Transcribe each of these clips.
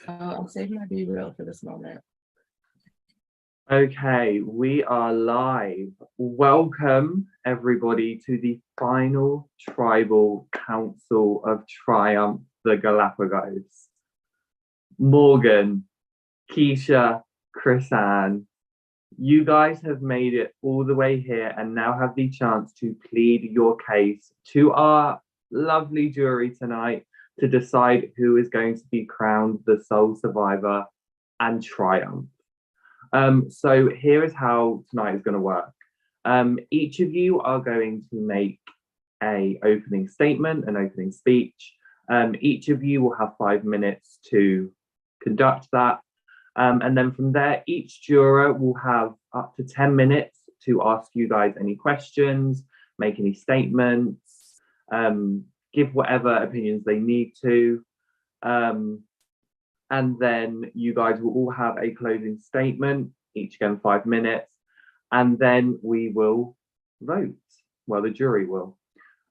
I'm saving my Be Real for this moment. Okay, we are live. Welcome, everybody, to the final Tribal Council of Triumph, the Galapagos. Morgan, Keisha, Chris-Anne, you guys have made it all the way here and now have the chance to plead your case to our lovely jury tonight to decide who is going to be crowned the sole survivor and triumph. So here is how tonight is going to work. Each of you are going to make an opening statement, an opening speech. Each of you will have 5 minutes to conduct that. And then from there, each juror will have up to 10 minutes to ask you guys any questions, make any statements, give whatever opinions they need to. And then you guys will all have a closing statement, each again 5 minutes, and then we will vote. Well, the jury will.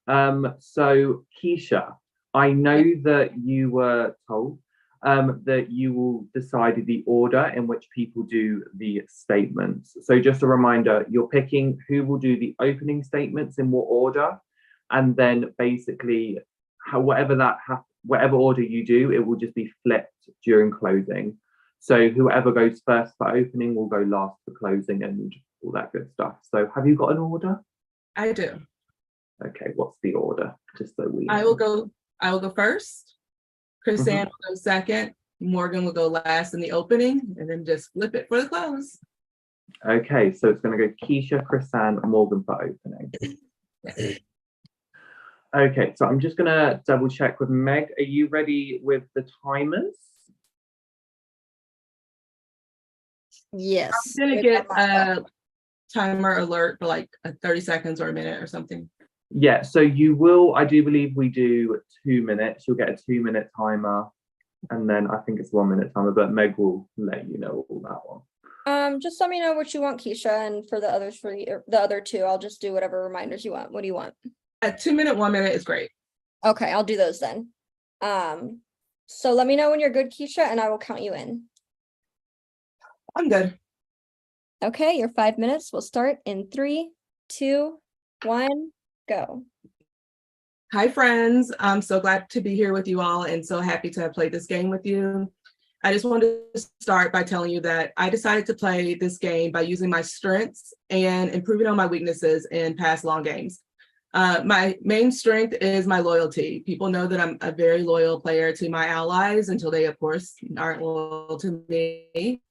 So Keisha, I know that you were told that you will decide the order in which people do the statements. So just a reminder, you're picking who will do the opening statements in what order, and then basically whatever order you do, it will just be flipped during closing. So whoever goes first for opening will go last for closing and all that good stuff. So have you got an order? I do. Okay, what's the order? Just so we know. I will go first. Chris-Anne will go second. Morgan will go last in the opening, and then just flip it for the close. Okay, so it's going to go Keisha, Chris-Anne, Morgan for opening. Okay, so I'm just going to double check with Meg. Are you ready with the timers? Yes. I'm going to get a timer alert for like 30 seconds or a minute or something. Yeah, so you will, I do believe we do 2 minutes. You'll get a 2-minute timer, and then I think it's a 1-minute timer, but Meg will let you know all that one. Just let me know what you want, Keisha, and for the others, for the other two, I'll just do whatever reminders you want. What do you want? A 2-minute, 1 minute is great. Okay, I'll do those then. So let me know when you're good, Keisha, and I will count you in. I'm good. Okay, your 5 minutes will start in 3, 2, 1, go. Hi, friends. I'm so glad to be here with you all and so happy to have played this game with you. I just wanted to start by telling you that I decided to play this game by using my strengths and improving on my weaknesses in past long games. My main strength is my loyalty. People know that I'm a very loyal player to my allies until they, of course, aren't loyal to me.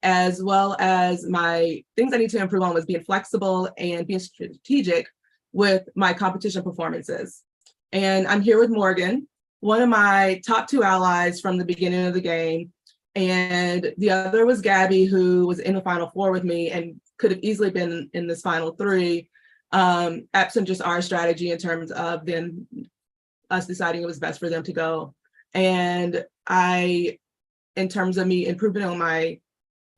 As well as my things I need to improve on was being flexible and being strategic with my competition performances. And I'm here with Morgan, one of my top 2 allies from the beginning of the game. And the other was Gabby, who was in the final 4 with me and could have easily been in this final 3, absent just our strategy in terms of then us deciding it was best for them to go. And in terms of me improving on my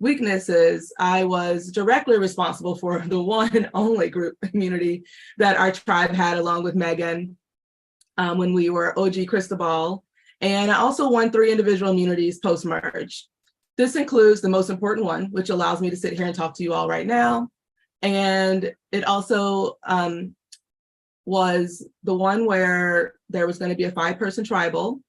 weaknesses, I was directly responsible for the one and only group immunity that our tribe had along with Megan when we were OG Cristobal. And I also won 3 individual immunities post-merge. This includes the most important one, which allows me to sit here and talk to you all right now. And it also was the one where there was going to be a 5-person tribal.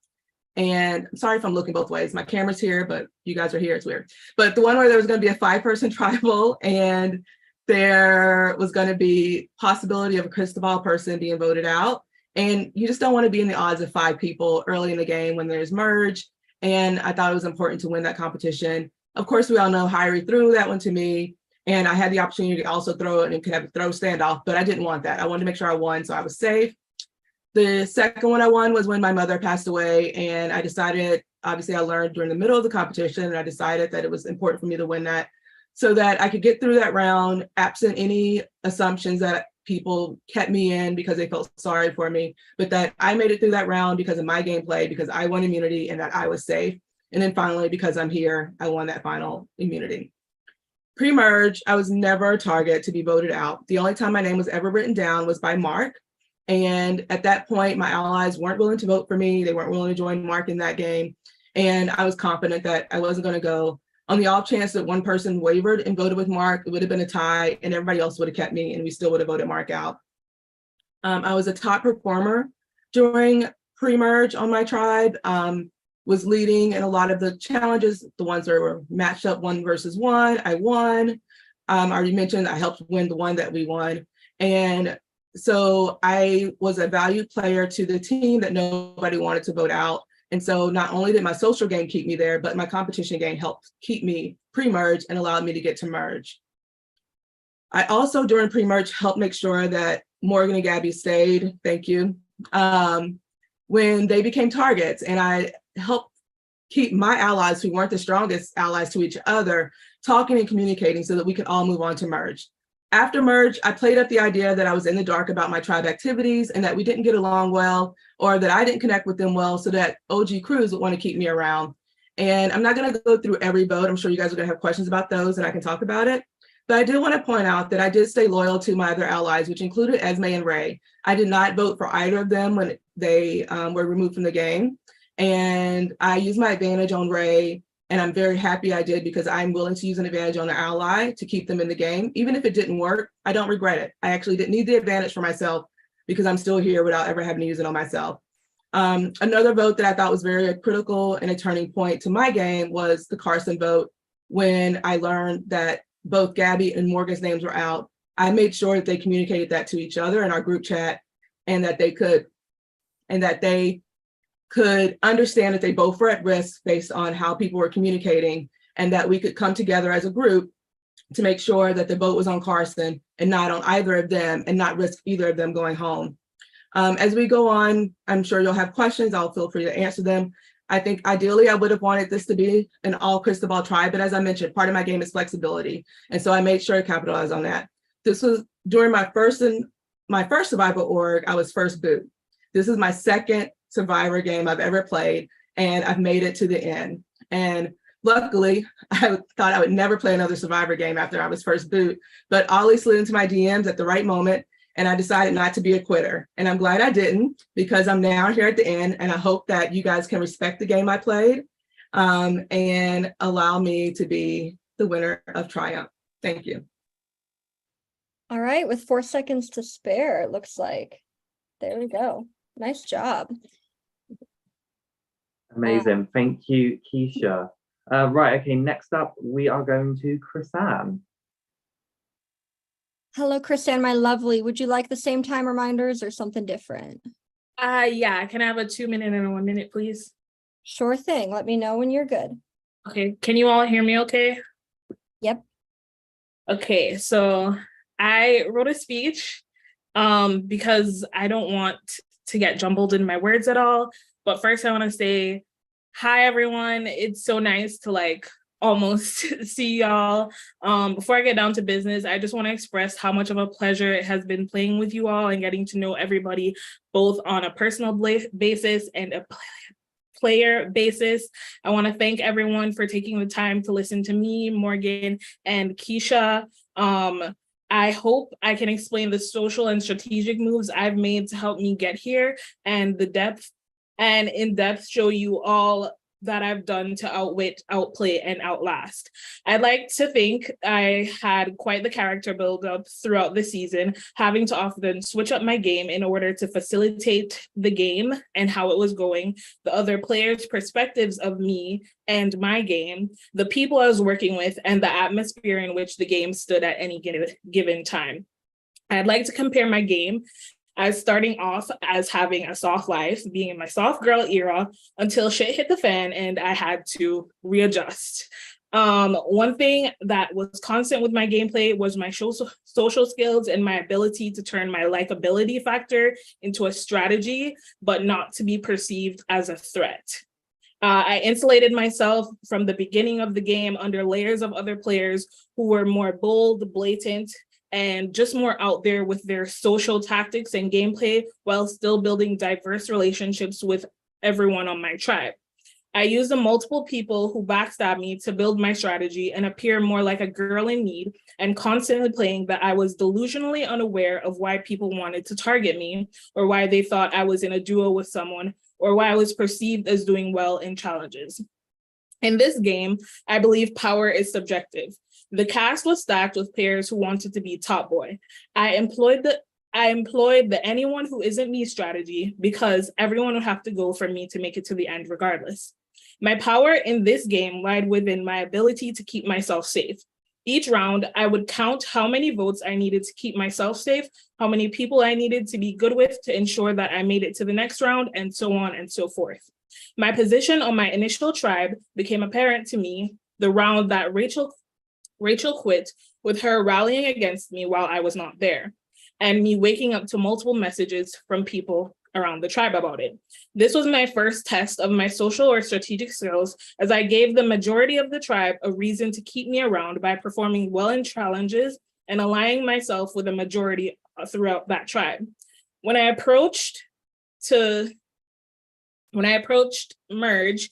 And I'm sorry if I'm looking both ways. My camera's here, but you guys are here. It's weird. But the one where there was going to be a 5-person tribal, and there was going to be possibility of a Cristobal person being voted out. And you just don't want to be in the odds of 5 people early in the game when there's merge. And I thought it was important to win that competition. Of course, we all know Hyrie threw that one to me, and I had the opportunity to also throw it and could have a throw standoff, but I didn't want that. I wanted to make sure I won, so I was safe. The second one I won was when my mother passed away, and I decided, obviously I learned during the middle of the competition, and I decided that it was important for me to win that so that I could get through that round absent any assumptions that people kept me in because they felt sorry for me, but that I made it through that round because of my gameplay, because I won immunity and that I was safe. And then finally, because I'm here, I won that final immunity. Pre-merge, I was never a target to be voted out. The only time my name was ever written down was by Mark. And at that point, my allies weren't willing to vote for me. They weren't willing to join Mark in that game. And I was confident that I wasn't going to go. On the off chance that one person wavered and voted with Mark, it would have been a tie and everybody else would have kept me and we still would have voted Mark out. I was a top performer during pre-merge on my tribe, was leading in a lot of the challenges, the ones that were matched up 1 versus 1, I won. I already mentioned I helped win the one that we won. And so I was a valued player to the team that nobody wanted to vote out. And so not only did my social game keep me there, but my competition game helped keep me pre-merge and allowed me to get to merge. I also during pre-merge helped make sure that Morgan and Gabby stayed, thank you, when they became targets. And I helped keep my allies who weren't the strongest allies to each other talking and communicating so that we could all move on to merge. After merge, I played up the idea that I was in the dark about my tribe activities and that we didn't get along well, or that I didn't connect with them well, so that OG crews would want to keep me around. And I'm not going to go through every vote. I'm sure you guys are going to have questions about those and I can talk about it. But I do want to point out that I did stay loyal to my other allies, which included Esme and Ray. I did not vote for either of them when they were removed from the game. And I used my advantage on Ray, and I'm very happy I did because I'm willing to use an advantage on an ally to keep them in the game. Even if it didn't work, I don't regret it. I actually didn't need the advantage for myself because I'm still here without ever having to use it on myself. Another vote that I thought was very critical and a turning point to my game was the Carson vote. When I learned that both Gabby and Morgan's names were out, I made sure that they communicated that to each other in our group chat and that they could understand that they both were at risk based on how people were communicating, and that we could come together as a group to make sure that the vote was on Carson and not on either of them and not risk either of them going home. As we go on, I'm sure you'll have questions. I'll feel free to answer them. I think ideally I would have wanted this to be an all crystal ball tribe, but as I mentioned, part of my game is flexibility. And so I made sure to capitalize on that. This was during my first survival org, I was first boot. This is my second survivor game I've ever played, and I've made it to the end. And luckily, I thought I would never play another survivor game after I was first boot, but Ollie slid into my DMs at the right moment, and I decided not to be a quitter. And I'm glad I didn't, because I'm now here at the end, and I hope that you guys can respect the game I played and allow me to be the winner of Triumph. Thank you. All right, with 4 seconds to spare, it looks like. There we go. Nice job. Amazing. Thank you, Keisha. Right, okay, next up, we are going to Chris-Anne. Hello, Chris-Anne, my lovely. Would you like the same time reminders or something different? Yeah, can I have a 2 minute and a 1 minute, please? Sure thing. Let me know when you're good. Okay, can you all hear me okay? Yep. Okay, so I wrote a speech because I don't want to get jumbled in my words at all. But first I want to say, hi, everyone. It's so nice to almost see y'all. Before I get down to business, I just want to express how much of a pleasure it has been playing with you all and getting to know everybody, both on a personal basis and a player basis. I want to thank everyone for taking the time to listen to me, Morgan, and Keisha. I hope I can explain the social and strategic moves I've made to help me get here, and the depth and in-depth show you all that I've done to outwit, outplay, and outlast. I'd like to think I had quite the character build up throughout the season, having to often switch up my game in order to facilitate the game and how it was going, the other players' perspectives of me and my game, the people I was working with, and the atmosphere in which the game stood at any given time. I'd like to compare my game as starting off as having a soft life, being in my soft girl era, until shit hit the fan and I had to readjust. One thing that was constant with my gameplay was my social skills and my ability to turn my likability factor into a strategy, but not to be perceived as a threat. I insulated myself from the beginning of the game under layers of other players who were more bold, blatant, and just more out there with their social tactics and gameplay while still building diverse relationships with everyone on my tribe. I used the multiple people who backstab me to build my strategy and appear more like a girl in need, and constantly playing that I was delusionally unaware of why people wanted to target me, or why they thought I was in a duo with someone, or why I was perceived as doing well in challenges. In this game, I believe power is subjective. The cast was stacked with players who wanted to be top boy. I employed the anyone who isn't me strategy because everyone would have to go for me to make it to the end regardless. My power in this game lied within my ability to keep myself safe. Each round, I would count how many votes I needed to keep myself safe, how many people I needed to be good with to ensure that I made it to the next round, and so on and so forth. My position on my initial tribe became apparent to me the round that Rachel quit, with her rallying against me while I was not there, and me waking up to multiple messages from people around the tribe about it. This was my first test of my social or strategic skills, as I gave the majority of the tribe a reason to keep me around by performing well in challenges and aligning myself with a majority throughout that tribe. When I approached merge,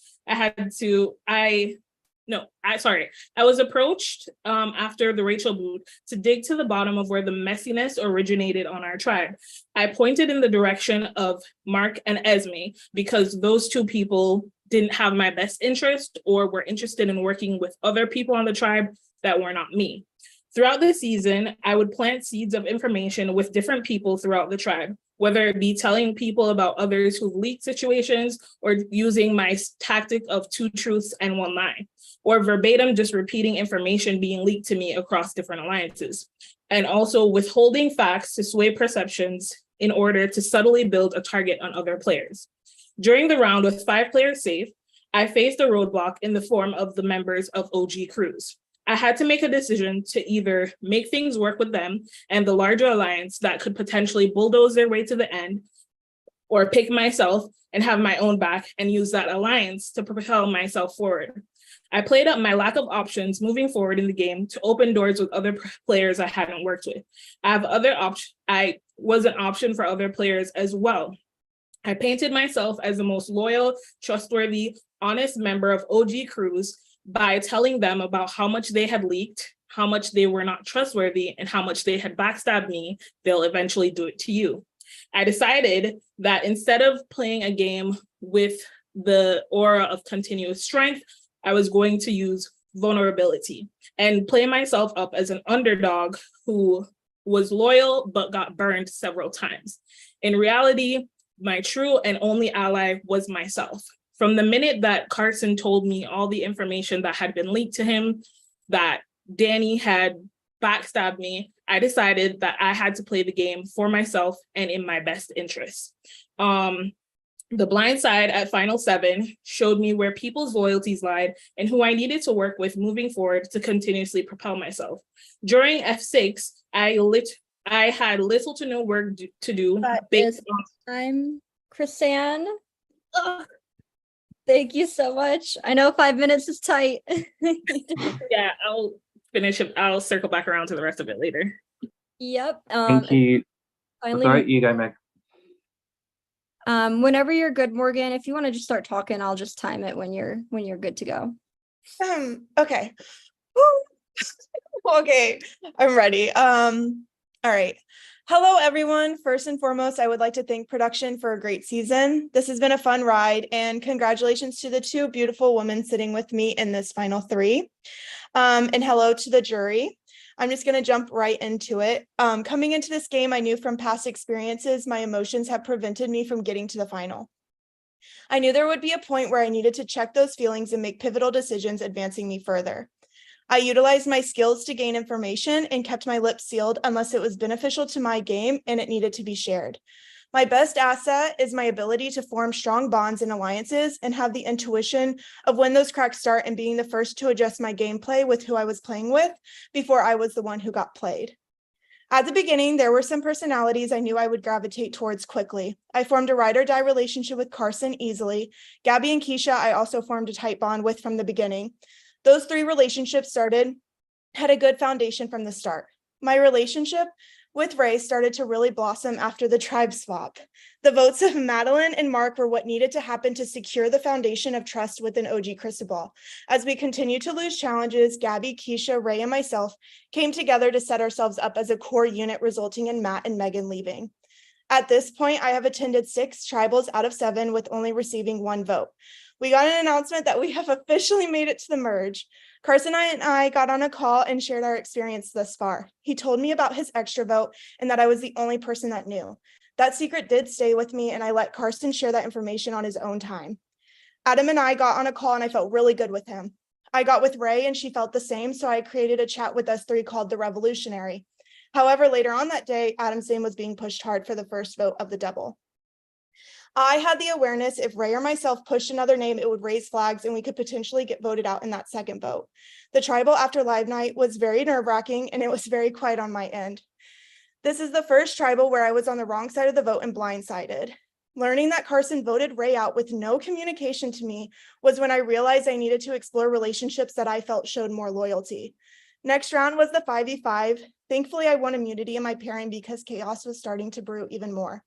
I was approached after the Rachel boot to dig to the bottom of where the messiness originated on our tribe. I pointed in the direction of Mark and Esme because those two people didn't have my best interest or were interested in working with other people on the tribe that were not me. Throughout the season, I would plant seeds of information with different people throughout the tribe, whether it be telling people about others who've leaked situations or using my tactic of 2 truths and 1 lie, or verbatim just repeating information being leaked to me across different alliances, and also withholding facts to sway perceptions in order to subtly build a target on other players. During the round with 5 players safe, I faced a roadblock in the form of the members of OG Crews. I had to make a decision to either make things work with them and the larger alliance that could potentially bulldoze their way to the end, or pick myself and have my own back and use that alliance to propel myself forward. I played up my lack of options moving forward in the game to open doors with other players I hadn't worked with. I was an option for other players as well. I painted myself as the most loyal, trustworthy, honest member of OG Crews by telling them about how much they had leaked, how much they were not trustworthy, and how much they had backstabbed me. They'll eventually do it to you. I decided that instead of playing a game with the aura of continuous strength, I was going to use vulnerability and play myself up as an underdog who was loyal but got burned several times. In reality, my true and only ally was myself. From the minute that Carson told me all the information that had been leaked to him, that Danny had backstabbed me, I decided that I had to play the game for myself and in my best interest. The blind side at Final 7 showed me where people's loyalties lied and who I needed to work with moving forward to continuously propel myself. During F6, I had little to no work to do. I'm Chrisanne. Thank you so much. I know 5 minutes is tight. Yeah, I'll finish it. I'll circle back around to the rest of it later. Yep. Thank you. Finally, Sorry, you go, Meg. whenever you're good, Morgan, if you want to just start talking, I'll just time it when you're good to go. Okay. Woo. Okay, I'm ready. All right. Hello, everyone. First and foremost, I would like to thank production for a great season. This has been a fun ride, and congratulations to the 2 beautiful women sitting with me in this final 3. And hello to the jury. I'm just going to jump right into it. Coming into this game, I knew from past experiences, my emotions have prevented me from getting to the final. I knew there would be a point where I needed to check those feelings and make pivotal decisions advancing me further. I utilized my skills to gain information and kept my lips sealed unless it was beneficial to my game and it needed to be shared. My best asset is my ability to form strong bonds and alliances and have the intuition of when those cracks start and being the first to adjust my gameplay with who I was playing with before I was the one who got played. At the beginning, there were some personalities I knew I would gravitate towards quickly. I formed a ride or die relationship with Carson easily. Gabby and Keisha, I also formed a tight bond with from the beginning. Those 3 relationships had a good foundation from the start. My relationship with Ray started to really blossom after the tribe swap. The votes of Madeline and Mark were what needed to happen to secure the foundation of trust within OG Cristobal. As we continued to lose challenges, Gabby, Keisha, Ray, and myself came together to set ourselves up as a core unit, resulting in Matt and Megan leaving. At this point, I have attended 6 tribals out of 7 with only receiving 1 vote. We got an announcement that we have officially made it to the merge. Carson and I got on a call and shared our experience thus far. He told me about his extra vote and that I was the only person that knew. That secret did stay with me, and I let Carson share that information on his own time. Adam and I got on a call and I felt really good with him. I got with Ray and she felt the same, so I created a chat with us three called The Revolutionary. However, later on that day, Adam's name was being pushed hard for the first vote of the double. I had the awareness if Ray or myself pushed another name, it would raise flags and we could potentially get voted out in that second vote. The tribal after live night was very nerve-wracking and it was very quiet on my end. This is the first tribal where I was on the wrong side of the vote and blindsided. Learning that Carson voted Ray out with no communication to me was when I realized I needed to explore relationships that I felt showed more loyalty. Next round was the 5v5. Thankfully, I won immunity in my pairing because chaos was starting to brew even more.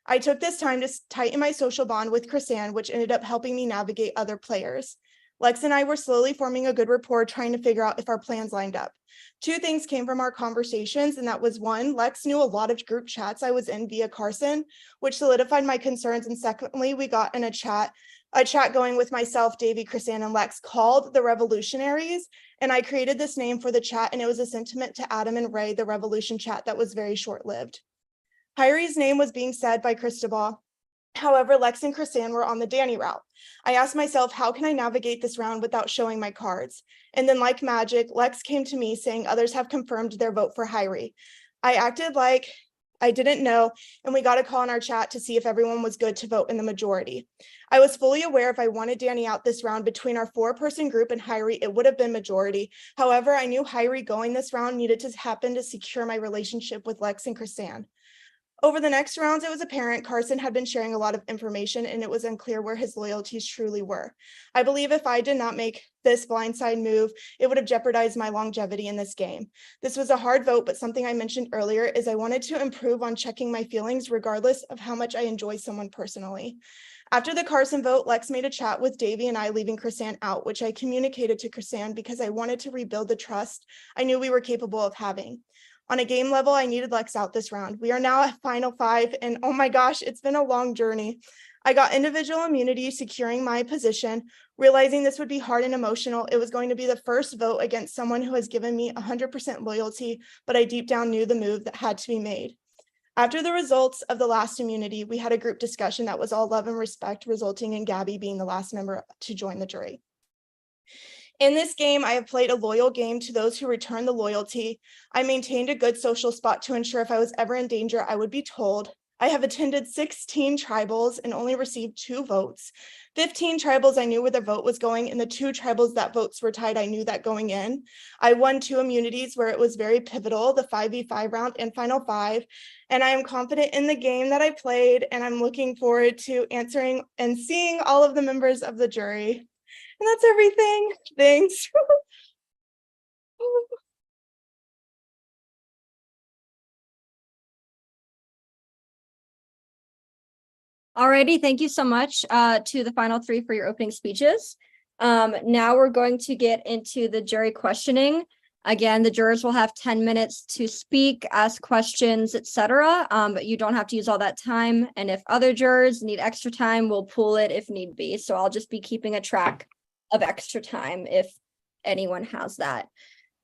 I took this time to tighten my social bond with Chrisanne, which ended up helping me navigate other players. Lex and I were slowly forming a good rapport, trying to figure out if our plans lined up. Two things came from our conversations, and that was one, Lex knew a lot of group chats I was in via Carson, which solidified my concerns. And secondly, we got in a chat going with myself, Davey, Chrisanne, and Lex called The Revolutionaries. And I created this name for the chat, and it was a sentiment to Adam and Ray, the Revolution chat that was very short-lived. Hyri's name was being said by Cristobal. However, Lex and Chrisanne were on the Danny route. I asked myself, how can I navigate this round without showing my cards? And then like magic, Lex came to me saying others have confirmed their vote for Hyri. I acted like I didn't know, and we got a call in our chat to see if everyone was good to vote in the majority. I was fully aware if I wanted Danny out this round between our 4-person group and Hyri, it would have been majority. However, I knew Hyri going this round needed to happen to secure my relationship with Lex and Chrisanne. Over the next rounds, it was apparent Carson had been sharing a lot of information and it was unclear where his loyalties truly were. I believe if I did not make this blindside move, it would have jeopardized my longevity in this game. This was a hard vote, but something I mentioned earlier is I wanted to improve on checking my feelings regardless of how much I enjoy someone personally. After the Carson vote, Lex made a chat with Davey and I leaving Chrisanne out, which I communicated to Chrisanne because I wanted to rebuild the trust I knew we were capable of having. On a game level, I needed Lex out this round. We are now at final 5, and oh my gosh, it's been a long journey. I got individual immunity, securing my position, realizing this would be hard and emotional. It was going to be the first vote against someone who has given me 100% loyalty, but I deep down knew the move that had to be made. After the results of the last immunity, we had a group discussion that was all love and respect, resulting in Gabby being the last member to join the jury. In this game, I have played a loyal game to those who return the loyalty. I maintained a good social spot to ensure if I was ever in danger, I would be told. I have attended 16 tribals and only received 2 votes. 15 tribals I knew where the vote was going, and the 2 tribals that votes were tied, I knew that going in. I won 2 immunities where it was very pivotal, the 5v5 round and final 5. And I am confident in the game that I played, and I'm looking forward to answering and seeing all of the members of the jury. And that's everything. Thanks. Alrighty, thank you so much to the final 3 for your opening speeches. Now we're going to get into the jury questioning. Again, the jurors will have 10 minutes to speak, ask questions, etc. But you don't have to use all that time. And if other jurors need extra time, we'll pool it if need be. So I'll just be keeping a track of extra time if anyone has that.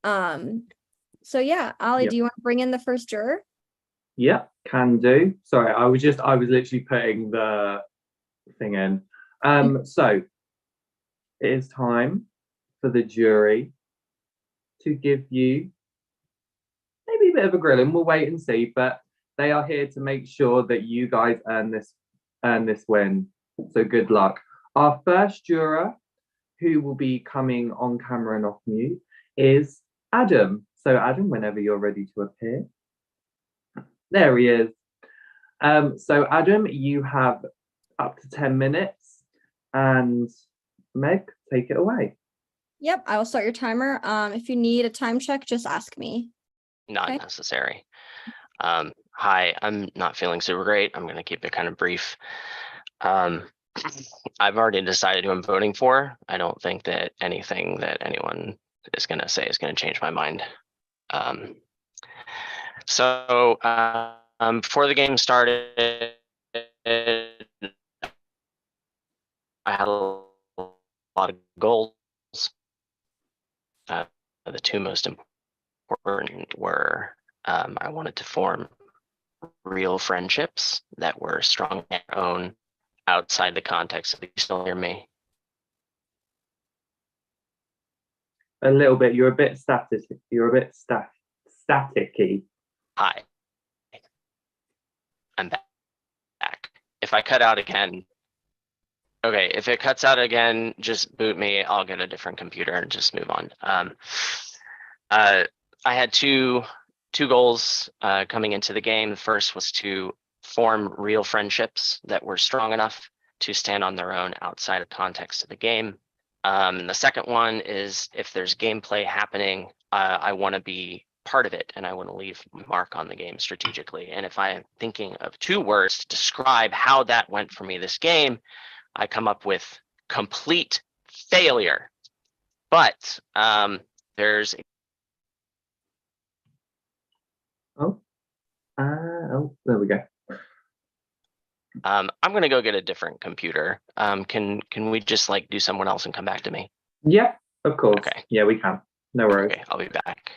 So yeah, Ollie, do you want to bring in the first juror? Yeah, can do. Sorry, I was literally putting the thing in. So it is time for the jury to give you maybe a bit of a grilling. We'll wait and see, but they are here to make sure that you guys earn this win. So good luck. Our first juror, who will be coming on camera and off mute, is Adam. So Adam, whenever you're ready to appear. There he is. So Adam, you have up to 10 minutes, and Meg, take it away. Yep, I will start your timer. If you need a time check, just ask me. Not Okay. necessary. Hi, I'm not feeling super great. I'm going to keep it kind of brief. I've already decided who I'm voting for. I don't think that anything that anyone is going to say is going to change my mind. Before the game started, I had a lot of goals. The two most important were I wanted to form real friendships that were strong on their own outside the context of, you still hear me? A little bit. You're a bit static. You're a bit staticky. Hi. I'm back. If I cut out again, okay, if it cuts out again, just boot me. I'll get a different computer and just move on. I had two goals coming into the game. The first was to form real friendships that were strong enough to stand on their own outside of context of the game. And the second one is, if there's gameplay happening, I want to be part of it and I want to leave my mark on the game strategically. And if I'm thinking of two words to describe how that went for me this game, I come up with complete failure. But there's Oh, there we go. I'm gonna go get a different computer. Can we just like do someone else and come back to me? Yeah, of course. Okay. Yeah, we can. No worries. Okay, I'll be back.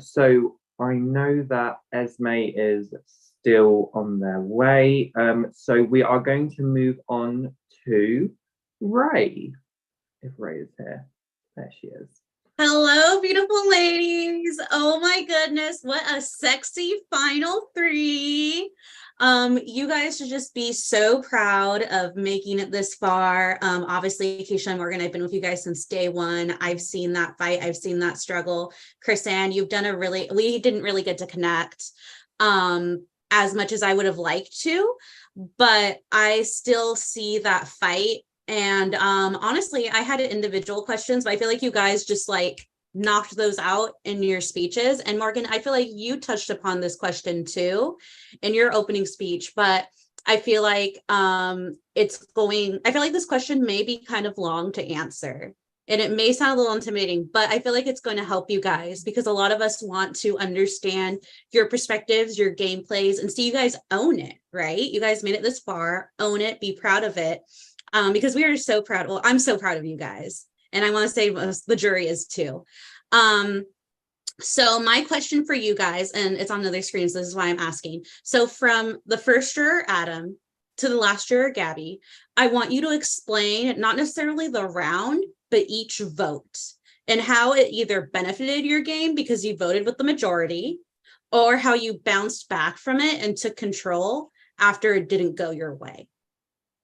So I know that Esme is still on their way. So we are going to move on to Ray. If Ray is here. There she is. Hello, beautiful ladies. Oh my goodness, what a sexy final three. You guys should just be so proud of making it this far. Obviously, Keisha and Morgan, I've been with you guys since day one. I've seen that fight. I've seen that struggle. Chris-Anne, you've done we didn't really get to connect as much as I would have liked to, but I still see that fight. And honestly, I had individual questions, but I feel like you guys just like knocked those out in your speeches. And Morgan, I feel like you touched upon this question too in your opening speech, but I feel like I feel like this question may be kind of long to answer. And it may sound a little intimidating, but I feel like it's going to help you guys because a lot of us want to understand your perspectives, your gameplays, and see you guys own it, right? You guys made it this far, own it, be proud of it. Because we are so proud. Well, I'm so proud of you guys. And I want to say the jury is too. So my question for you guys, and it's on other screens, this is why I'm asking. So from the first juror, Adam, to the last juror, Gabby, I want you to explain not necessarily the round, but each vote and how it either benefited your game because you voted with the majority, or how you bounced back from it and took control after it didn't go your way.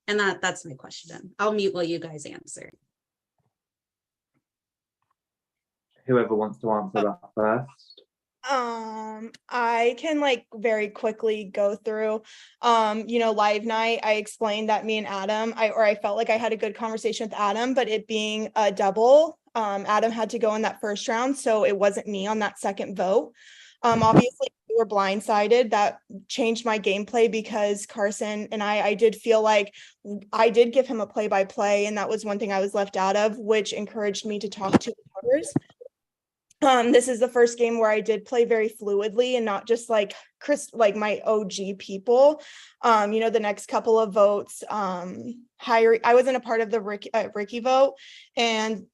And that's my question. I'll mute while you guys answer. Whoever wants to answer that first. I can like very quickly go through, live night. I explained that me and Adam, I felt like I had a good conversation with Adam, but it being a double, Adam had to go in that first round. So it wasn't me on that second vote. Obviously we were blindsided. That changed my gameplay because Carson and I did feel like I did give him a play-by-play, and that was one thing I was left out of, which encouraged me to talk to others. This is the first game where I did play very fluidly and not just like my OG people. The next couple of votes, I wasn't a part of the Ricky vote, and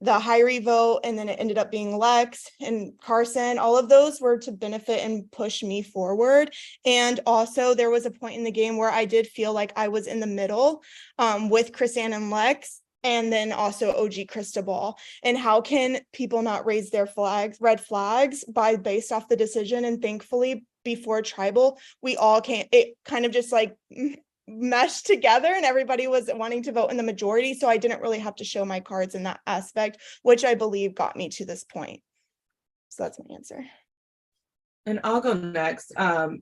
the Hyrie vote, and then it ended up being Lex and Carson. All of those were to benefit and push me forward. And also there was a point in the game where I did feel like I was in the middle with Chris-Anne and Lex, and then also OG Cristobal. And how can people not raise their red flags based off the decision? And thankfully before tribal, we all it kind of just like meshed together and everybody was wanting to vote in the majority. So I didn't really have to show my cards in that aspect, which I believe got me to this point. So that's my answer. And I'll go next.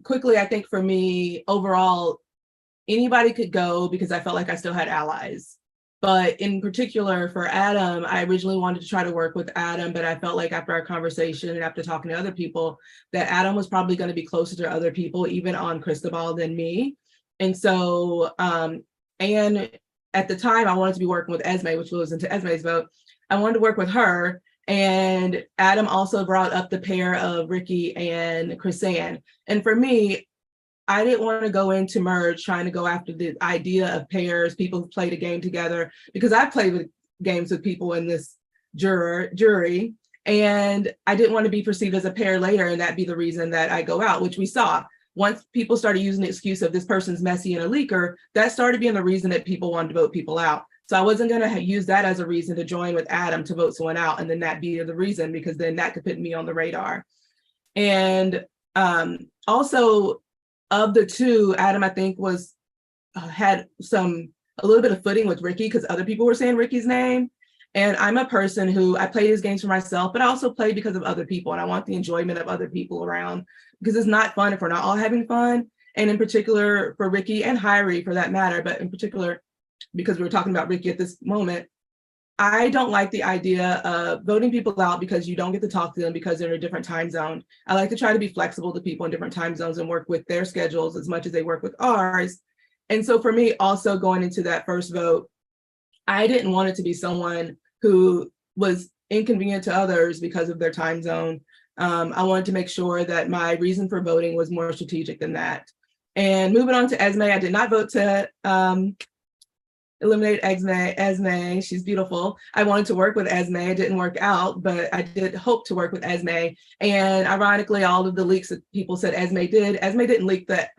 Quickly, I think for me, overall, anybody could go because I felt like I still had allies. But in particular for Adam, I originally wanted to try to work with Adam, but I felt like after our conversation and after talking to other people, that Adam was probably going to be closer to other people, even on Cristobal, than me. And so, and at the time I wanted to be working with Esme, which was into Esme's vote. I wanted to work with her, and Adam also brought up the pair of Ricky and Chris-Anne. And for me, I didn't want to go into merge trying to go after the idea of pairs, people who played a game together, because I've played with games with people in this jury, and I didn't want to be perceived as a pair later, and that be the reason that I go out, which we saw. Once people started using the excuse of this person's messy and a leaker, that started being the reason that people wanted to vote people out. So I wasn't going to use that as a reason to join with Adam to vote someone out, and then that be the reason, because then that could put me on the radar. And also, of the two, Adam, I think, was had a little bit of footing with Ricky, because other people were saying Ricky's name. And I'm a person who, I play these games for myself, but I also play because of other people. And I want the enjoyment of other people around, because it's not fun if we're not all having fun. And in particular for Ricky and Hyrie for that matter, but in particular, because we were talking about Ricky at this moment, I don't like the idea of voting people out because you don't get to talk to them because they're in a different time zone. I like to try to be flexible to people in different time zones and work with their schedules as much as they work with ours. And so for me, also going into that first vote, I didn't want it to be someone who was inconvenient to others because of their time zone. I wanted to make sure that my reason for voting was more strategic than that. And moving on to Esme, I did not vote to eliminate Esme. She's beautiful. I wanted to work with Esme. It didn't work out, but I did hope to work with Esme. And ironically, all of the leaks that people said Esme didn't leak that.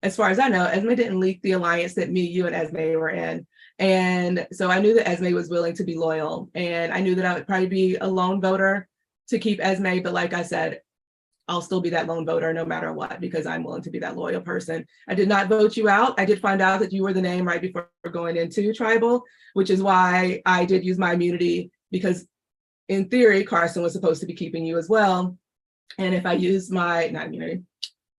As far as I know, Esme didn't leak the alliance that me, you, and Esme were in. And so I knew that Esme was willing to be loyal, and I knew that I would probably be a lone voter to keep Esme, but like I said, I'll still be that lone voter no matter what, because I'm willing to be that loyal person. I did not vote you out. I did find out that you were the name right before going into tribal, which is why I did use my immunity, because in theory, Carson was supposed to be keeping you as well. And if I use my, not immunity,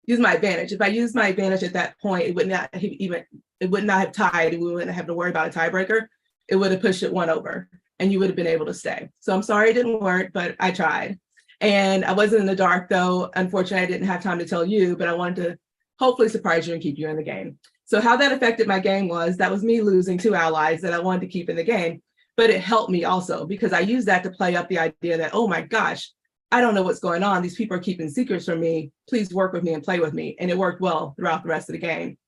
use my advantage. If I used my advantage at that point, it would not have tied. We wouldn't have to worry about a tiebreaker. It would have pushed it one over, and you would have been able to stay. So I'm sorry it didn't work, but I tried. And I wasn't in the dark, though. Unfortunately, I didn't have time to tell you, but I wanted to hopefully surprise you and keep you in the game. So how that affected my game was, that was me losing 2 allies that I wanted to keep in the game, but it helped me also because I used that to play up the idea that, oh my gosh, I don't know what's going on. These people are keeping secrets from me. Please work with me and play with me. And it worked well throughout the rest of the game.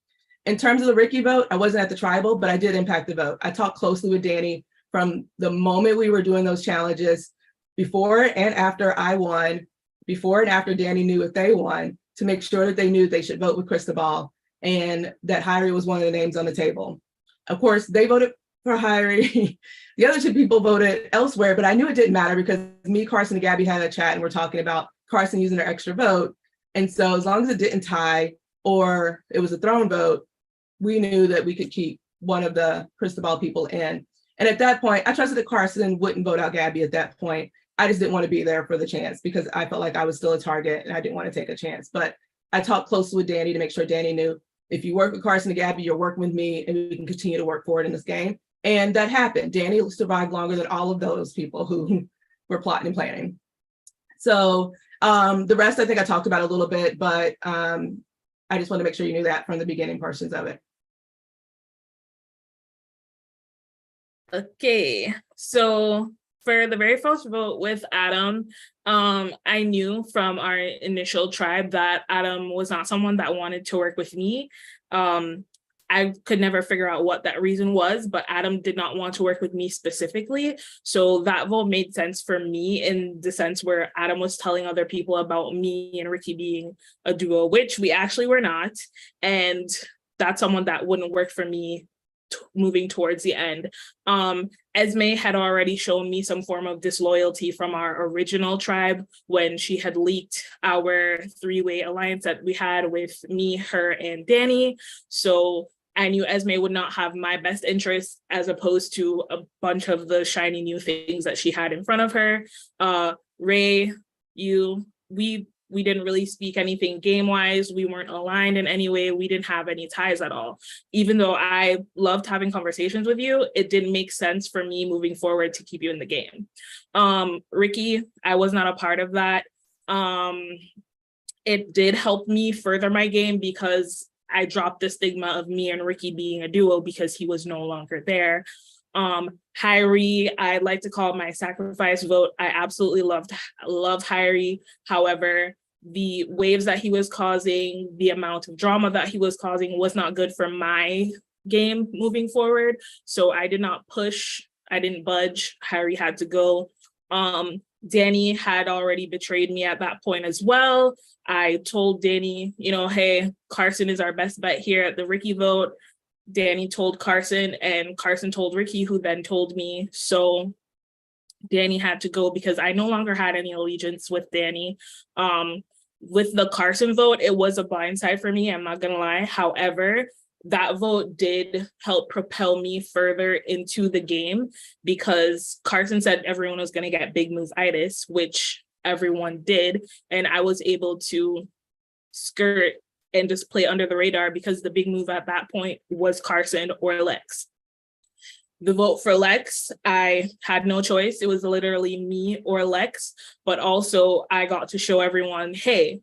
In terms of the Ricky vote, I wasn't at the tribal, but I did impact the vote. I talked closely with Danny from the moment we were doing those challenges, before and after I won, before and after Danny knew if they won, to make sure that they knew they should vote with Cristobal and that Hyrie was one of the names on the table. Of course, they voted for Hyrie. The other 2 people voted elsewhere, but I knew it didn't matter because me, Carson, and Gabby had a chat and we're talking about Carson using their extra vote. And so as long as it didn't tie or it was a thrown vote, we knew that we could keep one of the Cristobal people in. And at that point, I trusted that Carson wouldn't vote out Gabby at that point. I just didn't want to be there for the chance because I felt like I was still a target and I didn't want to take a chance. But I talked closely with Danny to make sure Danny knew, if you work with Carson and Gabby, you're working with me and we can continue to work forward in this game. And that happened. Danny survived longer than all of those people who were plotting and planning. So the rest, I think I talked about a little bit, but I just want to make sure you knew that from the beginning portions of it. Okay, so for the very first vote with Adam, I knew from our initial tribe that Adam was not someone that wanted to work with me. I could never figure out what that reason was, but Adam did not want to work with me specifically. So that vote made sense for me in the sense where Adam was telling other people about me and Ricky being a duo, which we actually were not. And that's someone that wouldn't work for me moving towards the end. Esme had already shown me some form of disloyalty from our original tribe when she had leaked our 3-way alliance that we had with me, her, and Danny. So I knew Esme would not have my best interest as opposed to a bunch of the shiny new things that she had in front of her. Ray, we didn't really speak anything game-wise. We weren't aligned in any way. We didn't have any ties at all. Even though I loved having conversations with you, it didn't make sense for me moving forward to keep you in the game. Ricky, I was not a part of that. It did help me further my game because I dropped the stigma of me and Ricky being a duo because he was no longer there. Hyrie, I like to call my sacrifice vote. I absolutely love Hyrie. However, the waves that he was causing, the amount of drama that he was causing was not good for my game moving forward. So I did not push, I didn't budge. Harry had to go. Danny had already betrayed me at that point as well. I told Danny, you know, hey, Carson is our best bet here at the Ricky vote. Danny told Carson, and Carson told Ricky, who then told me. So Danny had to go because I no longer had any allegiance with Danny. With the Carson vote, it was a blindside for me, I'm not gonna lie. However, that vote did help propel me further into the game because Carson said everyone was gonna get big move-itis, which everyone did. And I was able to skirt and just play under the radar because the big move at that point was Carson or Lex. The vote for Lex, I had no choice. It was literally me or Lex, but also I got to show everyone, hey,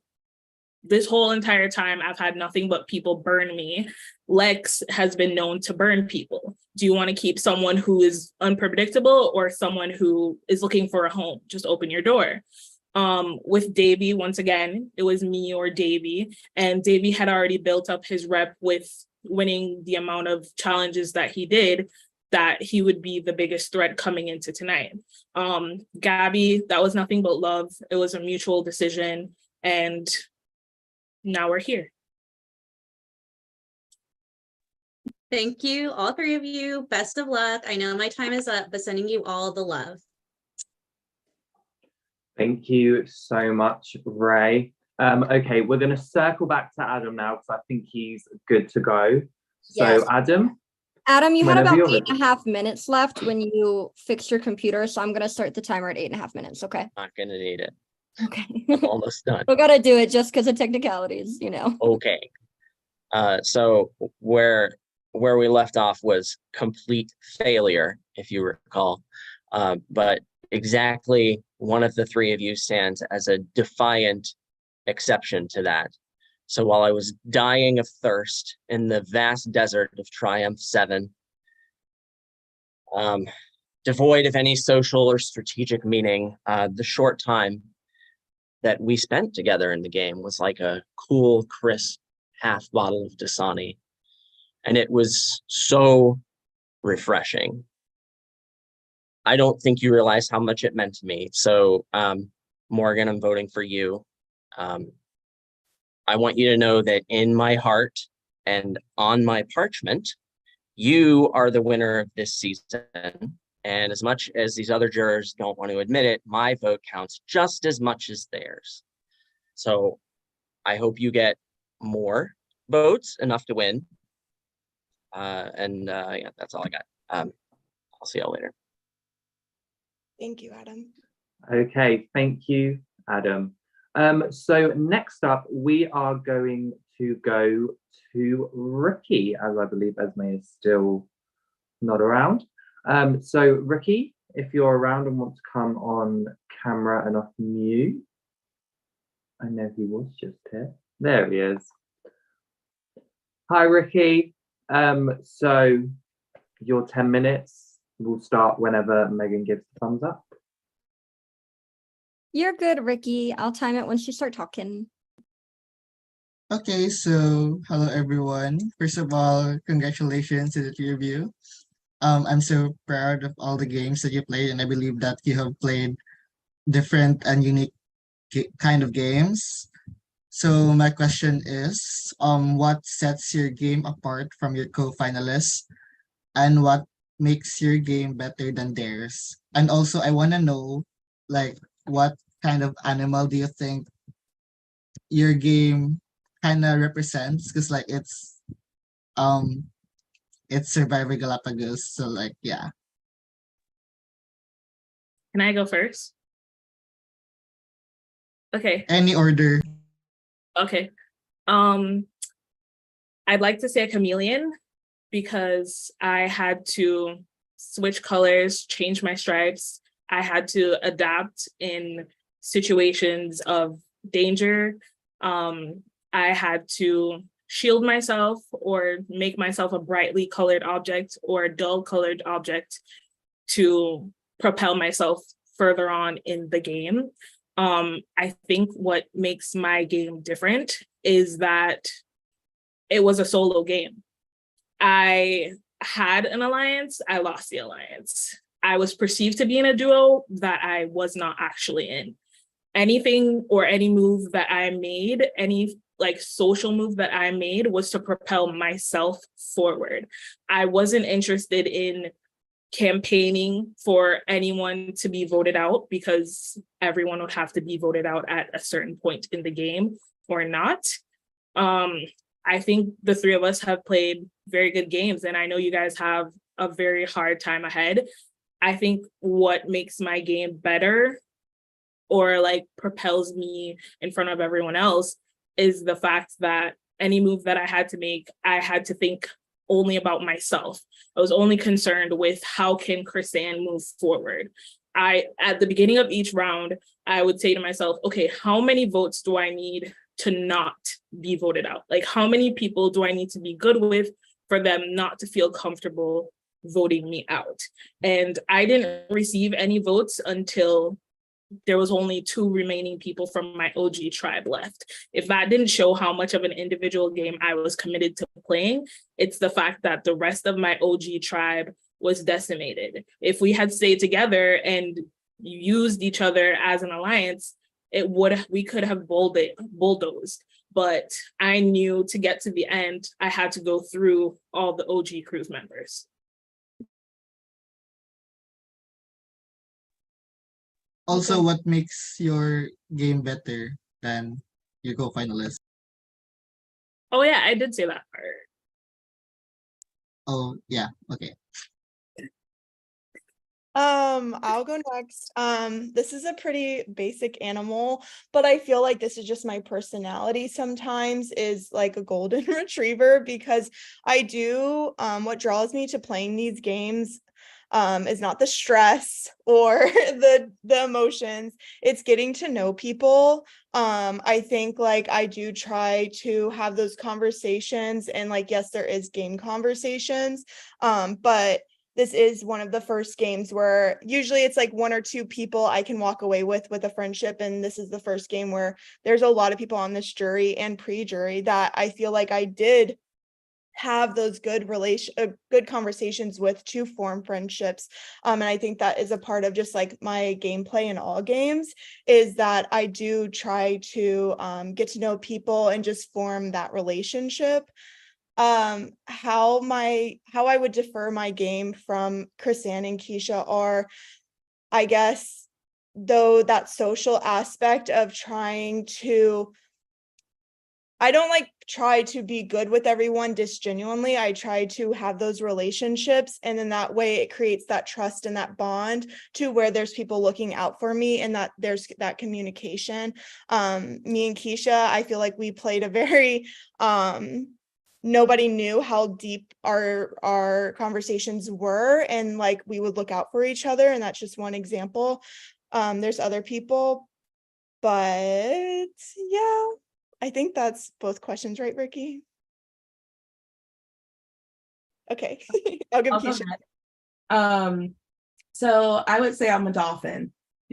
this whole entire time I've had nothing but people burn me. Lex has been known to burn people. Do you want to keep someone who is unpredictable or someone who is looking for a home? Just open your door. With Davey, once again, it was me or Davey, and Davey had already built up his rep with winning the amount of challenges that he did, that he would be the biggest threat coming into tonight. Gabby, that was nothing but love. It was a mutual decision, and now we're here. Thank you, all three of you. Best of luck. I know my time is up, but sending you all the love. Thank you so much, Ray. Okay, we're going to circle back to Adam now because I think he's good to go. So, Yes. Adam, you had whenever about you're 8.5 minutes left when you fixed your computer. So I'm going to start the timer at 8.5 minutes. Okay. Not gonna need it. Okay. I'm almost done. We got to do it just because of technicalities, you know. Okay. So where we left off was complete failure, if you recall. But exactly one of the three of you stands as a defiant exception to that. So while I was dying of thirst in the vast desert of Triumph 7, devoid of any social or strategic meaning, the short time that we spent together in the game was like a cool, crisp half bottle of Dasani. And it was so refreshing. I don't think you realize how much it meant to me. So, Morgan, I'm voting for you. I want you to know that in my heart and on my parchment, you are the winner of this season. And as much as these other jurors don't want to admit it, my vote counts just as much as theirs. So I hope you get more votes, enough to win. Yeah, that's all I got. I'll see y'all later. Thank you, Adam. Okay, thank you, Adam. So next up, we are going to go to Ricky, as I believe Esme is still not around. So Ricky, if you're around and want to come on camera and off mute. I know he was just here. There he is. Hi, Ricky. So your 10 minutes will start whenever Megan gives the thumbs up. You're good, Ricky. I'll time it once you start talking. Okay, so hello everyone. First of all, congratulations to the three of you. I'm so proud of all the games that you played, and I believe that you have played different and unique kind of games. So my question is, what sets your game apart from your co-finalists, and what makes your game better than theirs? And also, I want to know, like, what kind of animal do you think your game kind of represents? Because like it's Survivor Galapagos, so like yeah. Can I go first? Okay. Any order. Okay. I'd like to say a chameleon because I had to switch colors, change my stripes. I had to adapt in situations of danger. I had to shield myself or make myself a brightly colored object or a dull colored object to propel myself further on in the game. I think what makes my game different is that it was a solo game. I had an alliance, I lost the alliance. I was perceived to be in a duo that I was not actually in. Anything or any move that I made, any like social move that I made was to propel myself forward. I wasn't interested in campaigning for anyone to be voted out because everyone would have to be voted out at a certain point in the game or not. I think the three of us have played very good games, and I know you guys have a very hard time ahead. I think what makes my game better or like propels me in front of everyone else is the fact that any move that I had to make, I had to think only about myself. I was only concerned with how can Chrisanne move forward. At the beginning of each round, I would say to myself, okay, how many votes do I need to not be voted out? Like, how many people do I need to be good with for them not to feel comfortable voting me out? And I didn't receive any votes until there was only 2 remaining people from my OG tribe left. If that didn't show how much of an individual game I was committed to playing, it's the fact that the rest of my OG tribe was decimated. If we had stayed together and used each other as an alliance, we could have bulldozed. But I knew to get to the end, I had to go through all the OG crew members. Also, Okay. what makes your game better than your co-finalists? Oh yeah, I did say that part. Oh, yeah, okay. I'll go next. This is a pretty basic animal, but I feel like this is just my personality sometimes, is like a golden retriever, because I do what draws me to playing these games is not the stress or the emotions. It's getting to know people. I think like I do try to have those conversations, and like, yes, there is game conversations, but this is one of the first games where usually it's like 1 or 2 people I can walk away with a friendship. And this is the first game where there's a lot of people on this jury and pre-jury that I feel like I did have those good conversations with to form friendships. And I think that is a part of just like my gameplay in all games, is that I do try to get to know people and just form that relationship. How I would differ my game from Chrisanne and Keisha are, I guess, though, that social aspect of trying to, I don't like try to be good with everyone disgenuinely. I try to have those relationships, and then that way it creates that trust and that bond to where there's people looking out for me, and that there's that communication. Me and Keisha, I feel like we played a very nobody knew how deep our conversations were, and like we would look out for each other, and that's just one example. There's other people, but yeah, I think that's both questions, right, Ricky? Okay. I'll give I'll go Keisha. next. So I would say I'm a dolphin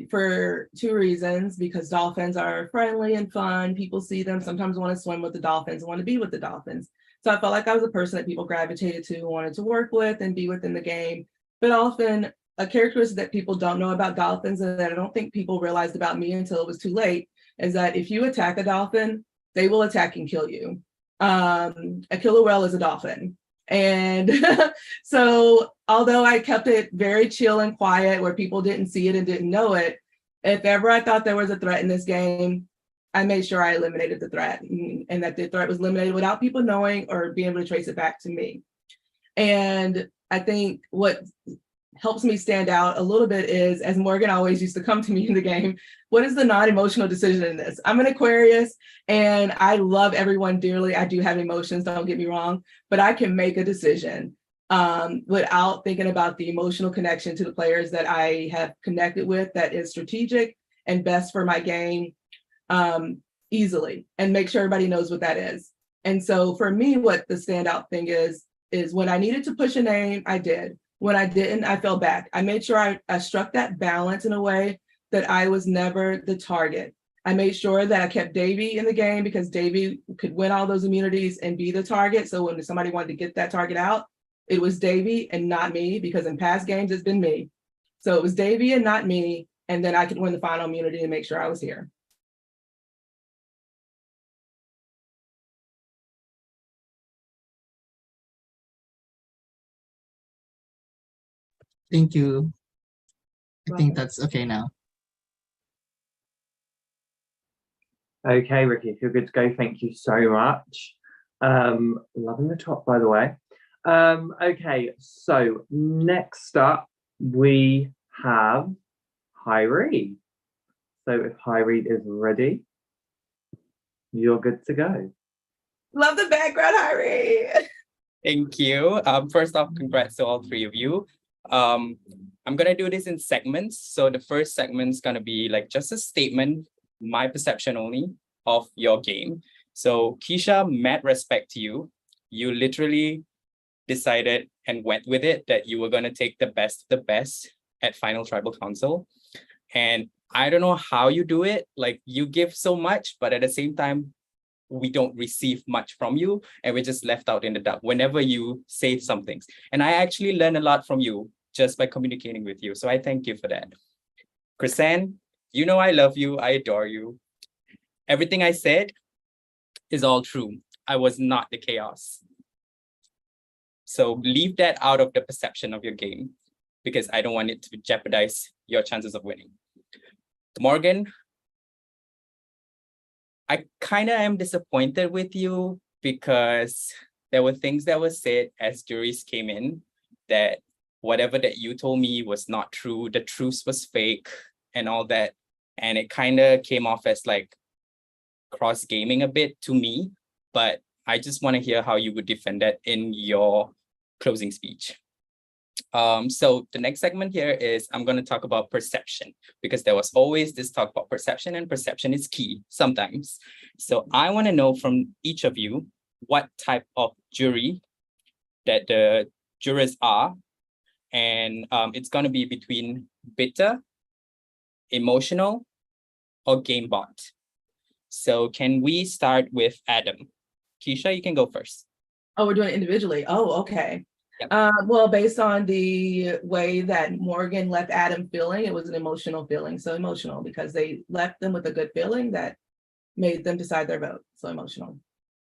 for 2 reasons, because dolphins are friendly and fun. People see them, sometimes want to swim with the dolphins, want to be with the dolphins. So I felt like I was a person that people gravitated to, wanted to work with and be within the game. But often a characteristic that people don't know about dolphins, and that I don't think people realized about me until it was too late, is that if you attack a dolphin, they will attack and kill you. A killer whale is a dolphin. And so although I kept it very chill and quiet where people didn't see it and didn't know it, if ever I thought there was a threat in this game, I made sure I eliminated the threat, and that the threat was eliminated without people knowing or being able to trace it back to me. And I think what helps me stand out a little bit is, as Morgan always used to come to me in the game, what is the non-emotional decision in this? I'm an Aquarius and I love everyone dearly. I do have emotions, don't get me wrong, but I can make a decision without thinking about the emotional connection to the players that I have connected with, that is strategic and best for my game, easily, and make sure everybody knows what that is. And so for me, what the standout thing is when I needed to push a name, I did. When I didn't, I fell back. I made sure I struck that balance in a way that I was never the target. I made sure that I kept Davy in the game because Davy could win all those immunities and be the target. So when somebody wanted to get that target out, it was Davy and not me, because in past games it's been me. So it was Davy and not me, and then I could win the final immunity and make sure I was here. Thank you. I think Welcome. that's okay now. Okay, Ricky, if you're good to go, thank you so much. Loving the top, by the way. Okay, so next up we have Hyrie. So if Hyrie is ready, you're good to go. Love the background, Hyrie. Thank you. First off, congrats to all three of you. I'm gonna do this in segments. So the first segment's gonna be like just a statement, my perception only of your game. So Keisha, mad respect to you. You literally decided and went with it that you were gonna take the best of the best at Final Tribal Council. And I don't know how you do it. Like, you give so much, but at the same time, we don't receive much from you, and we're just left out in the dark whenever you say some things. And I actually learn a lot from you just by communicating with you. So I thank you for that. Chrisanne, you know I love you, I adore you. Everything I said is all true. I was not the chaos. So leave that out of the perception of your game, because I don't want it to jeopardize your chances of winning. Morgan, I kind of am disappointed with you because there were things that were said as juries came in that whatever that you told me was not true, the truth was fake and all that. And it kind of came off as like cross gaming a bit to me, but I just want to hear how you would defend that in your closing speech. So the next segment here is I'm going to talk about perception, because there was always this talk about perception, and perception is key sometimes. So I want to know from each of you what type of jury that the jurors are. And it's going to be between bitter, emotional, or gamebot. So can we start with Adam? Keisha, you can go first. Oh, we're doing it individually. Oh, okay. Yep. Well, based on the way that Morgan left Adam feeling, it was an emotional feeling. So emotional, because they left them with a good feeling that made them decide their vote. So emotional.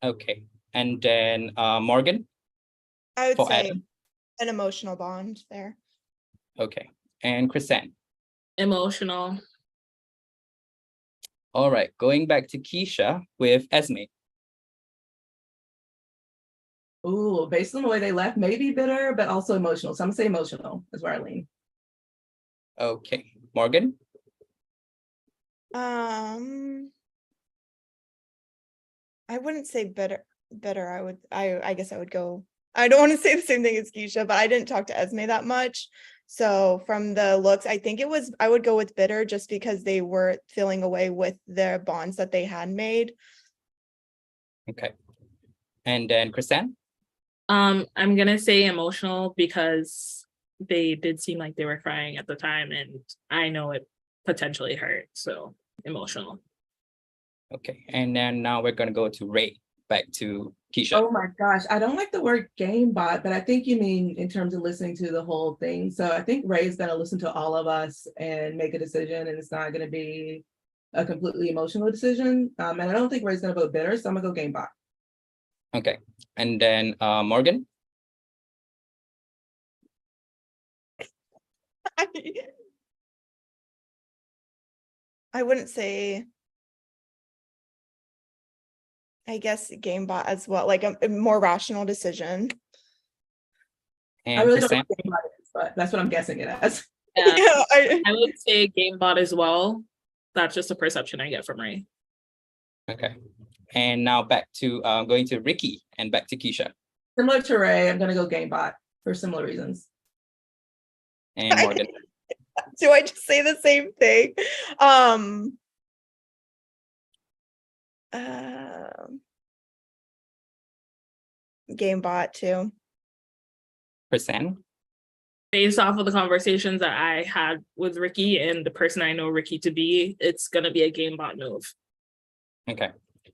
Okay. And then Morgan? I would For say Adam? an emotional bond there. Okay. And Chrisanne? Emotional. All right. Going back to Keisha with Esme. Ooh, based on the way they left, maybe bitter, but also emotional. So I'm gonna say emotional is where I lean. Okay. Morgan? I wouldn't say bitter. I guess I would go. I don't want to say the same thing as Keisha, but I didn't talk to Esme that much. So from the looks, I think I would go with bitter, just because they were filling away with their bonds that they had made. Okay. And then Chrisanne? I'm gonna say emotional because they did seem like they were crying at the time, and I know it potentially hurt. So emotional. Okay. And then now we're going to go to Ray. Back to Keisha. Oh my gosh, I don't like the word game bot, but I think you mean in terms of listening to the whole thing. So I think Ray is going to listen to all of us and make a decision, and it's not going to be a completely emotional decision. And I don't think Ray's going to vote bitter, so I'm going to go game bot. Okay. And then Morgan? I wouldn't say, I guess, gamebot as well, like a more rational decision. And I really don't know Chrisanne? what game bot is, but that's what I'm guessing it as. Yeah, Yeah, I would say gamebot as well. That's just a perception I get from Ray. Okay. And now back to going to Ricky and back to Keisha. Similar to Ray, I'm going to go game bot for similar reasons. And Morgan. Do I just say the same thing? Gamebot too. Chrisanne? Based off of the conversations that I had with Ricky and the person I know Ricky to be, it's gonna be a game bot move. Okay.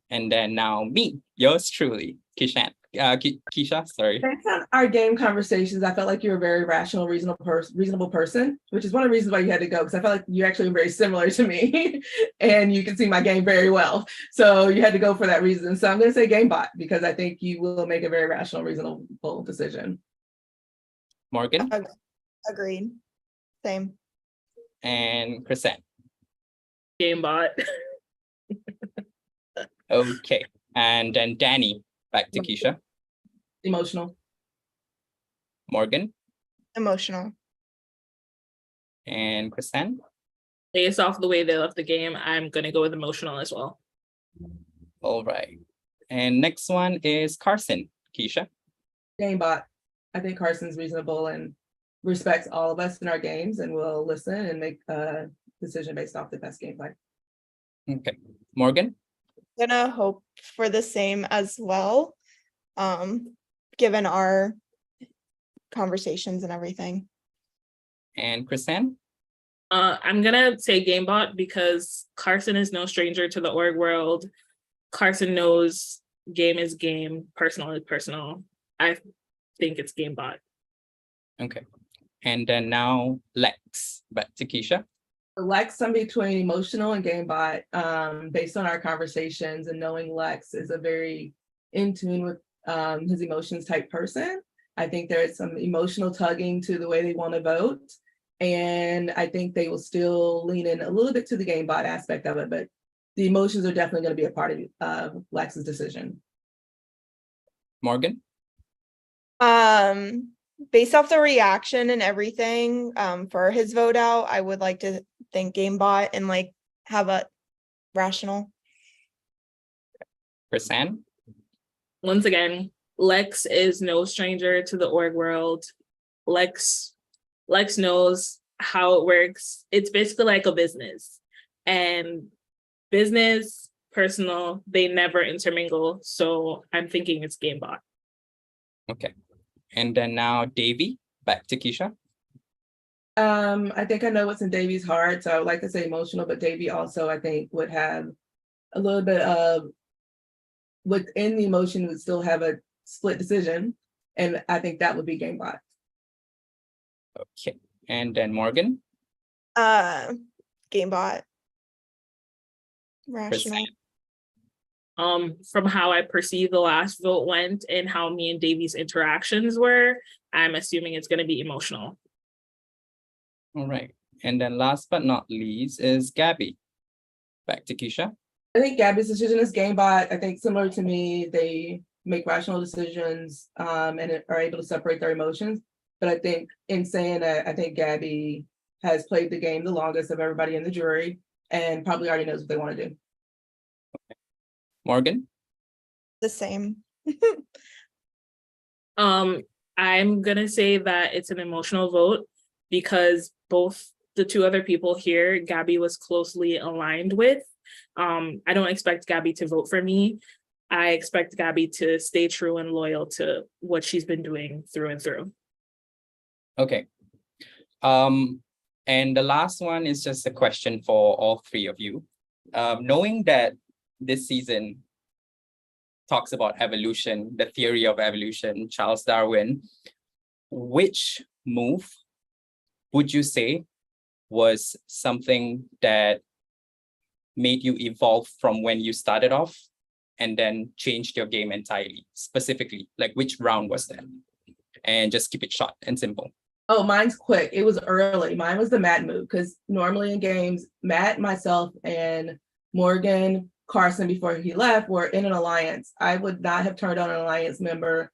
And then now me, yours truly, Keisha, sorry. Based on our game conversations, I felt like you were a very rational, reasonable person, which is one of the reasons why you had to go, because I felt like you actually were very similar to me and you can see my game very well. So you had to go for that reason. So I'm going to say game bot because I think you will make a very rational, reasonable decision. Morgan Agreed. Same. and Chrisanne. Game bot. Okay. And then Danny, back to Keisha. Emotional. Morgan Emotional. and Chrisanne. Based off the way they left the game, I'm gonna go with emotional as well. All right. And next one is Carson, Keisha. Game bot. I think Carson's reasonable and respects all of us in our games and will listen and make a decision based off the best gameplay. Okay. Morgan Gonna hope for the same as well. Given our conversations and everything. and Chrisanne. I'm gonna say GameBot because Carson is no stranger to the org world. Carson knows game is game, personal is personal. I think it's GameBot. Okay. And then now Lex, back to Keisha. Lex, I'm between emotional and GameBot. Based on our conversations and knowing Lex is a very in tune with his emotions type person. I think there's some emotional tugging to the way they want to vote. And I think they will still lean in a little bit to the GameBot aspect of it, but the emotions are definitely going to be a part of Lex's decision. Morgan. Based off the reaction and everything, for his vote out, I would like to think GameBot and like have a rational. Chrisanne. Once again, Lex is no stranger to the org world. Lex knows how it works. It's basically like a business, and business, personal, they never intermingle. So I'm thinking it's GameBot. Okay. And then now Davey, back to Keisha. I think I know what's in Davy's heart, so I would like to say emotional, but Davy also, I think, would have a little bit of within the emotion would still have a split decision, and I think that would be GameBot. Okay. And then Morgan. GameBot. Rational. From how I perceive the last vote went and how me and Davy's interactions were, I'm assuming it's going to be emotional. All right. And then last but not least is Gabby. Back to Keisha. I think Gabby's decision is GameBot. I think similar to me, they make rational decisions and are able to separate their emotions. But I think in saying that, I think Gabby has played the game the longest of everybody in the jury and probably already knows what they want to do. Morgan. The same. I'm gonna say that it's an emotional vote because both the two other people here, Gabby was closely aligned with. I don't expect Gabby to vote for me. I expect Gabby to stay true and loyal to what she's been doing through and through. Okay. And the last one is just a question for all three of you. Knowing that this season talks about evolution, the theory of evolution, Charles Darwin, which move would you say was something that made you evolve from when you started off and then changed your game entirely? Specifically, like which round was that? And just keep it short and simple. Oh, mine's quick. It was early. Mine was the Matt move because normally in games, Matt, myself, and Morgan, Carson, before he left, were in an alliance. I would not have turned on an alliance member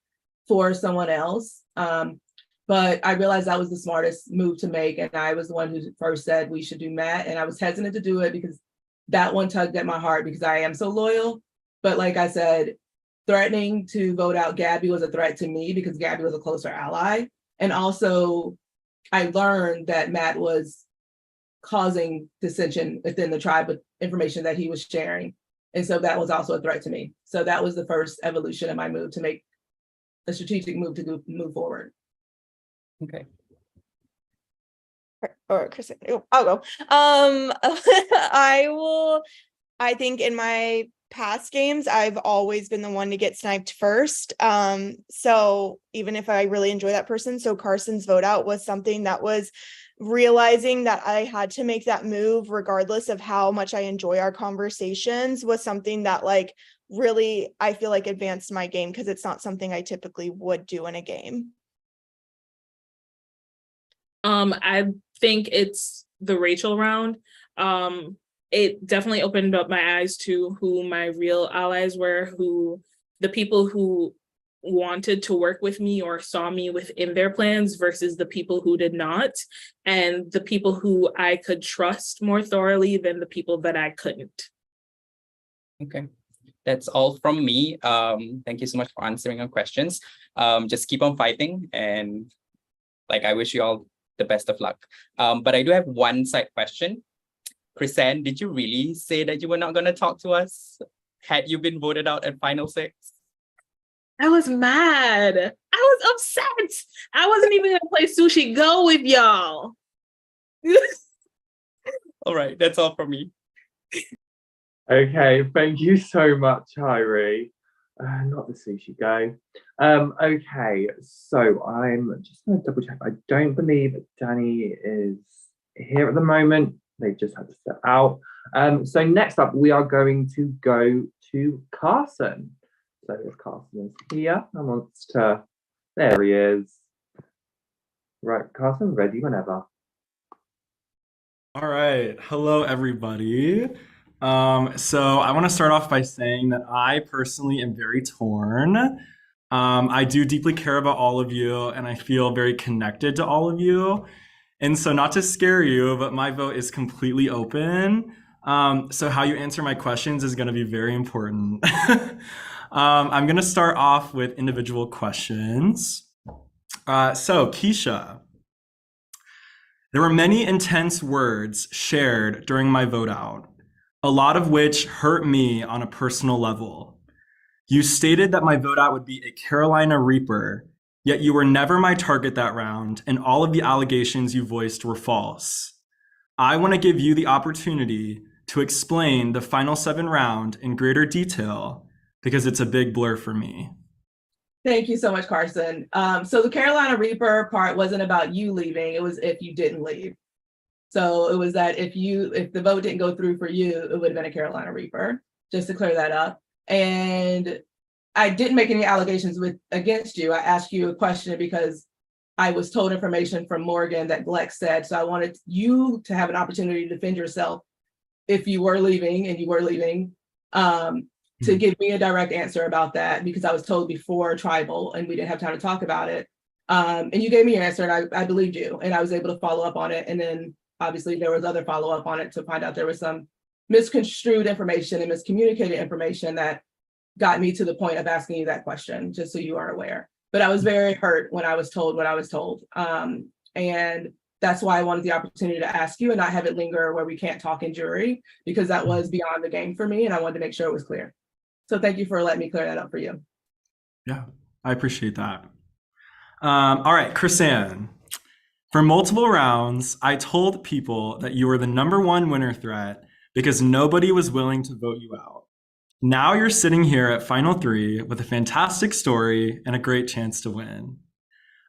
for someone else. But I realized that was the smartest move to make. And I was the one who first said we should do Matt. And I was hesitant to do it because that one tugged at my heart because I am so loyal. But like I said, threatening to vote out Gabby was a threat to me because Gabby was a closer ally. And also, I learned that Matt was causing dissension within the tribe with information that he was sharing. And so that was also a threat to me. So that was the first evolution of my move to make a strategic move to move forward. Okay. or Chris, I'll go. I think in my past games, I've always been the one to get sniped first. So even if I really enjoy that person, so Carson's vote out was something that was realizing that I had to make that move regardless of how much I enjoy our conversations, was something that like really I feel like advanced my game, because it's not something I typically would do in a game. I think it's the Rachel round. It definitely opened up my eyes to who my real allies were, who the people who wanted to work with me or saw me within their plans versus the people who did not, and the people who I could trust more thoroughly than the people that I couldn't. Okay, that's all from me. Thank you so much for answering our questions. Just keep on fighting, and like I wish you all the best of luck. But I do have one side question. Chrisanne, did you really say that you were not going to talk to us? Had you been voted out at Final 6? I was mad. I was upset. I wasn't even gonna play Sushi Go with y'all. All right, that's all from me. Okay, thank you so much, Hyrie. Not the sushi go. Okay, so I'm just going to double check. I don't believe Danny is here at the moment. They've just had to step out. So next up, we are going to go to Carson. So if Carson is here and wants to, there he is. Right, Carson, ready whenever. All right. Hello, everybody. So I want to start off by saying that I personally am very torn. I do deeply care about all of you, and I feel very connected to all of you. And so not to scare you, but my vote is completely open. So how you answer my questions is going to be very important. I'm going to start off with individual questions. So Keisha, there were many intense words shared during my vote out, a lot of which hurt me on a personal level. You stated that my vote out would be a Carolina Reaper, yet you were never my target that round, and all of the allegations you voiced were false. I want to give you the opportunity to explain the Final 7 round in greater detail, because it's a big blur for me. Thank you so much, Carson. So the Carolina Reaper part wasn't about you leaving, it was if you didn't leave. So it was that if the vote didn't go through for you, it would have been a Carolina Reaper, just to clear that up. And I didn't make any allegations against you. I asked you a question because I was told information from Morgan that Gleck said, so I wanted you to have an opportunity to defend yourself if you were leaving, and you were leaving, to give me a direct answer about that, because I was told before Tribal and we didn't have time to talk about it. And you gave me an answer, and I believed you, and I was able to follow up on it. And then obviously there was other follow up on it to find out there was some misconstrued information and miscommunicated information that got me to the point of asking you that question, just so you are aware. But I was very hurt when I was told what I was told. And that's why I wanted the opportunity to ask you and not have it linger where we can't talk in jury, because that was beyond the game for me, and I wanted to make sure it was clear. So thank you for letting me clear that up for you. Yeah, I appreciate that. All right, Chrisanne. For multiple rounds, I told people that you were the #1 winner threat because nobody was willing to vote you out. Now you're sitting here at Final 3 with a fantastic story and a great chance to win.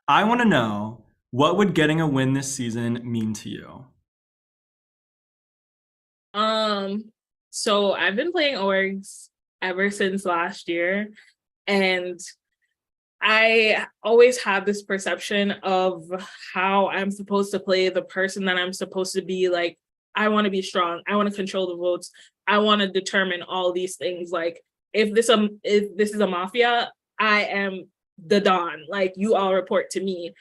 I want to know, what would getting a win this season mean to you? So I've been playing orgs ever since last year, and I always had this perception of how I'm supposed to play, the person that I'm supposed to be. Like, I want to be strong, I want to control the votes, I want to determine all these things. Like, if this is a mafia, I am the Don, like, you all report to me.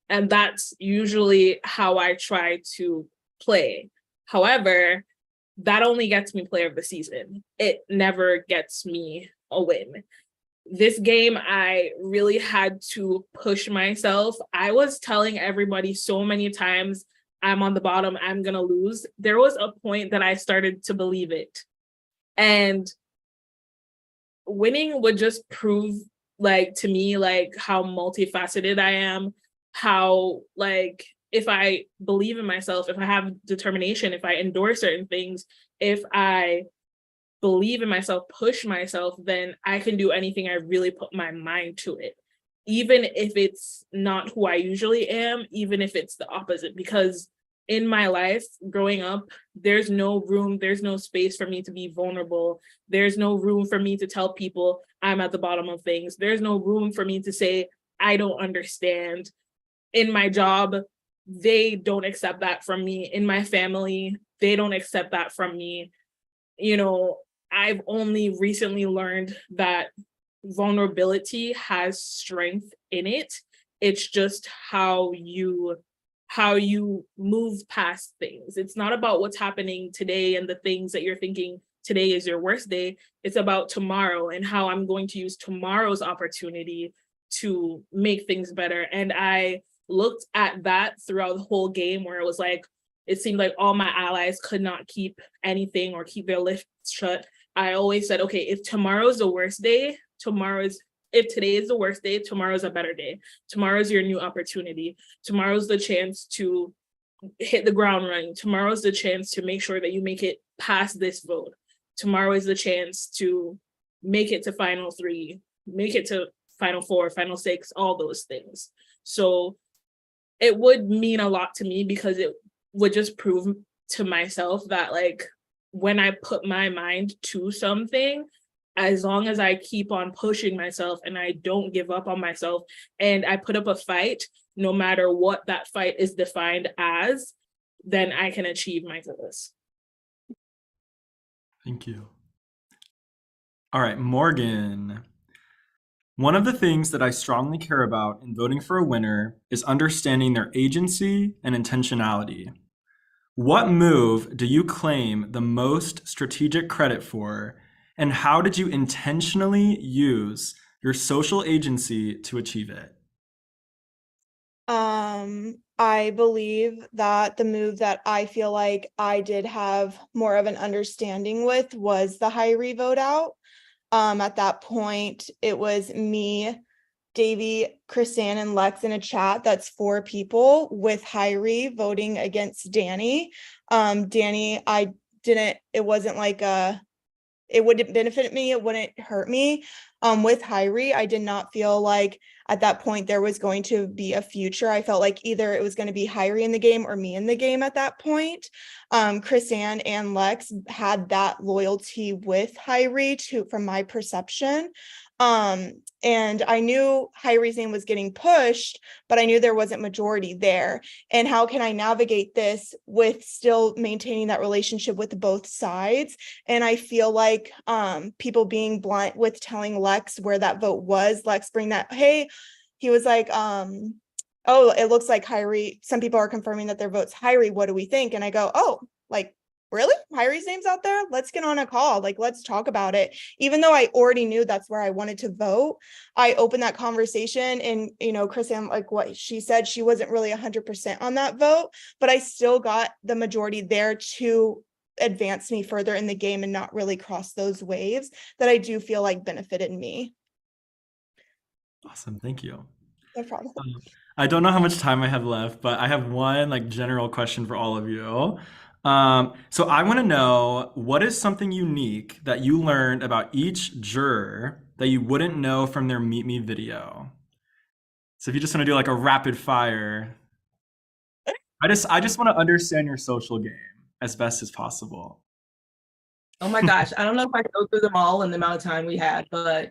And that's usually how I try to play. However, that only gets me player of the season. It never gets me a win. This game, I really had to push myself. I was telling everybody so many times, I'm on the bottom, I'm gonna lose. There was a point that I started to believe it. And winning would just prove, like, to me, like, how multifaceted I am, how, like, if I believe in myself, if I have determination, if I endure certain things, if I believe in myself, push myself, then I can do anything I really put my mind to it. Even if it's not who I usually am, even if it's the opposite, because in my life growing up, there's no room, there's no space for me to be vulnerable. There's no room for me to tell people I'm at the bottom of things. There's no room for me to say, I don't understand. In my job, they don't accept that from me. In my family, they don't accept that from me. You know, I've only recently learned that vulnerability has strength in it. It's just how you move past things. It's not about what's happening today and the things that you're thinking today is your worst day. It's about tomorrow and how I'm going to use tomorrow's opportunity to make things better. And I looked at that throughout the whole game, where it was like, it seemed like all my allies could not keep anything or keep their lips shut. I always said, okay, if tomorrow's the worst day, if today is the worst day, tomorrow's a better day. Tomorrow's your new opportunity. Tomorrow's the chance to hit the ground running. Tomorrow's the chance to make sure that you make it past this vote. Tomorrow is the chance to make it to final 3, make it to final 4, final 6, all those things. So it would mean a lot to me, because it would just prove to myself that, like, when I put my mind to something, as long as I keep on pushing myself and I don't give up on myself and I put up a fight, no matter what that fight is defined as, then I can achieve my goals. Thank you. All right, Morgan. One of the things that I strongly care about in voting for a winner is understanding their agency and intentionality. What move do you claim the most strategic credit for, and how did you intentionally use your social agency to achieve it? I believe that the move that I feel like I did have more of an understanding with was the high revote out. At that point, it was me, Davy, Chrisanne, and Lex in a chat that's 4 people, with Hyrie voting against Danny. Danny, it wasn't like it wouldn't benefit me, it wouldn't hurt me. With Hyrie, I did not feel like at that point there was going to be a future. I felt like either it was going to be Hyrie in the game or me in the game at that point. Chrisanne and Lex had that loyalty with Hyrie from my perception. And I knew Hyrie's name was getting pushed, but I knew there wasn't majority there. And how can I navigate this with still maintaining that relationship with both sides? And I feel like people being blunt with telling Lex where that vote was, Lex bring that, hey, he was like, oh, it looks like Hyrie, some people are confirming that their vote's Hyrie, what do we think? And I go, oh, like, really? Hyrie's name's out there? Let's get on a call. Like, let's talk about it. Even though I already knew that's where I wanted to vote, I opened that conversation, and, you know, Chrisanne, like what she said, she wasn't really 100% on that vote, but I still got the majority there to advance me further in the game and not really cross those waves that I do feel like benefited me. Awesome, thank you. No problem. I don't know how much time I have left, but I have one like general question for all of you. So I want to know, what is something unique that you learned about each juror that you wouldn't know from their Meet Me video? So if you just want to do like a rapid fire, I just want to understand your social game as best as possible. Oh my gosh, I don't know if I can go through them all in the amount of time we had, but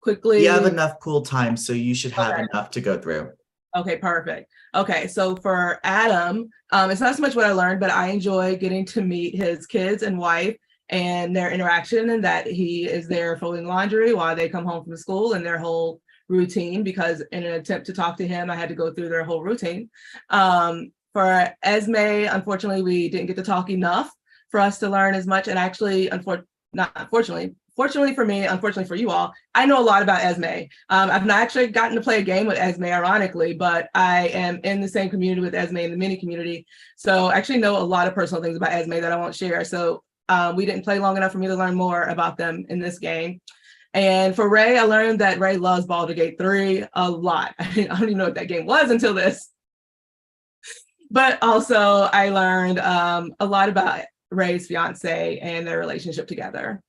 quickly. We have enough pool time, so you should have enough to go through. Okay, perfect. Okay, so for Adam, it's not so much what I learned, but I enjoy getting to meet his kids and wife and their interaction, and that he is there folding laundry while they come home from school, and their whole routine, because in an attempt to talk to him, I had to go through their whole routine. For Esme, unfortunately, we didn't get to talk enough for us to learn as much, and actually, fortunately for me, unfortunately for you all, I know a lot about Esme. I've not actually gotten to play a game with Esme, ironically, but I am in the same community with Esme, in the mini community. So I actually know a lot of personal things about Esme that I won't share. So we didn't play long enough for me to learn more about them in this game. And for Ray, I learned that Ray loves Baldur's Gate 3 a lot. I don't even know what that game was until this. But also I learned a lot about Ray's fiance and their relationship together.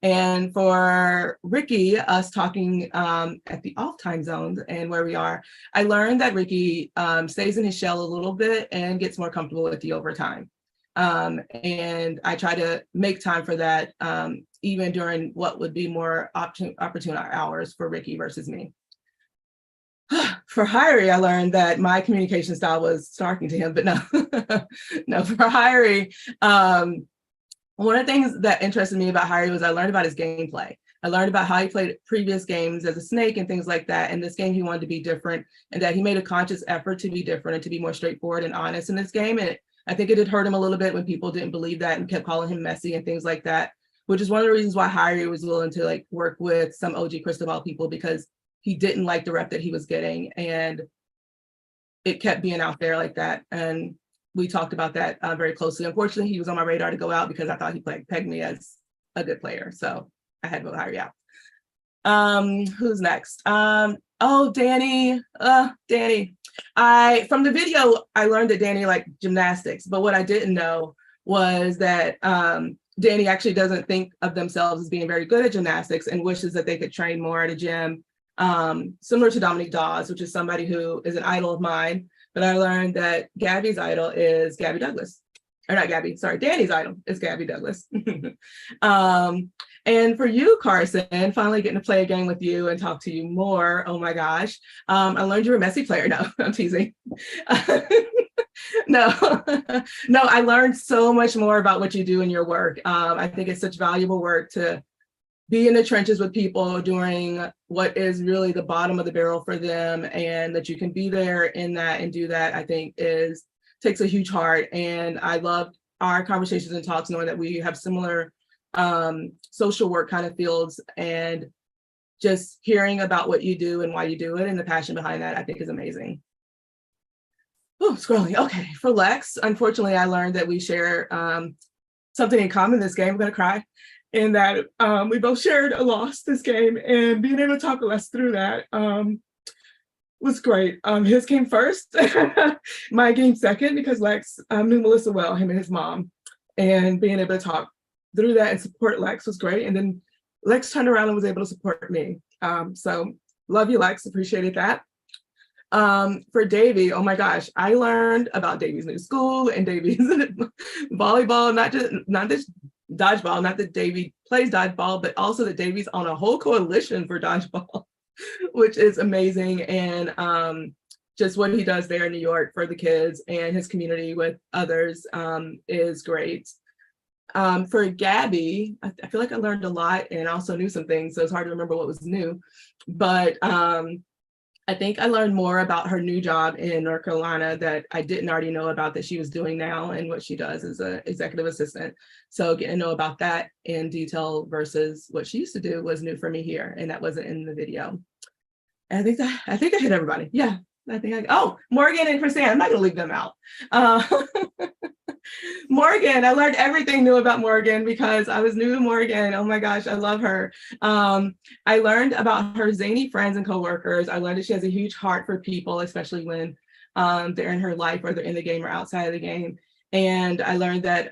And for Ricky, us talking at the off time zones and where we are, I learned that Ricky stays in his shell a little bit and gets more comfortable with you over time. And I try to make time for that, even during what would be more opportune hours for Ricky versus me. For Hyrie, I learned that my communication style was talking to him, but no, no, for Hyrie, one of the things that interested me about Hyrie was I learned about his gameplay. I learned about how he played previous games as a snake and things like that. And this game, he wanted to be different, and that he made a conscious effort to be different and to be more straightforward and honest in this game. And I think it did hurt him a little bit when people didn't believe that and kept calling him messy and things like that, which is one of the reasons why Hyrie was willing to like work with some OG Cristobal people, because he didn't like the rep that he was getting, and it kept being out there like that. And we talked about that very closely. Unfortunately, he was on my radar to go out because I thought he pegged me as a good player. So I had to vote Hyrie out. Who's next? Oh, Danny. Danny. From the video, I learned that Danny liked gymnastics, but what I didn't know was that Danny actually doesn't think of themselves as being very good at gymnastics and wishes that they could train more at a gym, similar to Dominique Dawes, which is somebody who is an idol of mine. But I learned that Gabby's idol is Gabby Douglas. Or not Gabby, sorry, Danny's idol is Gabby Douglas. And for you, Carson, finally getting to play a game with you and talk to you more, oh my gosh. I learned you're a messy player. No, I'm teasing. No, no, I learned so much more about what you do in your work. I think it's such valuable work to be in the trenches with people during what is really the bottom of the barrel for them, and that you can be there in that and do that, I think takes a huge heart. And I loved our conversations and talks, knowing that we have similar social work kind of fields, and just hearing about what you do and why you do it and the passion behind that, I think is amazing. Oh, scrolling. Okay, for Lex, unfortunately, I learned that we share something in common this game. I'm gonna cry. In that we both shared a loss this game, and being able to talk with Lex through that was great. His came first, my game second, because Lex knew Melissa well, him and his mom, and being able to talk through that and support Lex was great. And then Lex turned around and was able to support me. So love you, Lex, appreciated that. For Davy, oh my gosh, I learned about Davy's new school and Davy's volleyball, not just dodgeball, not that Davy plays dodgeball, but also that Davy's on a whole coalition for dodgeball, which is amazing. And just what he does there in New York for the kids and his community with others is great. For Gabby, I feel like I learned a lot and also knew some things, so it's hard to remember what was new. But I think I learned more about her new job in North Carolina that I didn't already know about, that she was doing now, and what she does as an executive assistant. So getting to know about that in detail versus what she used to do was new for me here, and that wasn't in the video. And I think I hit everybody. Yeah, Morgan and Chrisanne, I'm not gonna leave them out. Morgan, I learned everything new about Morgan because I was new to Morgan. Oh my gosh, I love her. I learned about her zany friends and coworkers. I learned that she has a huge heart for people, especially when they're in her life or they're in the game or outside of the game. And I learned that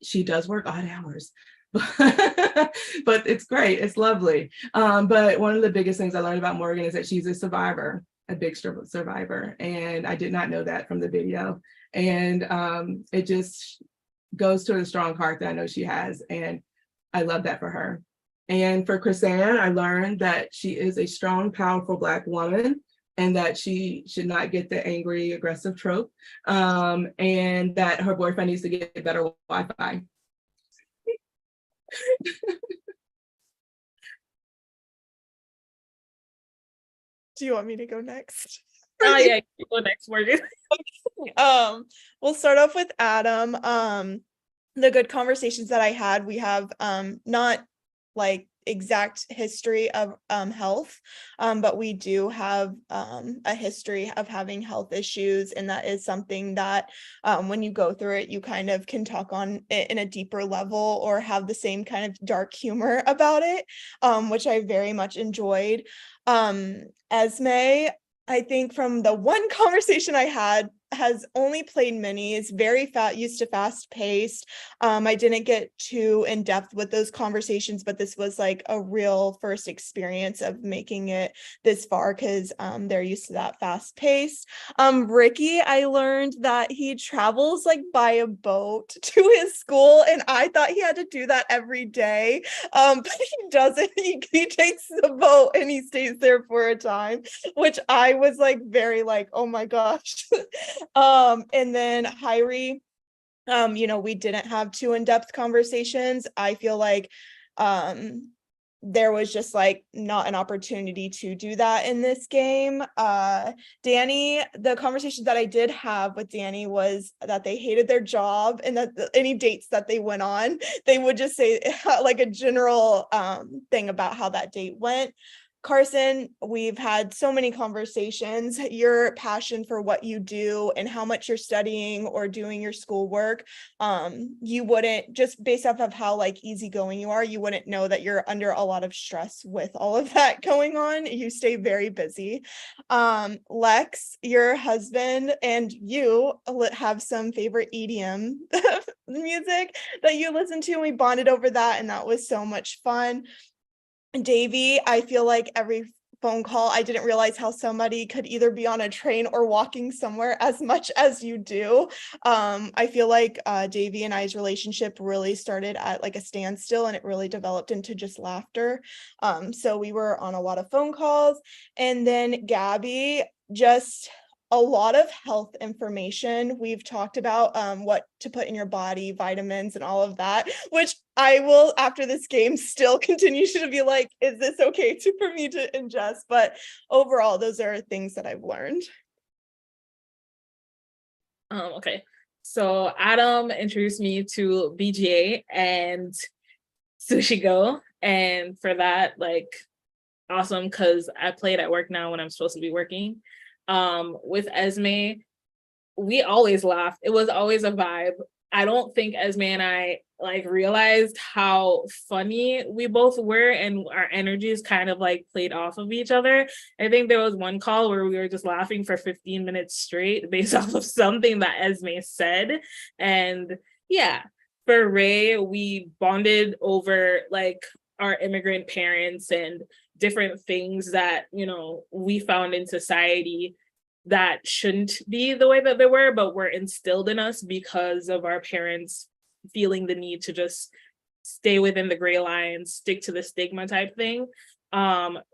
she does work odd hours, but it's great, it's lovely. But one of the biggest things I learned about Morgan is that she's a survivor, a big survivor. And I did not know that from the video. And it just goes to the strong heart that I know she has. And I love that for her. And for Chrisanne, I learned that she is a strong, powerful Black woman, and that she should not get the angry, aggressive trope, and that her boyfriend needs to get better Wi-Fi. Do you want me to go next? Oh yeah, you go next, Morgan. We'll start off with Adam. The good conversations that I had, we have not like exact history of health, but we do have a history of having health issues, and that is something that when you go through it, you kind of can talk on it in a deeper level or have the same kind of dark humor about it, which I very much enjoyed. Esme, I think from the one conversation I had has only played minis, very used to fast paced. I didn't get too in depth with those conversations, but this was like a real first experience of making it this far because they're used to that fast pace. Ricky, I learned that he travels like by a boat to his school, and I thought he had to do that every day. But he doesn't. He takes the boat and he stays there for a time, which I was like very like, oh my gosh. And then Hyrie, we didn't have too in-depth conversations. I feel like there was just like not an opportunity to do that in this game. Danny, the conversation that I did have with Danny was that they hated their job, and that any dates that they went on, they would just say like a general thing about how that date went. Carson, we've had so many conversations. Your passion for what you do and how much you're studying or doing your schoolwork, you wouldn't, just based off of how like easygoing you are, you wouldn't know that you're under a lot of stress with all of that going on. You stay very busy. Lex, your husband and you have some favorite EDM music that you listen to, and we bonded over that, and that was so much fun. Davey, I feel like every phone call, I didn't realize how somebody could either be on a train or walking somewhere as much as you do. I feel like Davey and I's relationship really started at like a standstill, and it really developed into just laughter. So we were on a lot of phone calls. And then Gabby, just a lot of health information. We've talked about what to put in your body, vitamins and all of that, which I will, after this game, still continue to be like, is this okay for me to ingest? But overall, those are things that I've learned. Okay. So Adam introduced me to BGA and Sushi Go. And for that, like, awesome, because I play it at work now when I'm supposed to be working. With Esme, we always laughed. It was always a vibe. I don't think Esme and I like realized how funny we both were, and our energies kind of like played off of each other. I think there was one call where we were just laughing for 15 minutes straight based off of something that Esme said. And yeah, for Ray, we bonded over like our immigrant parents and different things that, we found in society that shouldn't be the way that they were, but were instilled in us because of our parents feeling the need to just stay within the gray lines, stick to the stigma type thing.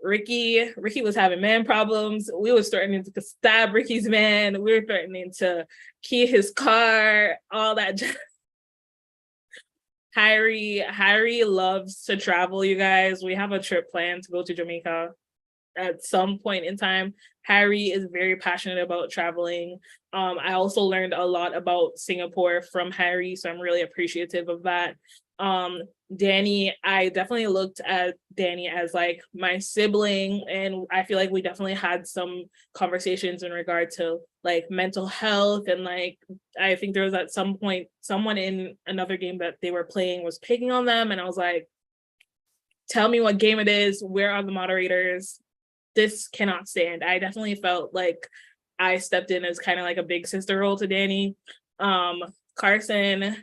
Ricky was having man problems. We were threatening to stab Ricky's man. We were threatening to key his car, all that. Hyrie loves to travel, you guys. We have a trip planned to go to Jamaica at some point in time. Hyrie is very passionate about traveling. I also learned a lot about Singapore from Hyrie, so I'm really appreciative of that. Danny, I definitely looked at Danny as like my sibling, and I feel like we definitely had some conversations in regard to like mental health, and like I think there was at some point someone in another game that they were playing was picking on them, and I was like, tell me what game it is, where are the moderators? This cannot stand. I definitely felt like I stepped in as kind of like a big sister role to Danny. Carson,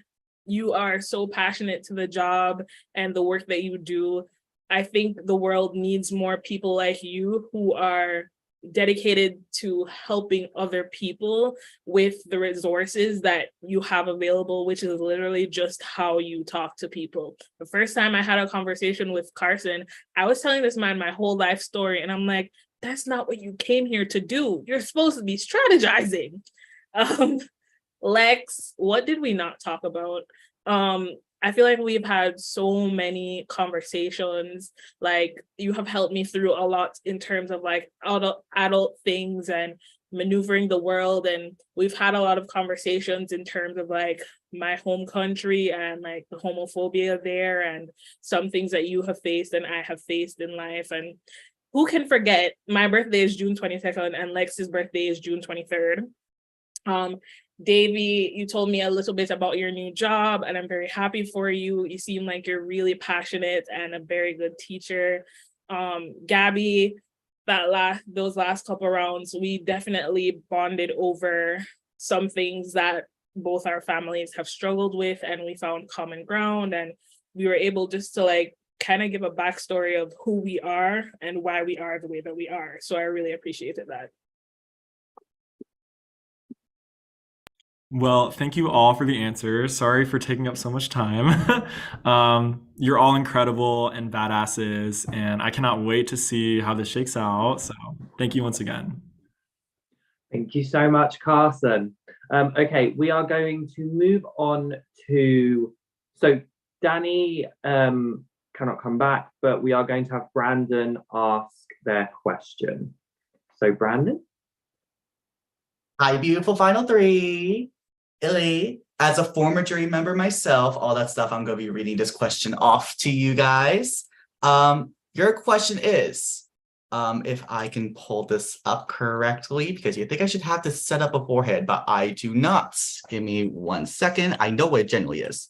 you are so passionate to the job and the work that you do. I think the world needs more people like you who are dedicated to helping other people with the resources that you have available, which is literally just how you talk to people. The first time I had a conversation with Carson, I was telling this man my whole life story, and I'm like, that's not what you came here to do. You're supposed to be strategizing. Lex, what did we not talk about? I feel like we've had so many conversations. Like, you have helped me through a lot in terms of like adult things and maneuvering the world. And we've had a lot of conversations in terms of like my home country and like the homophobia there, and some things that you have faced and I have faced in life. And who can forget, my birthday is June 22nd and Lex's birthday is June 23rd. Davey, you told me a little bit about your new job, and I'm very happy for you. You seem like you're really passionate and a very good teacher. Gabby, those last couple rounds, we definitely bonded over some things that both our families have struggled with, and we found common ground, and we were able just to like kind of give a backstory of who we are and why we are the way that we are. So I really appreciated that. Well, thank you all for the answers. Sorry for taking up so much time. You're all incredible and badasses, and I cannot wait to see how this shakes out. So thank you once again. Thank you so much, Carson. Okay, we are going to move on to, so Danny cannot come back, but we are going to have Brandon ask their question. So Brandon? Hi, beautiful final three. Illy, as a former jury member myself, all that stuff, I'm going to be reading this question off to you guys. Your question is, if I can pull this up correctly, because you think I should have this set up beforehand, but I do not. Give me 1 second. I know what it generally is.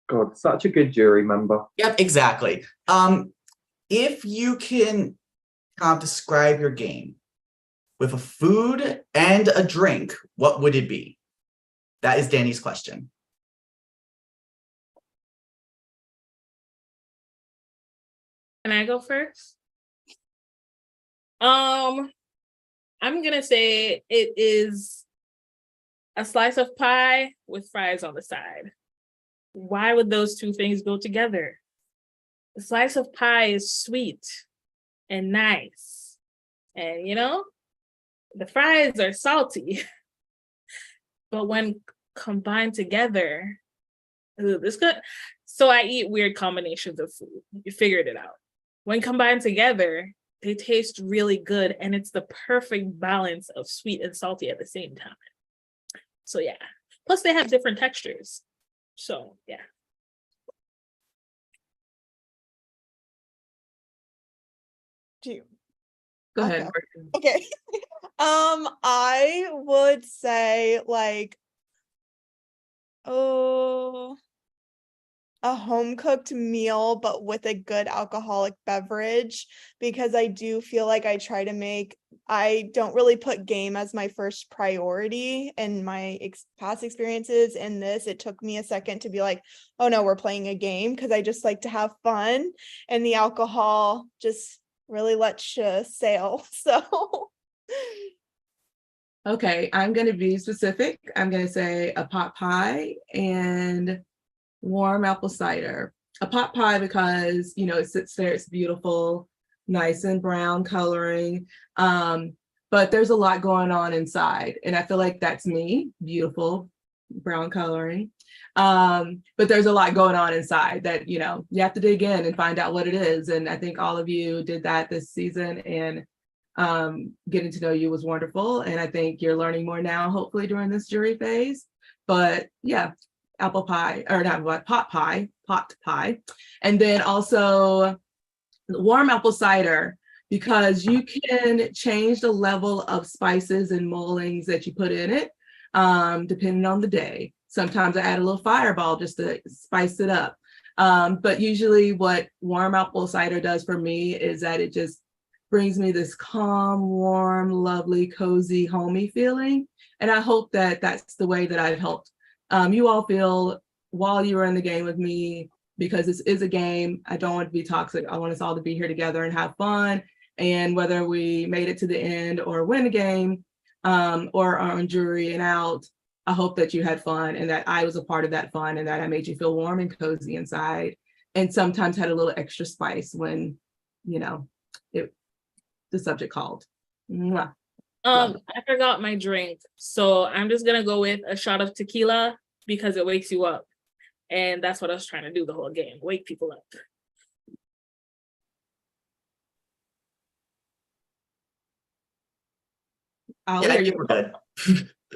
God, such a good jury member. Yep, exactly. If you can kind of describe your game with a food and a drink, what would it be? That is Danny's question. Can I go first? I'm gonna say it is a slice of pie with fries on the side. Why would those two things go together? The slice of pie is sweet and nice. And the fries are salty. But when combined together, it's good. So I eat weird combinations of food. You figured it out. When combined together, they taste really good, and it's the perfect balance of sweet and salty at the same time. So yeah. Plus they have different textures. So yeah. Do you? Go ahead. Okay. I would say like, a home cooked meal, but with a good alcoholic beverage, because I do feel like I don't really put game as my first priority in my past experiences. In this, it took me a second to be like, oh no, we're playing a game, because I just like to have fun, and the alcohol just really lets you sail. So Okay, I'm going to be specific. I'm going to say a pot pie and warm apple cider. A pot pie because, it sits there, it's beautiful, nice and brown coloring. But there's a lot going on inside. And I feel like that's me, beautiful, brown coloring. But there's a lot going on inside that, you have to dig in and find out what it is. And I think all of you did that this season, and getting to know you was wonderful. And I think you're learning more now, hopefully during this jury phase. But yeah, apple pie, or not what, pot pie. And then also warm apple cider, because you can change the level of spices and mullings that you put in it, depending on the day. Sometimes I add a little fireball just to spice it up. But usually what warm apple cider does for me is that it just brings me this calm, warm, lovely, cozy, homey feeling. And I hope that that's the way that I've helped you all feel while you were in the game with me, because this is a game. I don't want to be toxic. I want us all to be here together and have fun. And whether we made it to the end or win a game, or are on jury and out, I hope that you had fun, and that I was a part of that fun, and that I made you feel warm and cozy inside, and sometimes had a little extra spice when, the subject called. Mwah. I forgot my drink, so I'm just gonna go with a shot of tequila because it wakes you up, and that's what I was trying to do the whole game, wake people up. Yeah, you were good.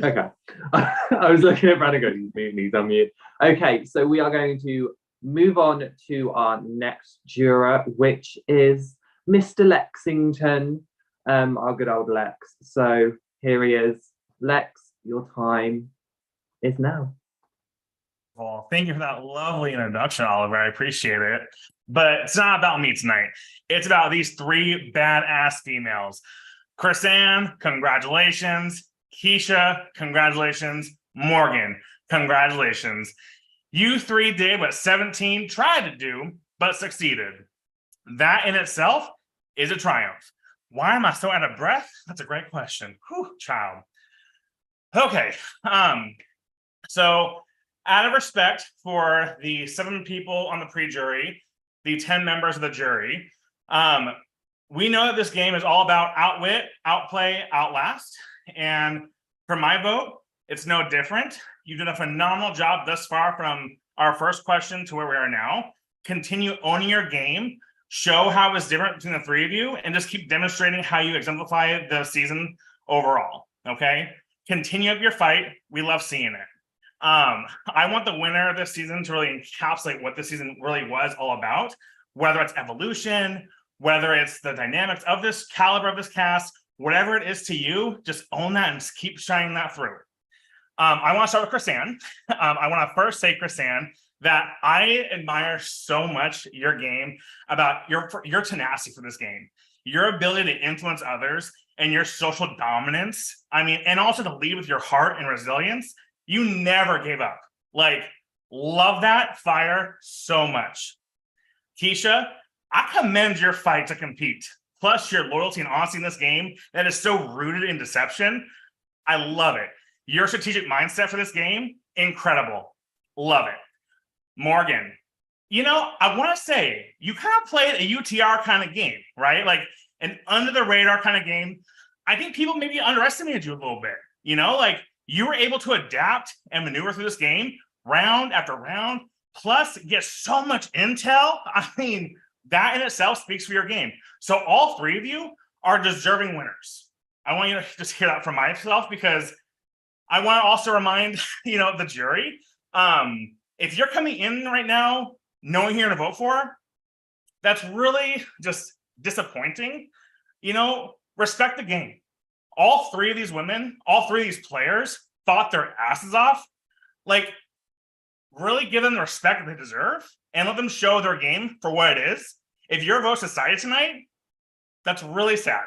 Okay. I was looking at Brandon going, he's on mute. Okay, so we are going to move on to our next juror, which is Mr. Lexington, our good old Lex. So here he is. Lex, your time is now. Well, thank you for that lovely introduction, Oliver. I appreciate it. But it's not about me tonight. It's about these three badass females. Chris Ann, congratulations. Keisha, congratulations. Morgan, congratulations. You three did what 17 tried to do, but succeeded. That in itself is a triumph. Why am I so out of breath? That's a great question. Whew, child. Okay. So out of respect for the 7 people on the pre-jury, the 10 members of the jury, we know that this game is all about outwit, outplay, outlast. And for my vote, it's no different. You did a phenomenal job thus far from our first question to where we are now. Continue owning your game, show how it's different between the 3 of you, and just keep demonstrating how you exemplify the season overall, okay? Continue up your fight. We love seeing it. I want the winner of this season to really encapsulate what this season really was all about, whether it's evolution, whether it's the dynamics of this caliber of this cast, whatever it is to you, just own that and just keep shining that through. I want to start with Chrisanne. I want to first say, Chrisanne, that I admire so much your game, about your tenacity for this game, your ability to influence others, and your social dominance. I mean, and also to lead with your heart and resilience. You never gave up. Like, love that fire so much. Keisha, I commend your fight to compete. Plus your loyalty and honesty in this game that is so rooted in deception. I love it. Your strategic mindset for this game, incredible. Love it. Morgan, you know, I want to say you kind of played a UTR kind of game, right? Like an under the radar kind of game. I think people maybe underestimated you a little bit, you know, like you were able to adapt and maneuver through this game round after round, plus get so much intel. I mean, that in itself speaks for your game. So all 3 of you are deserving winners. I want you to just hear that from myself, because I want to also remind, you know, the jury, if you're coming in right now knowing who you're going to vote for, that's really just disappointing. You know, respect the game. All 3 of these women, all 3 of these players fought their asses off. Like, really give them the respect that they deserve and let them show their game for what it is. If your vote's decided tonight, that's really sad.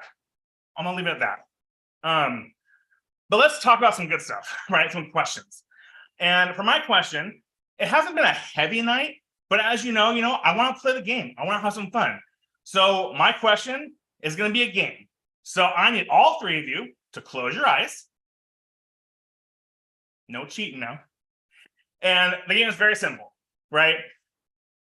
I'm gonna leave it at that. But let's talk about some good stuff, right? Some questions. And for my question, it hasn't been a heavy night, but as you know, I want to play the game. I want to have some fun. So my question is going to be a game. So I need all 3 of you to close your eyes. No cheating now. And the game is very simple, right?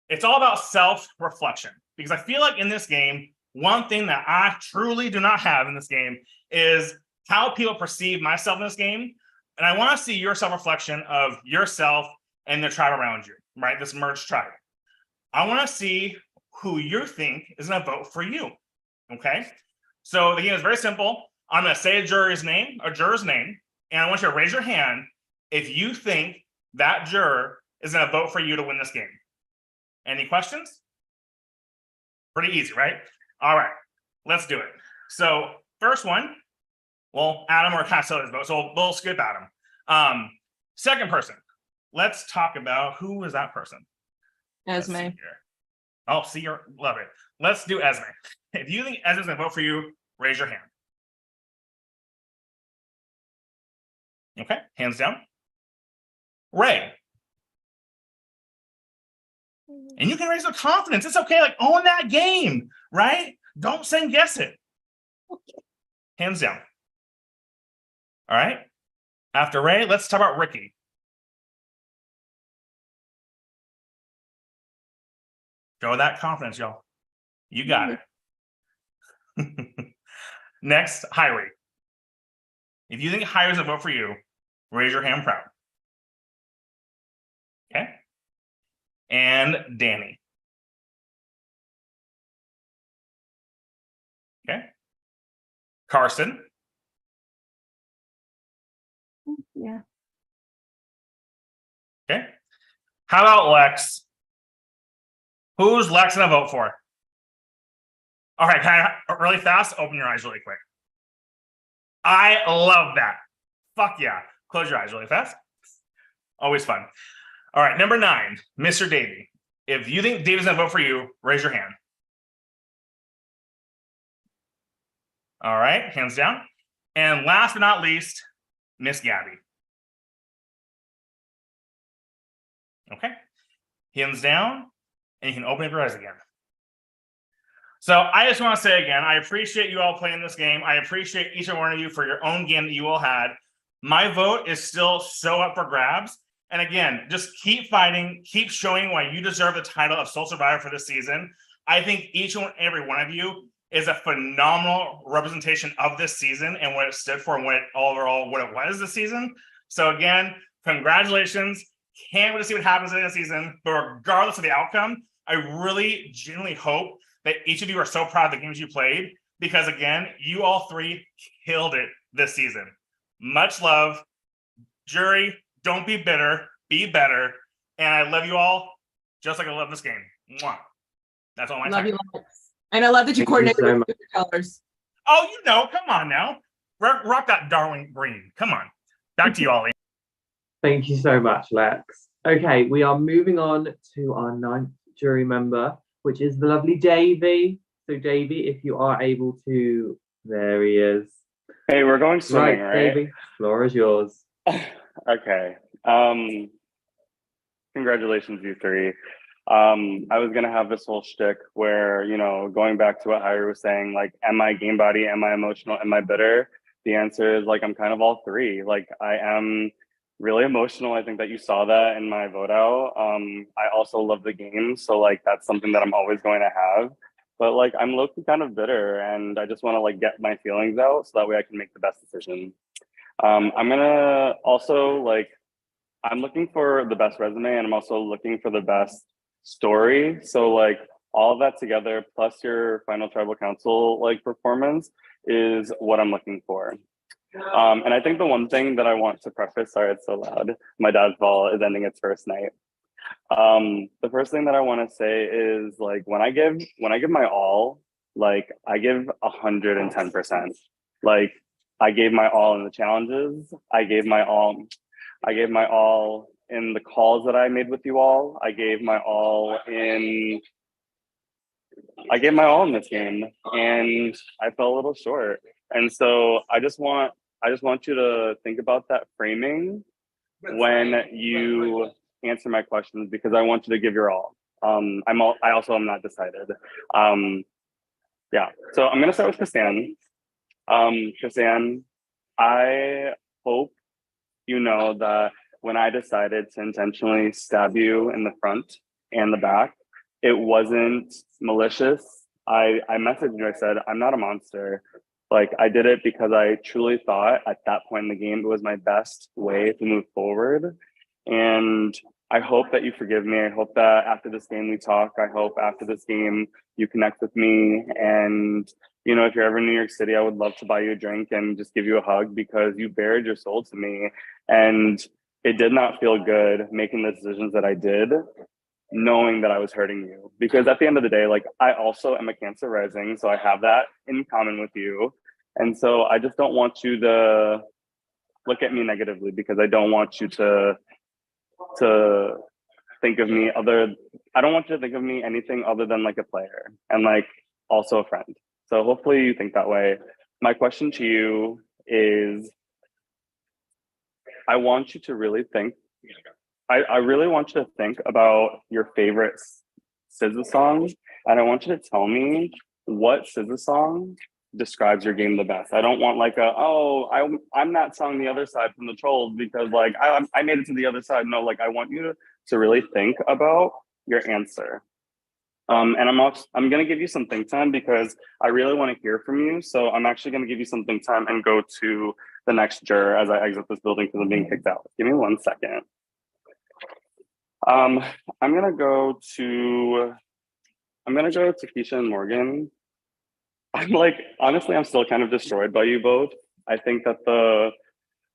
It's all about self-reflection, because I feel like in this game, one thing that I truly do not have in this game is how people perceive myself in this game. And I want to see your self-reflection of yourself and the tribe around you, right? This merged tribe. I want to see who you think is going to vote for you, okay? So the game is very simple. I'm going to say a juror's name, and I want you to raise your hand if you think that juror is going to vote for you to win this game. Any questions? Pretty easy, right? All right, let's do it. So first one, well, Adam or Castella's vote, so we'll skip Adam. Second person, let's talk about who is that person? Esme. Oh, see, love it. Let's do Esme. If you think Esme's gonna vote for you, raise your hand. Okay, hands down. Ray. And you can raise your confidence. It's okay, like own that game, right? Don't second guess it. Hands down. All right. After Ray, let's talk about Ricky. Show that confidence, y'all. You got it. Next, Hyrie. If you think Hyrie's a vote for you, raise your hand proud. Okay. And Danny. Okay. Carson. Yeah. Okay. How about Lex? Who's Lex gonna vote for? All right, can I really fast? Open your eyes really quick. I love that. Fuck yeah. Close your eyes really fast. Always fun. All right, number 9, Mr. Davey. If you think Davey's gonna vote for you, raise your hand. All right, hands down. And last but not least, Miss Gabby. Okay. Hands down, and you can open up your eyes again. So I just want to say again, I appreciate you all playing this game. I appreciate each and one of you for your own game that you all had. My vote is still so up for grabs. And again, just keep fighting, keep showing why you deserve the title of Soul Survivor for this season. I think each and every one of you is a phenomenal representation of this season and what it stood for and what it was this season. So again, congratulations. Can't wait to see what happens in the season. But regardless of the outcome, I really genuinely hope that each of you are so proud of the games you played, because again, you all three killed it this season. Much love. Jury, don't be bitter, be better. And I love you all just like I love this game. Mwah. That's all my Love time. you, Lex. And I love that you Thank you coordinated so with much. your colors. Oh, come on now. Rock that darling green. Come on. Back to you, Ollie. Thank you so much, Lex. Okay, we are moving on to our 9th jury member, which is the lovely Davey. So, Davey, if you are able to, there he is. Hey, we're going swimming, right? Davey, floor is yours. Okay. Congratulations, you three. I was gonna have this whole shtick where, going back to what Hyra was saying, like, am I game body? Am I emotional? Am I bitter? The answer is like, I'm kind of all three. Like, I am really emotional. I think that you saw that in my vote out. I also love the game. So like, that's something that I'm always going to have. But like, I'm low-key kind of bitter, and I just want to like get my feelings out so that way I can make the best decision. I'm gonna also like, I'm looking for the best resume, and I'm also looking for the best story. So like, all of that together, plus your final tribal council like performance, is what I'm looking for. And I think the one thing that I want to preface, sorry, it's so loud. My dad's ball is ending its first night. The first thing that I want to say is like, when I give my all, like I give 110%. Like, I gave my all in the challenges. I gave my all in the calls that I made with you all. I gave my all in this game, and I fell a little short. And so I just want you to think about that framing when you answer my questions, because I want you to give your all. I also am not decided. Yeah. So I'm gonna start with Kasan. Kasan, I hope you know that when I decided to intentionally stab you in the front and the back, it wasn't malicious. I messaged you, I said, I'm not a monster. Like, I did it because I truly thought at that point in the game, it was my best way to move forward. And I hope that you forgive me. I hope that after this game we talk. I hope after this game you connect with me. And, if you're ever in New York City, I would love to buy you a drink and just give you a hug, because you bared your soul to me. And it did not feel good making the decisions that I did, knowing that I was hurting you. Because at the end of the day, like, I also am a Cancer rising, so I have that in common with you. And so I just don't want you to look at me negatively, because I don't want you to think of me I don't want you to think of me anything other than like a player and like also a friend. So hopefully you think that way. My question to you is, I want you to really think, I really want you to think about your favorite SZA song, and I want you to tell me what SZA song describes your game the best. I don't want like I'm that song the other side from the trolls because like I made it to the other side. No, like I want you to really think about your answer. And I'm gonna give you some think time because I really want to hear from you. So I'm actually gonna give you some think time and go to the next juror as I exit this building because I'm being kicked out. Give me 1 second. I'm gonna go to Keisha and Morgan. I'm like, honestly, I'm still kind of destroyed by you both. I think that the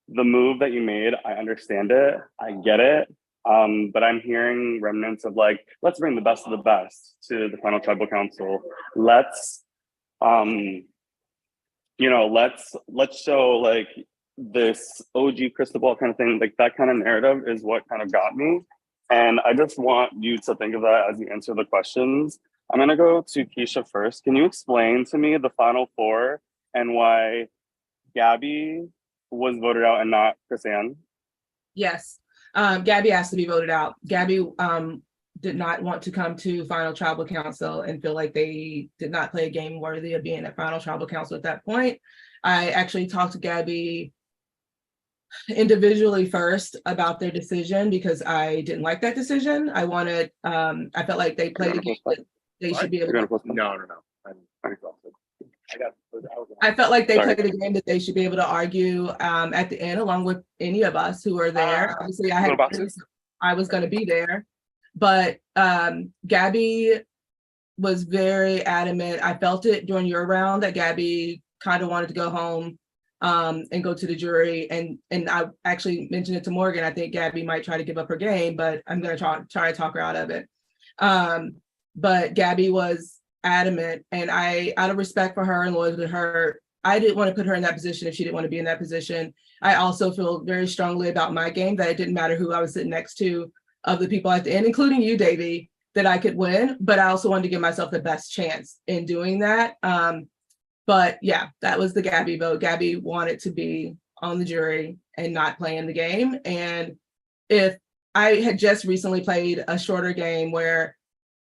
move that you made, I understand it, I get it. But I'm hearing remnants of like, let's bring the best of the best to the final tribal council. Let's show like this OG crystal ball kind of thing, like that kind of narrative is what kind of got me. And I just want you to think of that as you answer the questions. I'm gonna go to Keisha first. Can you explain to me the final four and why Gabby was voted out and not Chrisanne? Yes. Gabby asked to be voted out. Gabby did not want to come to Final Tribal Council and feel like they did not play a game worthy of being at Final Tribal Council at that point. I actually talked to Gabby individually first about their decision because I didn't like that decision. I felt like they played a game that they should be able to. No. I felt like they played a game that they should be able to argue at the end, along with any of us who are there. Obviously, I was going to be there, but Gabby was very adamant. I felt it during your round that Gabby kind of wanted to go home and go to the jury. And I actually mentioned it to Morgan. I think Gabby might try to give up her game, but I'm going to try to talk her out of it. But Gabby was adamant, and I, out of respect for her and loyalty to her, I didn't want to put her in that position if she didn't want to be in that position. I also feel very strongly about my game that it didn't matter who I was sitting next to of the people at the end, including you, Davey, that I could win, but I also wanted to give myself the best chance in doing that. But yeah, that was the Gabby vote. Gabby wanted to be on the jury and not play in the game. And if I had just recently played a shorter game where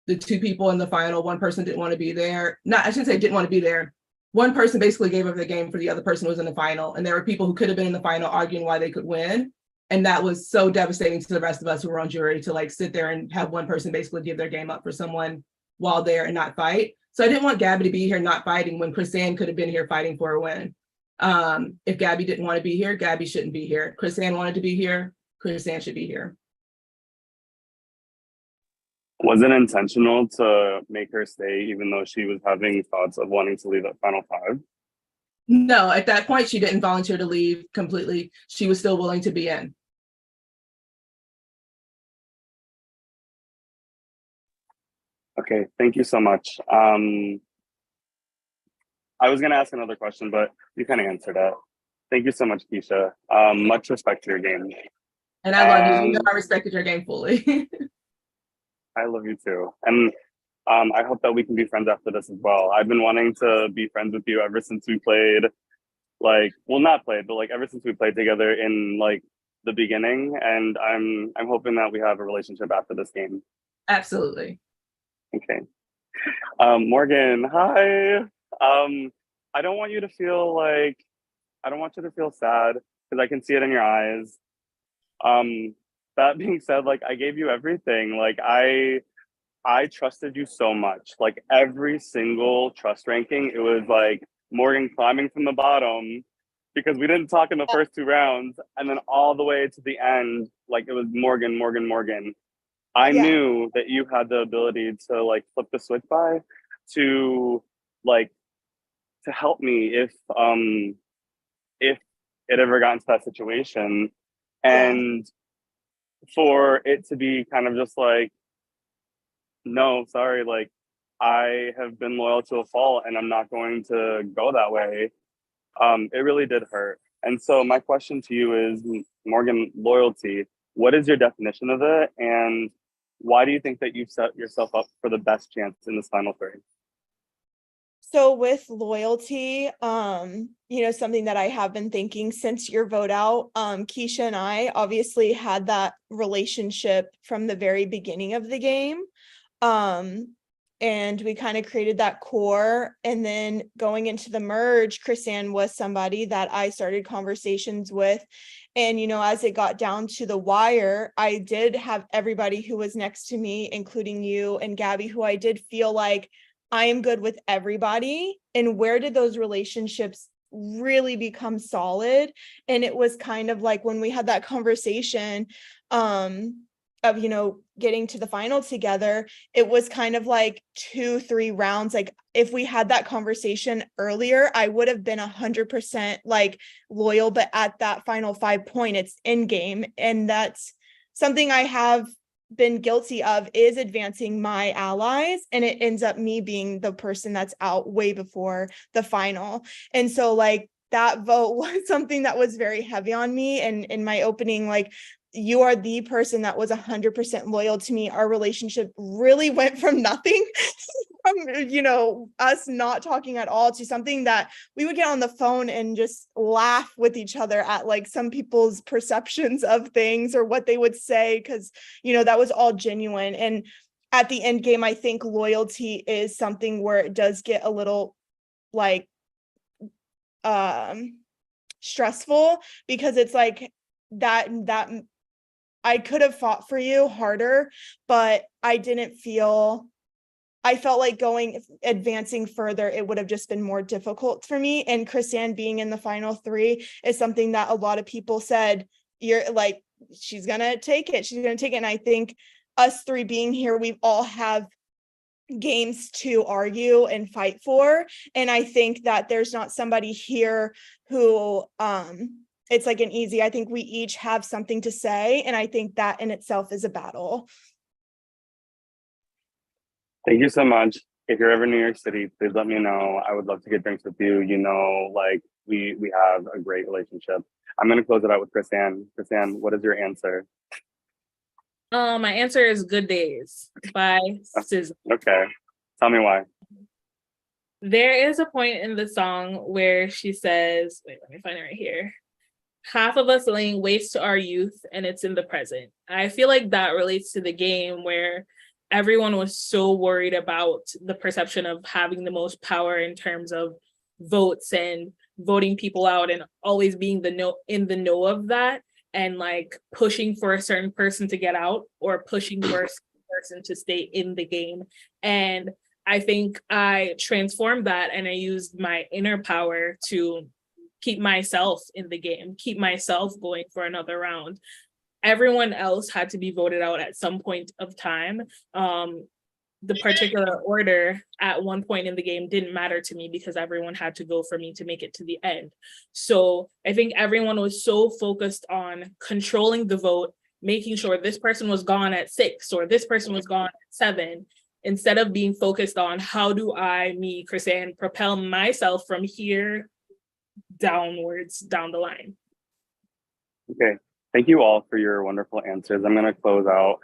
the two people in the final, one person didn't want to be there. I shouldn't say didn't want to be there. One person basically gave up the game for the other person who was in the final. And there were people who could have been in the final arguing why they could win. And that was so devastating to the rest of us who were on jury to like sit there and have one person basically give their game up for someone while there and not fight. So I didn't want Gabby to be here not fighting when Chrisanne could have been here fighting for a win. If Gabby didn't want to be here, Gabby shouldn't be here. Chrisanne wanted to be here, Chrisanne should be here. Was it intentional to make her stay even though she was having thoughts of wanting to leave at Final Five? No, at that point, she didn't volunteer to leave completely. She was still willing to be in. Okay, thank you so much. I was gonna ask another question, but you kind of answered that. Thank you so much, Keisha. Much respect to your game. And I love you. You know I respected your game fully. I love you too. And I hope that we can be friends after this as well. I've been wanting to be friends with you ever since we played, not played, but ever since we played together in the beginning. And I'm hoping that we have a relationship after this game. Absolutely. Okay. Morgan, hi. I don't want you to feel sad because I can see it in your eyes. That being said, I gave you everything. I trusted you so much. Every single trust ranking, it was Morgan climbing from the bottom because we didn't talk in the first two rounds, and then all the way to the end, it was Morgan. I knew that you had the ability to flip the switch by to help me if it ever got into that situation. And for it to be kind of just no, sorry, I have been loyal to a fault and I'm not going to go that way. It really did hurt. And so my question to you is, Morgan, loyalty, what is your definition of it? And why do you think that you've set yourself up for the best chance in this final three? So with loyalty, something that I have been thinking since your vote out, Keisha and I obviously had that relationship from the very beginning of the game. And we kind of created that core. And then going into the merge, Chrisanne was somebody that I started conversations with. And, as it got down to the wire, I did have everybody who was next to me, including you and Gabby, who I did feel like I am good with everybody. And where did those relationships really become solid? And it was kind of when we had that conversation of, getting to the final together, it was kind of 2-3 rounds. If we had that conversation earlier, I would have been 100% loyal, but at that final 5 point, it's in game. And that's something I have been guilty of, is advancing my allies, and it ends up me being the person that's out way before the final. And so that vote was something that was very heavy on me. And in my opening, you are the person that was 100% loyal to me. Our relationship really went from nothing from us not talking at all to something that we would get on the phone and just laugh with each other at like some people's perceptions of things or what they would say, because that was all genuine. And at the end game, I think loyalty is something where it does get a little like stressful, because it's like that I could have fought for you harder, but I felt like advancing further, it would have just been more difficult for me. And Chrisanne being in the final 3 is something that a lot of people said, you're like, she's gonna take it. And I think us 3 being here, we all have games to argue and fight for. And I think that there's not somebody here who it's like an easy. I think we each have something to say, and I think that in itself is a battle. Thank you so much. If you're ever in New York City, please let me know. I would love to get drinks with you. Like we have a great relationship. I'm gonna close it out with Chrisanne. Chrisanne, what is your answer? My answer is Good Days by SZA. Okay. Tell me why. There is a point in the song where she says, wait, let me find it right here. Half of us laying waste to our youth, and it's in the present. I feel like that relates to the game where everyone was so worried about the perception of having the most power in terms of votes and voting people out and always being in the know of that, and like pushing for a certain person to get out or pushing for a certain person to stay in the game. And I think I transformed that, and I used my inner power to keep myself in the game, keep myself going for another round. Everyone else had to be voted out at some point of time. The particular order at one point in the game didn't matter to me because everyone had to go for me to make it to the end. So I think everyone was so focused on controlling the vote, making sure this person was gone at 6 or this person was gone at 7, instead of being focused on how do I, me, Chrisanne, propel myself from here downwards down the line. Okay. Thank you all for your wonderful answers. I'm going to close out.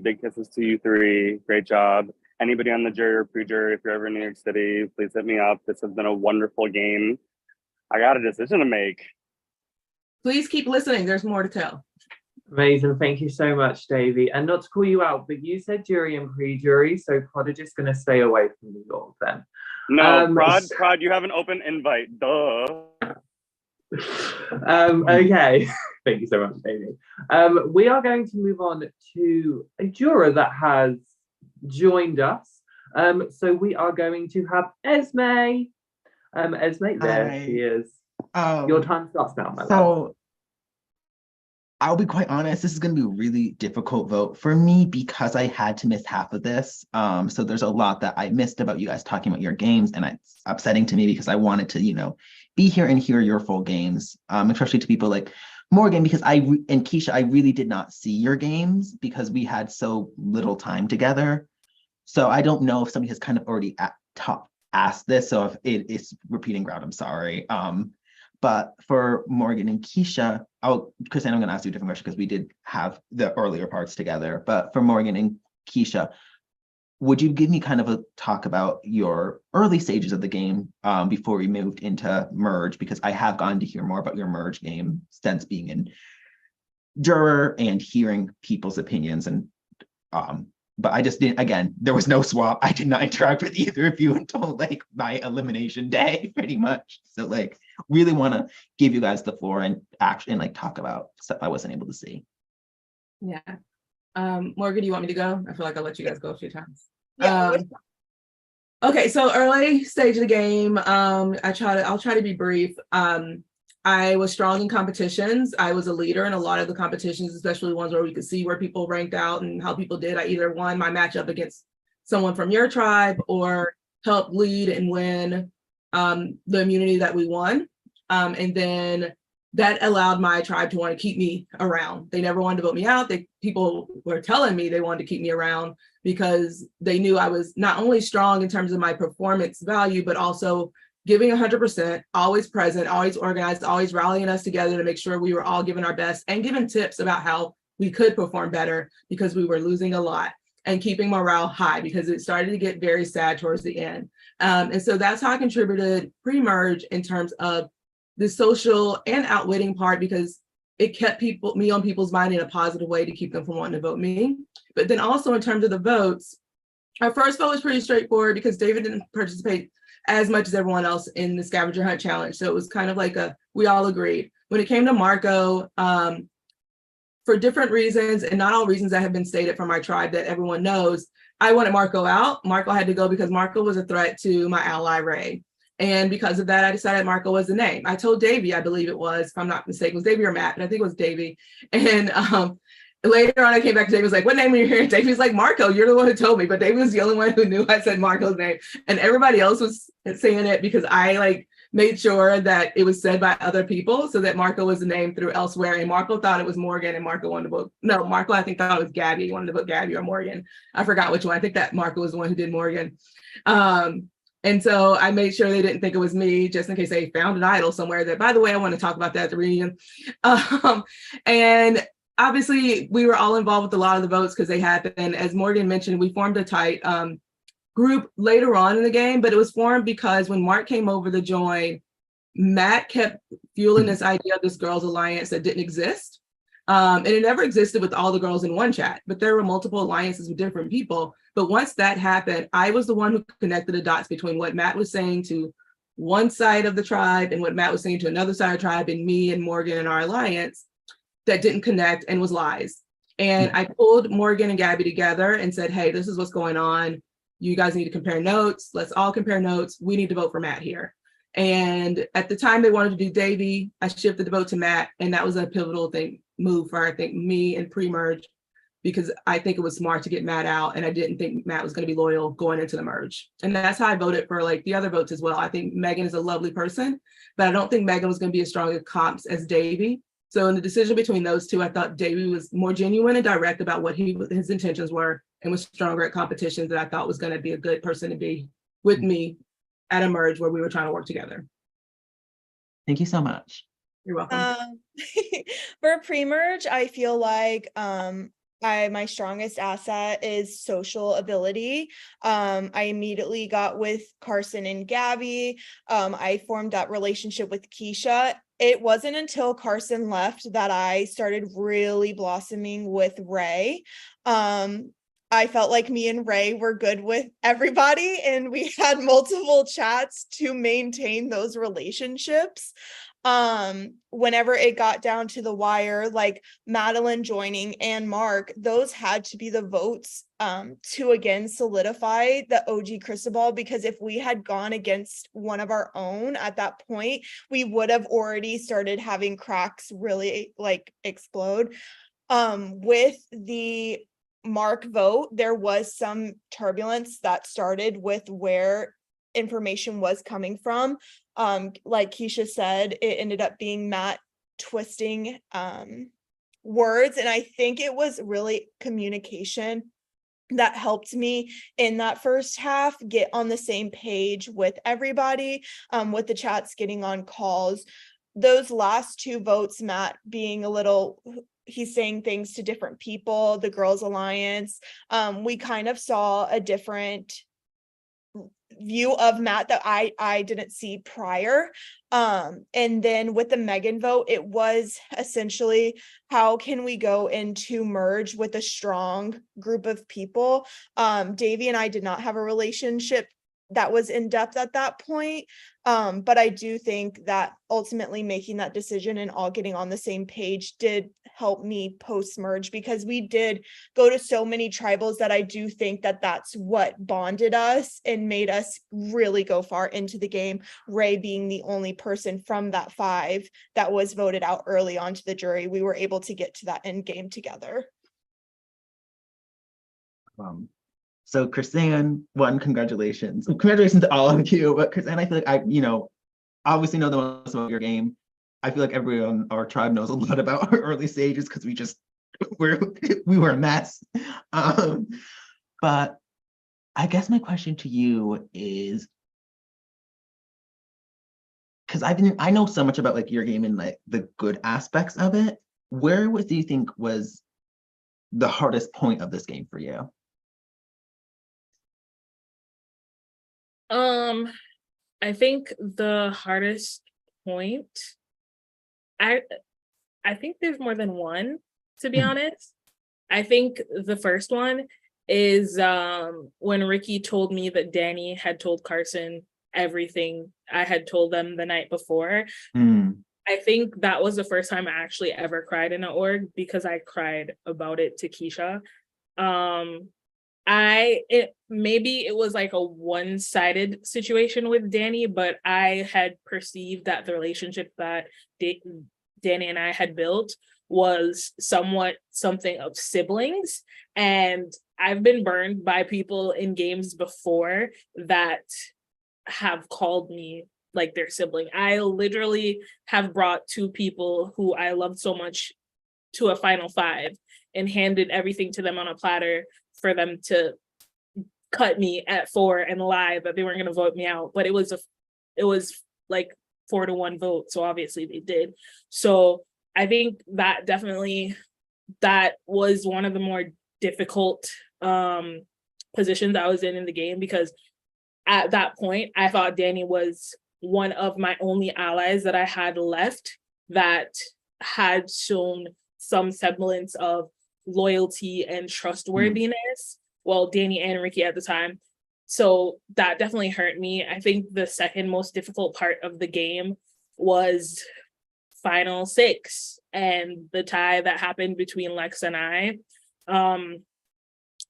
Big kisses to you 3. Great job. Anybody on the jury or pre-jury, if you're ever in New York City, please hit me up. This has been a wonderful game. I got a decision to make. Please keep listening. There's more to tell. Amazing. Thank you so much, Davey. And not to call you out, but you said jury and pre-jury, so Prodigy's going to stay away from New York then. No, Prod, you have an open invite. Duh. Okay. Thank you so much, Davey. We are going to move on to a juror that has joined us. So we are going to have Esme. Esme, there Hi. she is. Your time starts now, my love. So I'll be quite honest, this is going to be a really difficult vote for me because I had to miss half of this. So there's a lot that I missed about you guys talking about your games, and it's upsetting to me because I wanted to, be here and hear your full games, especially to people like Morgan, because and Keisha, I really did not see your games because we had so little time together. So I don't know if somebody has kind of already asked this, so if it is repeating ground, I'm sorry. But for Morgan and Keisha, Chris, I'm going to ask you a different question because we did have the earlier parts together. But for Morgan and Keisha, would you give me kind of a talk about your early stages of the game before we moved into Merge? Because I have gotten to hear more about your Merge game since being in juror and hearing people's opinions. And but I just didn't, again, there was no swap. I did not interact with either of you until like my elimination day, pretty much. So like really want to give you guys the floor and actually like talk about stuff I wasn't able to see. Yeah. Morgan, do you want me to go? I feel like I'll let you guys go a few times. Yeah. Okay, so early stage of the game, I'll try to be brief. I was strong in competitions. I was a leader in a lot of the competitions, especially ones where we could see where people ranked out and how people did. I either won my matchup against someone from your tribe or helped lead and win the immunity that we won. And then that allowed my tribe to want to keep me around. They never wanted to vote me out. People were telling me they wanted to keep me around because they knew I was not only strong in terms of my performance value, but also giving 100%, always present, always organized, always rallying us together to make sure we were all giving our best and giving tips about how we could perform better because we were losing a lot. and keeping morale high because it started to get very sad towards the end. And so that's how I contributed pre-merge in terms of the social and outwitting part, because it kept me on people's mind in a positive way to keep them from wanting to vote me. But then also in terms of the votes, our first vote was pretty straightforward because David didn't participate as much as everyone else in the scavenger hunt challenge. So it was kind of like we all agreed. When it came to Marco, for different reasons, and not all reasons that have been stated from my tribe that everyone knows, I wanted Marco out. Marco had to go because Marco was a threat to my ally, Ray. And because of that, I decided Marco was the name. I told Davey, I believe it was, if I'm not mistaken, it was Davey or Matt, but I think it was Davey. And later on, I came back to Davey, was like, what name are you hearing? Davey was like, Marco, you're the one who told me. But Davey was the only one who knew I said Marco's name. And everybody else was saying it because I made sure that it was said by other people so that Marco was the name through elsewhere. And Marco thought it was Morgan, and Marco wanted to vote. No, Marco, I think thought it was Gabby. He wanted to vote Gabby or Morgan. I forgot which one. I think that Marco was the one who did Morgan. And so I made sure they didn't think it was me, just in case they found an idol somewhere that, by the way, I want to talk about that at the reunion. And obviously we were all involved with a lot of the votes because they happened. As Morgan mentioned, we formed a tight group later on in the game, but it was formed because when Mark came over to join, Matt kept fueling this idea of this girls' alliance that didn't exist. And it never existed with all the girls in one chat, but there were multiple alliances with different people. But once that happened, I was the one who connected the dots between what Matt was saying to one side of the tribe and what Matt was saying to another side of the tribe, and me and Morgan and our alliance that didn't connect and was lies. And I pulled Morgan and Gabby together and said, hey, this is what's going on. You guys need to compare notes. Let's all compare notes. We need to vote for Matt here. And at the time they wanted to do Davey, I shifted the vote to Matt, and that was a pivotal move for, I think, me and pre-merge, because I think it was smart to get Matt out, and I didn't think Matt was going to be loyal going into the merge. And that's how I voted for the other votes as well. I think Megan is a lovely person, but I don't think Megan was going to be as strong at comps as Davey. So in the decision between those two, I thought Davey was more genuine and direct about what his intentions were, and was stronger at competitions that I thought was going to be a good person to be with me at a merge where we were trying to work together. Thank you so much. You're welcome. For pre-merge, I feel like my strongest asset is social ability. I immediately got with Carson and Gabby. I formed that relationship with Keisha. It wasn't until Carson left that I started really blossoming with Ray. I felt like me and Ray were good with everybody, and we had multiple chats to maintain those relationships. Whenever it got down to the wire, like Madeline joining and Mark, those had to be the votes to again solidify the OG Cristobal, because if we had gone against one of our own at that point, we would have already started having cracks really explode. With the Mark vote, there was some turbulence that started with where information was coming from. Like Keisha said, it ended up being Matt twisting words, and I think it was really communication that helped me in that first half get on the same page with everybody, with the chats getting on calls. Those last two votes, Matt being he's saying things to different people, the Girls Alliance, we kind of saw a different view of Matt that I didn't see prior. And then with the Megan vote, it was essentially, how can we go into merge with a strong group of people? Davey and I did not have a relationship that was in depth at that point. But I do think that ultimately making that decision and all getting on the same page did help me post-merge, because we did go to so many tribals that I do think that that's what bonded us and made us really go far into the game. Ray being the only person from that 5 that was voted out early onto the jury, we were able to get to that end game together. So Chrisanne, congratulations. Congratulations to all of you. But Chrisanne, I feel like I obviously know the most about your game. I feel like everyone on our tribe knows a lot about our early stages because we were a mess. But I guess my question to you is, because I know so much about your game and the good aspects of it. Do you think was the hardest point of this game for you? I think the hardest point, I I think there's more than one, to be honest. I think the first one is when Ricky told me that Danny had told Carson everything I had told them the night before. Mm. I think that was the first time I actually ever cried in an org because I cried about it to Keisha. Maybe it was like a one-sided situation with Danny, but I had perceived that the relationship that Danny and I had built was somewhat something of siblings. And I've been burned by people in games before that have called me like their sibling. I literally have brought two people who I loved so much to a final five and handed everything to them on a platter for them to cut me at 4 and lie that they weren't going to vote me out. But it was like 4-1 vote, so obviously they did. So I think that definitely that was one of the more difficult positions I was in the game, because at that point I thought Danny was one of my only allies that I had left that had shown some semblance of loyalty and trustworthiness. Well, Danny and Ricky at the time. So that definitely hurt me. I think the second most difficult part of the game was final 6 and the tie that happened between Lex and I.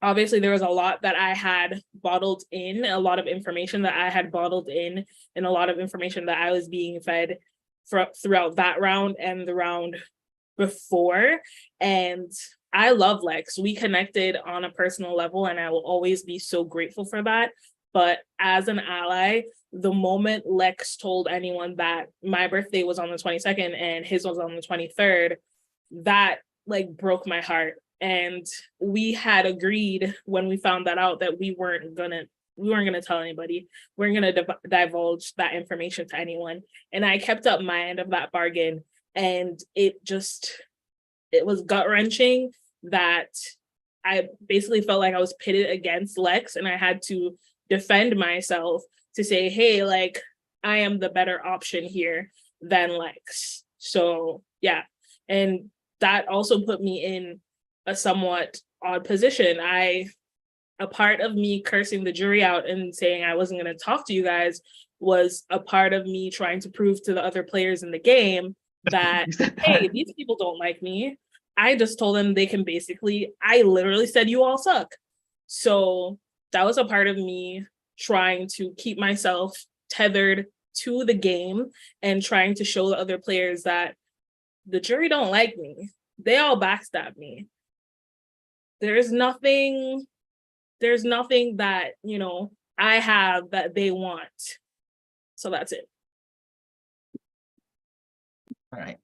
Obviously there was a lot that I had bottled in, a lot of information that I had bottled in, and a lot of information that I was being fed throughout that round and the round before. And I love Lex. We connected on a personal level, and I will always be so grateful for that. But as an ally, the moment Lex told anyone that my birthday was on the 22nd and his was on the 23rd, that like broke my heart. And we had agreed when we found that out that we weren't gonna tell anybody. We weren't gonna divulge that information to anyone. And I kept up my end of that bargain, and it was gut-wrenching that I basically felt like I was pitted against Lex, and I had to defend myself to say, hey, like, I am the better option here than Lex. So yeah, and that also put me in a somewhat odd position. A part of me cursing the jury out and saying I wasn't going to talk to you guys was a part of me trying to prove to the other players in the game that, hey, these people don't like me. I just told them I literally said you all suck. So that was a part of me trying to keep myself tethered to the game and trying to show the other players that the jury don't like me. They all backstab me. There's nothing that, I have that they want. So that's it. All right.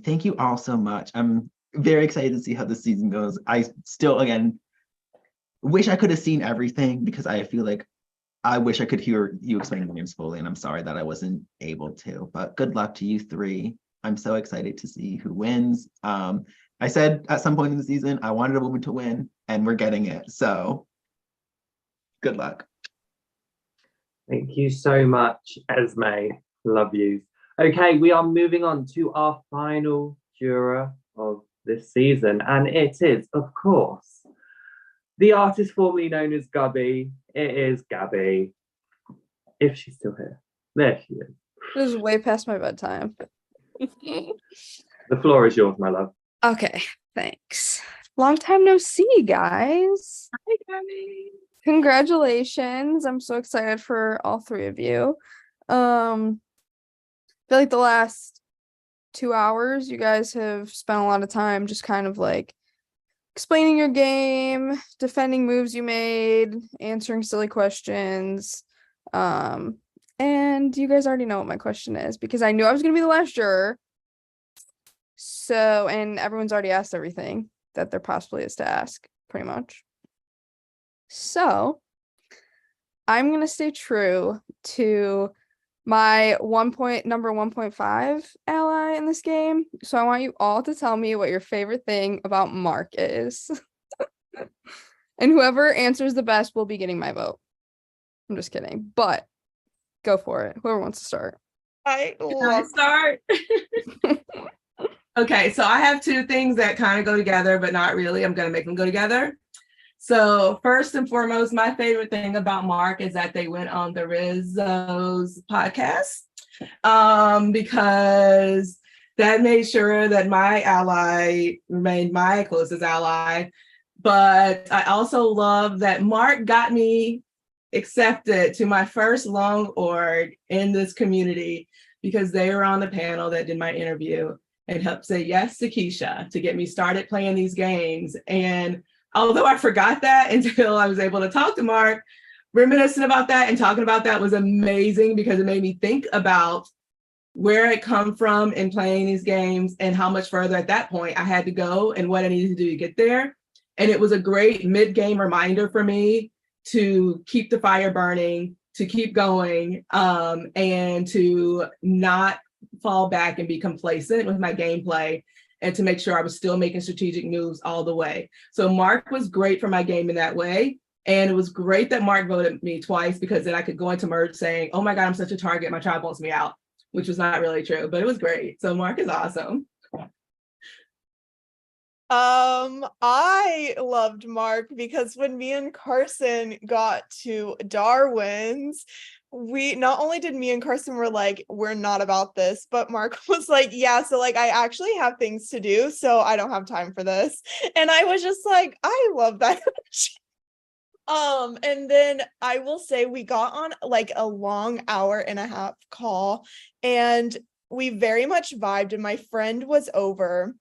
Thank you all so much. I'm very excited to see how the season goes. I still, again, wish I could have seen everything, because I feel like I wish I could hear you explain the games fully, and I'm sorry that I wasn't able to, but good luck to you three. I'm so excited to see who wins. I said at some point in the season, I wanted a woman to win, and we're getting it. So good luck. Thank you so much, Esme. Love you. Okay, we are moving on to our final juror of this season, and it is, of course, the artist formerly known as Gabby. It is Gabby, if she's still here. There she is. It was way past my bedtime. The floor is yours, my love. Okay, thanks. Long time no see, guys. Hi, Gabby. Congratulations. I'm so excited for all three of you. I feel like the last 2 hours, you guys have spent a lot of time just kind of like explaining your game, defending moves you made, answering silly questions. And you guys already know what my question is, because I knew I was going to be the last juror. So, and everyone's already asked everything that there possibly is to ask, pretty much. So, I'm going to stay true to my number 1.5 ally in this game. So I want you all to tell me what your favorite thing about Mark is. And whoever answers the best will be getting my vote. I'm just kidding, but go for it. Whoever wants to start. I Can I love start? Okay, so I have two things that kind of go together, but not really. I'm going to make them go together. So first and foremost, my favorite thing about Mark is that they went on the Rizzo's podcast, because that made sure that my ally remained my closest ally. But I also love that Mark got me accepted to my first long org in this community because they were on the panel that did my interview and helped say yes to Keisha to get me started playing these games. And although I forgot that until I was able to talk to Mark, reminiscing about that and talking about that was amazing because it made me think about where I come from in playing these games and how much further at that point I had to go and what I needed to do to get there. And it was a great mid-game reminder for me to keep the fire burning, to keep going, and to not fall back and be complacent with my gameplay, and to make sure I was still making strategic moves all the way. So Mark was great for my game in that way. And it was great that Mark voted me twice because then I could go into merge saying, oh my God, I'm such a target, my tribe wants me out, which was not really true, but it was great. So Mark is awesome. I loved Mark because when me and Carson got to Darwin's, we not only did me and Carson were like, we're not about this, but Mark was like, yeah, so like I actually have things to do, so I don't have time for this. And I was just like, I love that. And then I will say we got on like a long 1.5-hour call and we very much vibed, and my friend was over.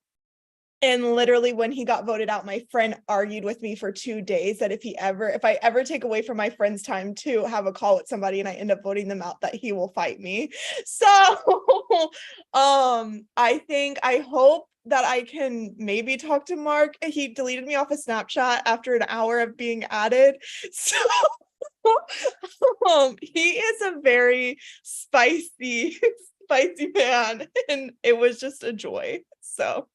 And literally when he got voted out, my friend argued with me for 2 days that if I ever take away from my friend's time to have a call with somebody and I end up voting them out, that he will fight me. So I hope that I can maybe talk to Mark. He deleted me off a Snapchat after an hour of being added. So he is a very spicy man, and it was just a joy. So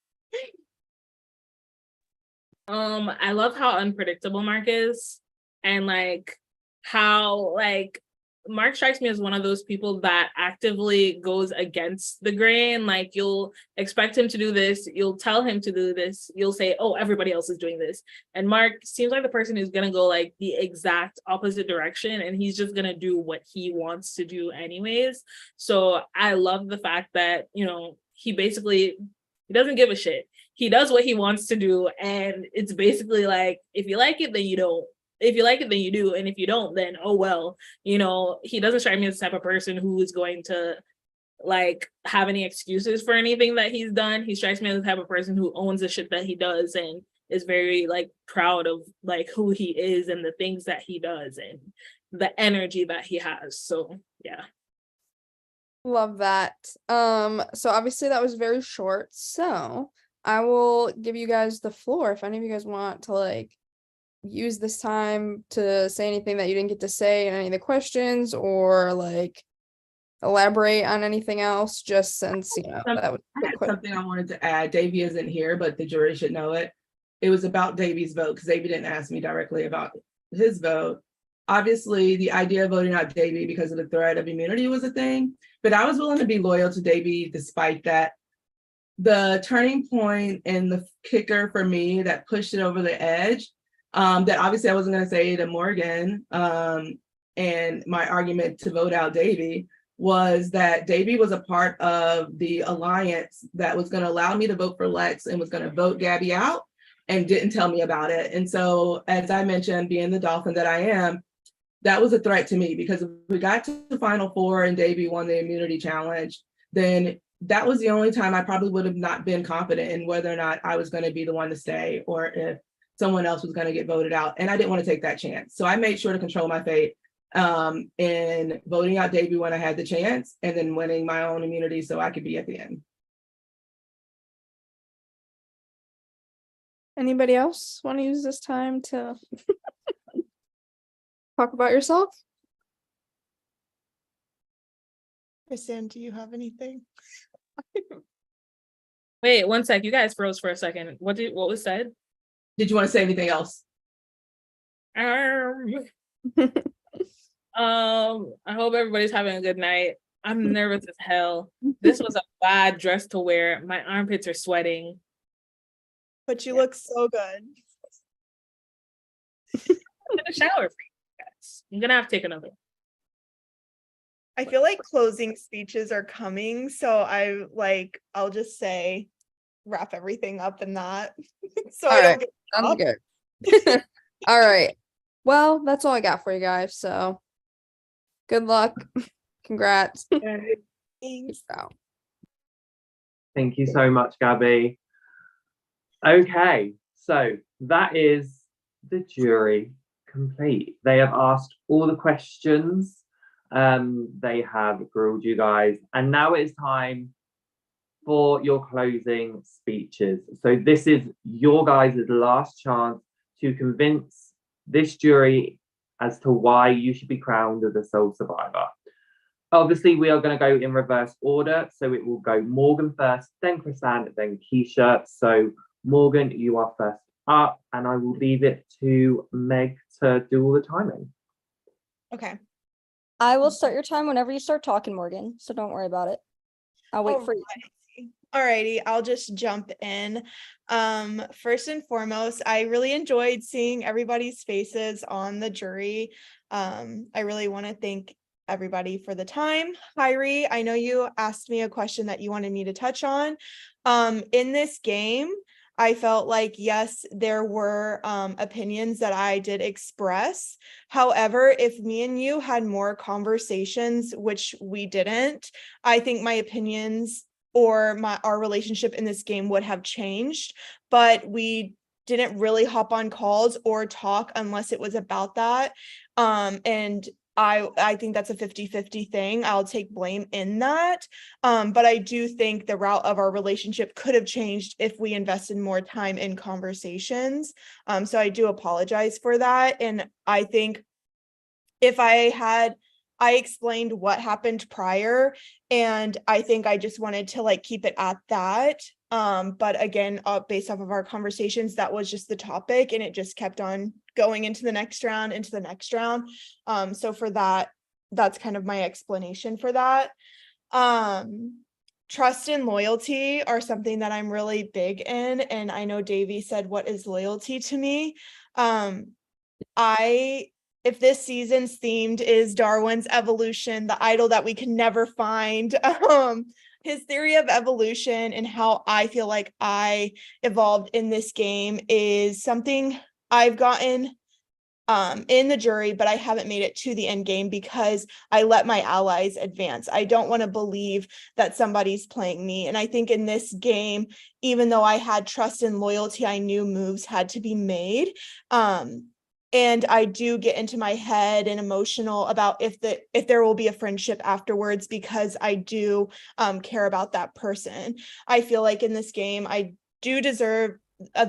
I love how unpredictable Mark is, and like how like Mark strikes me as one of those people that actively goes against the grain. Like you'll expect him to do this, you'll tell him to do this, you'll say, oh, everybody else is doing this. And Mark seems like the person who's gonna go like the exact opposite direction, and he's just gonna do what he wants to do anyways. So I love the fact that, you know, he doesn't give a shit. He does what he wants to do, and it's basically like, if you like it, then you don't. If you like it, then you do, and if you don't, then oh well. You know, he doesn't strike me as the type of person who is going to like have any excuses for anything that he's done. He strikes me as the type of person who owns the shit that he does and is very like proud of like who he is and the things that he does and the energy that he has. So yeah. Love that. So obviously that was very short. So I will give you guys the floor if any of you guys want to like use this time to say anything that you didn't get to say in any of the questions, or like elaborate on anything else, just since you know that was I had something I wanted to add. Davey isn't here, but the jury should know it. It was about Davey's vote because Davey didn't ask me directly about his vote. Obviously, the idea of voting out Davey because of the threat of immunity was a thing, but I was willing to be loyal to Davey despite that. The turning point and the kicker for me that pushed it over the edge, that obviously I wasn't going to say to Morgan, and my argument to vote out Davey was that Davey was a part of the alliance that was going to allow me to vote for Lex and was going to vote Gabby out and didn't tell me about it. And so, as I mentioned, being the Dolphin that I am, that was a threat to me, because if we got to the Final Four and Davey won the immunity challenge, then that was the only time I probably would have not been confident in whether or not I was going to be the one to stay or if someone else was going to get voted out. And I didn't want to take that chance. So I made sure to control my fate in voting out Davey when I had the chance, and then winning my own immunity so I could be at the end. Anybody else want to use this time to talk about yourself? Kristen, do you have anything? Wait, one sec. You guys froze for a second. What was said? Did you want to say anything else? I hope everybody's having a good night. I'm nervous as hell. This was a bad dress to wear. My armpits are sweating. But you look so good. I'm in the shower for you guys. I'm gonna have to take another. I feel like closing speeches are coming, so I'll just say wrap everything up in that. So All I don't right, get sounds up. good. All right. Well, that's all I got for you guys. So good luck. Congrats. Thanks. Peace out. Thank you so much, Gabby. Okay, so that is the jury complete. They have asked all the questions. They have grilled you guys, and now it is time for your closing speeches. So this is your guys' last chance to convince this jury as to why you should be crowned as the sole survivor. Obviously, we are going to go in reverse order. So it will go Morgan first, then Chrisanne, then Keisha. So Morgan, you are first up, and I will leave it to Meg to do all the timing. Okay. I will start your time whenever you start talking, Morgan. So don't worry about it. I'll wait for you. Alrighty, I'll just jump in. First and foremost, I really enjoyed seeing everybody's faces on the jury. I really want to thank everybody for the time. Hyrie, I know you asked me a question that you wanted me to touch on. In this game, I felt like, yes, there were opinions that I did express. However, if me and you had more conversations, which we didn't, I think my opinions or our relationship in this game would have changed. But we didn't really hop on calls or talk unless it was about that. And I think that's a 50-50 thing. I'll take blame in that. But I do think the route of our relationship could have changed if we invested more time in conversations. So I do apologize for that. And I think if I explained what happened prior, and I think I just wanted to keep it at that. But again, based off of our conversations, that was just the topic, and it just kept on going into the next round, So for that, that's kind of my explanation for that. Trust and loyalty are something that I'm really big in. And I know Davey said, what is loyalty to me? If this season's themed is Darwin's evolution, the idol that we can never find, his theory of evolution and how I feel like I evolved in this game is something I've gotten in the jury, but I haven't made it to the end game because I let my allies advance. I don't want to believe that somebody's playing me. And I think in this game, even though I had trust and loyalty, I knew moves had to be made. And I do get into my head and emotional about if there will be a friendship afterwards, because I do care about that person. I feel like in this game, I do deserve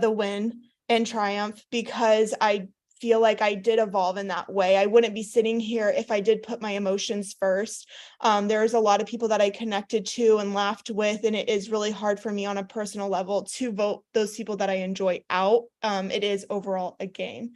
the win and triumph because I feel like I did evolve in that way. I wouldn't be sitting here if I did put my emotions first. There's a lot of people that I connected to and laughed with, and it is really hard for me on a personal level to vote those people that I enjoy out. It is overall a game.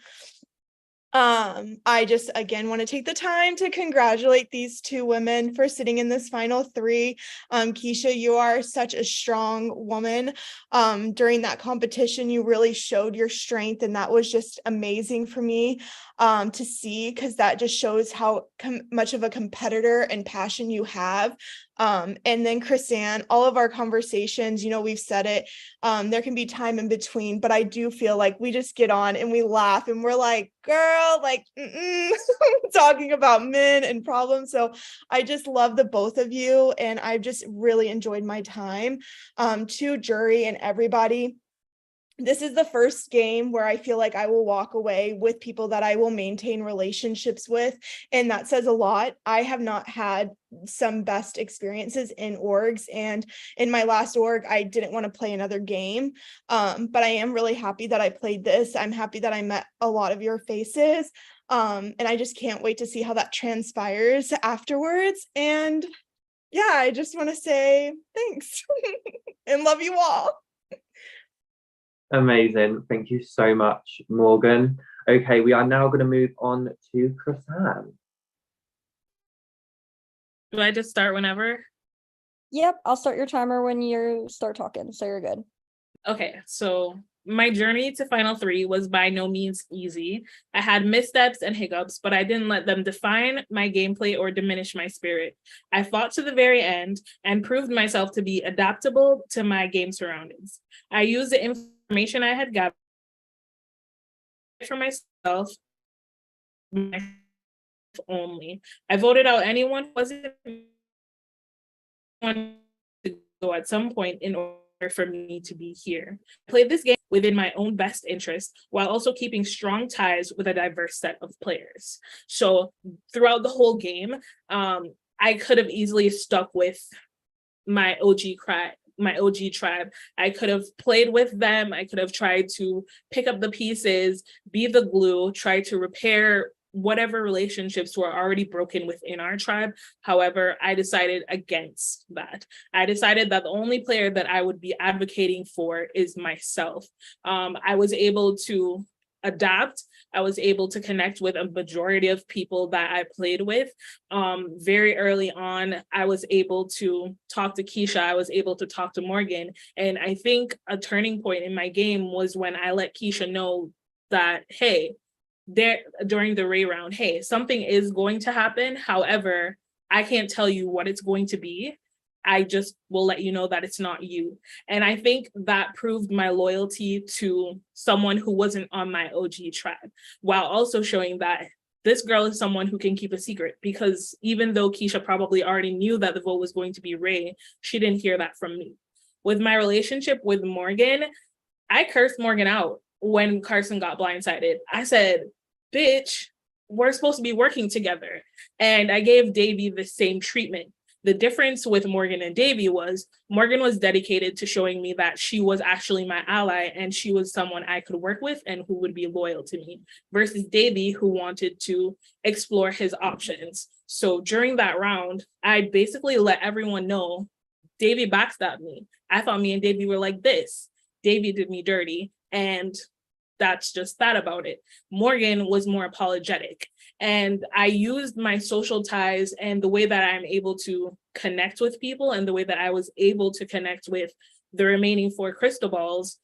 I just again want to take the time to congratulate these two women for sitting in this final three. Keisha, you are such a strong woman. During that competition, you really showed your strength, and that was just amazing for me to see, because that just shows how much of a competitor and passion you have. And then Chrisanne, all of our conversations, we've said it, there can be time in between, but I do feel like we just get on and we laugh and we're like, girl, talking about men and problems. So I just love the both of you, and I've just really enjoyed my time. To jury and everybody, this is the first game where I feel like I will walk away with people that I will maintain relationships with. And that says a lot. I have not had some best experiences in orgs. And in my last org, I didn't want to play another game. But I am really happy that I played this. I'm happy that I met a lot of your faces. And I just can't wait to see how that transpires afterwards. And yeah, I just want to say thanks and love you all. Amazing. Thank you so much, Morgan. Okay, we are now going to move on to Chrisanne. Do I just start whenever? Yep, I'll start your timer when you start talking, so you're good. Okay, so my journey to Final Three was by no means easy. I had missteps and hiccups, but I didn't let them define my gameplay or diminish my spirit. I fought to the very end and proved myself to be adaptable to my game surroundings. I used the information I had gathered for myself only. I voted out anyone who wasn't want to go at some point in order for me to be here. I played this game within my own best interest while also keeping strong ties with a diverse set of players. So throughout the whole game, I could have easily stuck with my OG tribe. I could have played with them. I could have tried to pick up the pieces, be the glue, try to repair whatever relationships were already broken within our tribe. However, I decided against that. I decided that the only player that I would be advocating for is myself. I was able to adapt. I was able to connect with a majority of people that I played with. Very early on, I was able to talk to Keisha. I was able to talk to Morgan. And I think a turning point in my game was when I let Keisha know that, hey, during the Ray round, hey, something is going to happen. However, I can't tell you what it's going to be. I just will let you know that it's not you. And I think that proved my loyalty to someone who wasn't on my OG tribe, while also showing that this girl is someone who can keep a secret, because even though Keisha probably already knew that the vote was going to be Ray, she didn't hear that from me. With my relationship with Morgan, I cursed Morgan out when Carson got blindsided. I said, bitch, we're supposed to be working together. And I gave Davy the same treatment. The difference with Morgan and Davy was Morgan was dedicated to showing me that she was actually my ally and she was someone I could work with and who would be loyal to me, versus Davy, who wanted to explore his options. So during that round, I basically let everyone know Davy backstabbed me. I thought me and Davy were like this. Davy did me dirty, and that's just that about it. Morgan was more apologetic. And I used my social ties and the way that I'm able to connect with people and the way that I was able to connect with the remaining 4 crystal balls,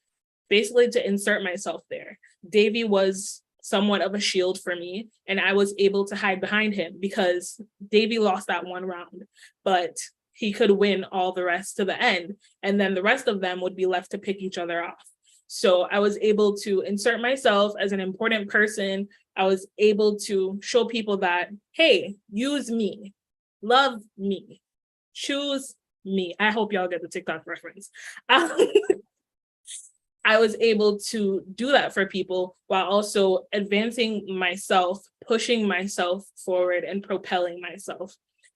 basically to insert myself there. Davy was somewhat of a shield for me, and I was able to hide behind him because Davy lost that one round, but he could win all the rest to the end. And then the rest of them would be left to pick each other off. So I was able to insert myself as an important person. I was able to show people that, hey, use me, love me, choose me. I hope y'all get the TikTok reference. I was able to do that for people while also advancing myself, pushing myself forward and propelling myself.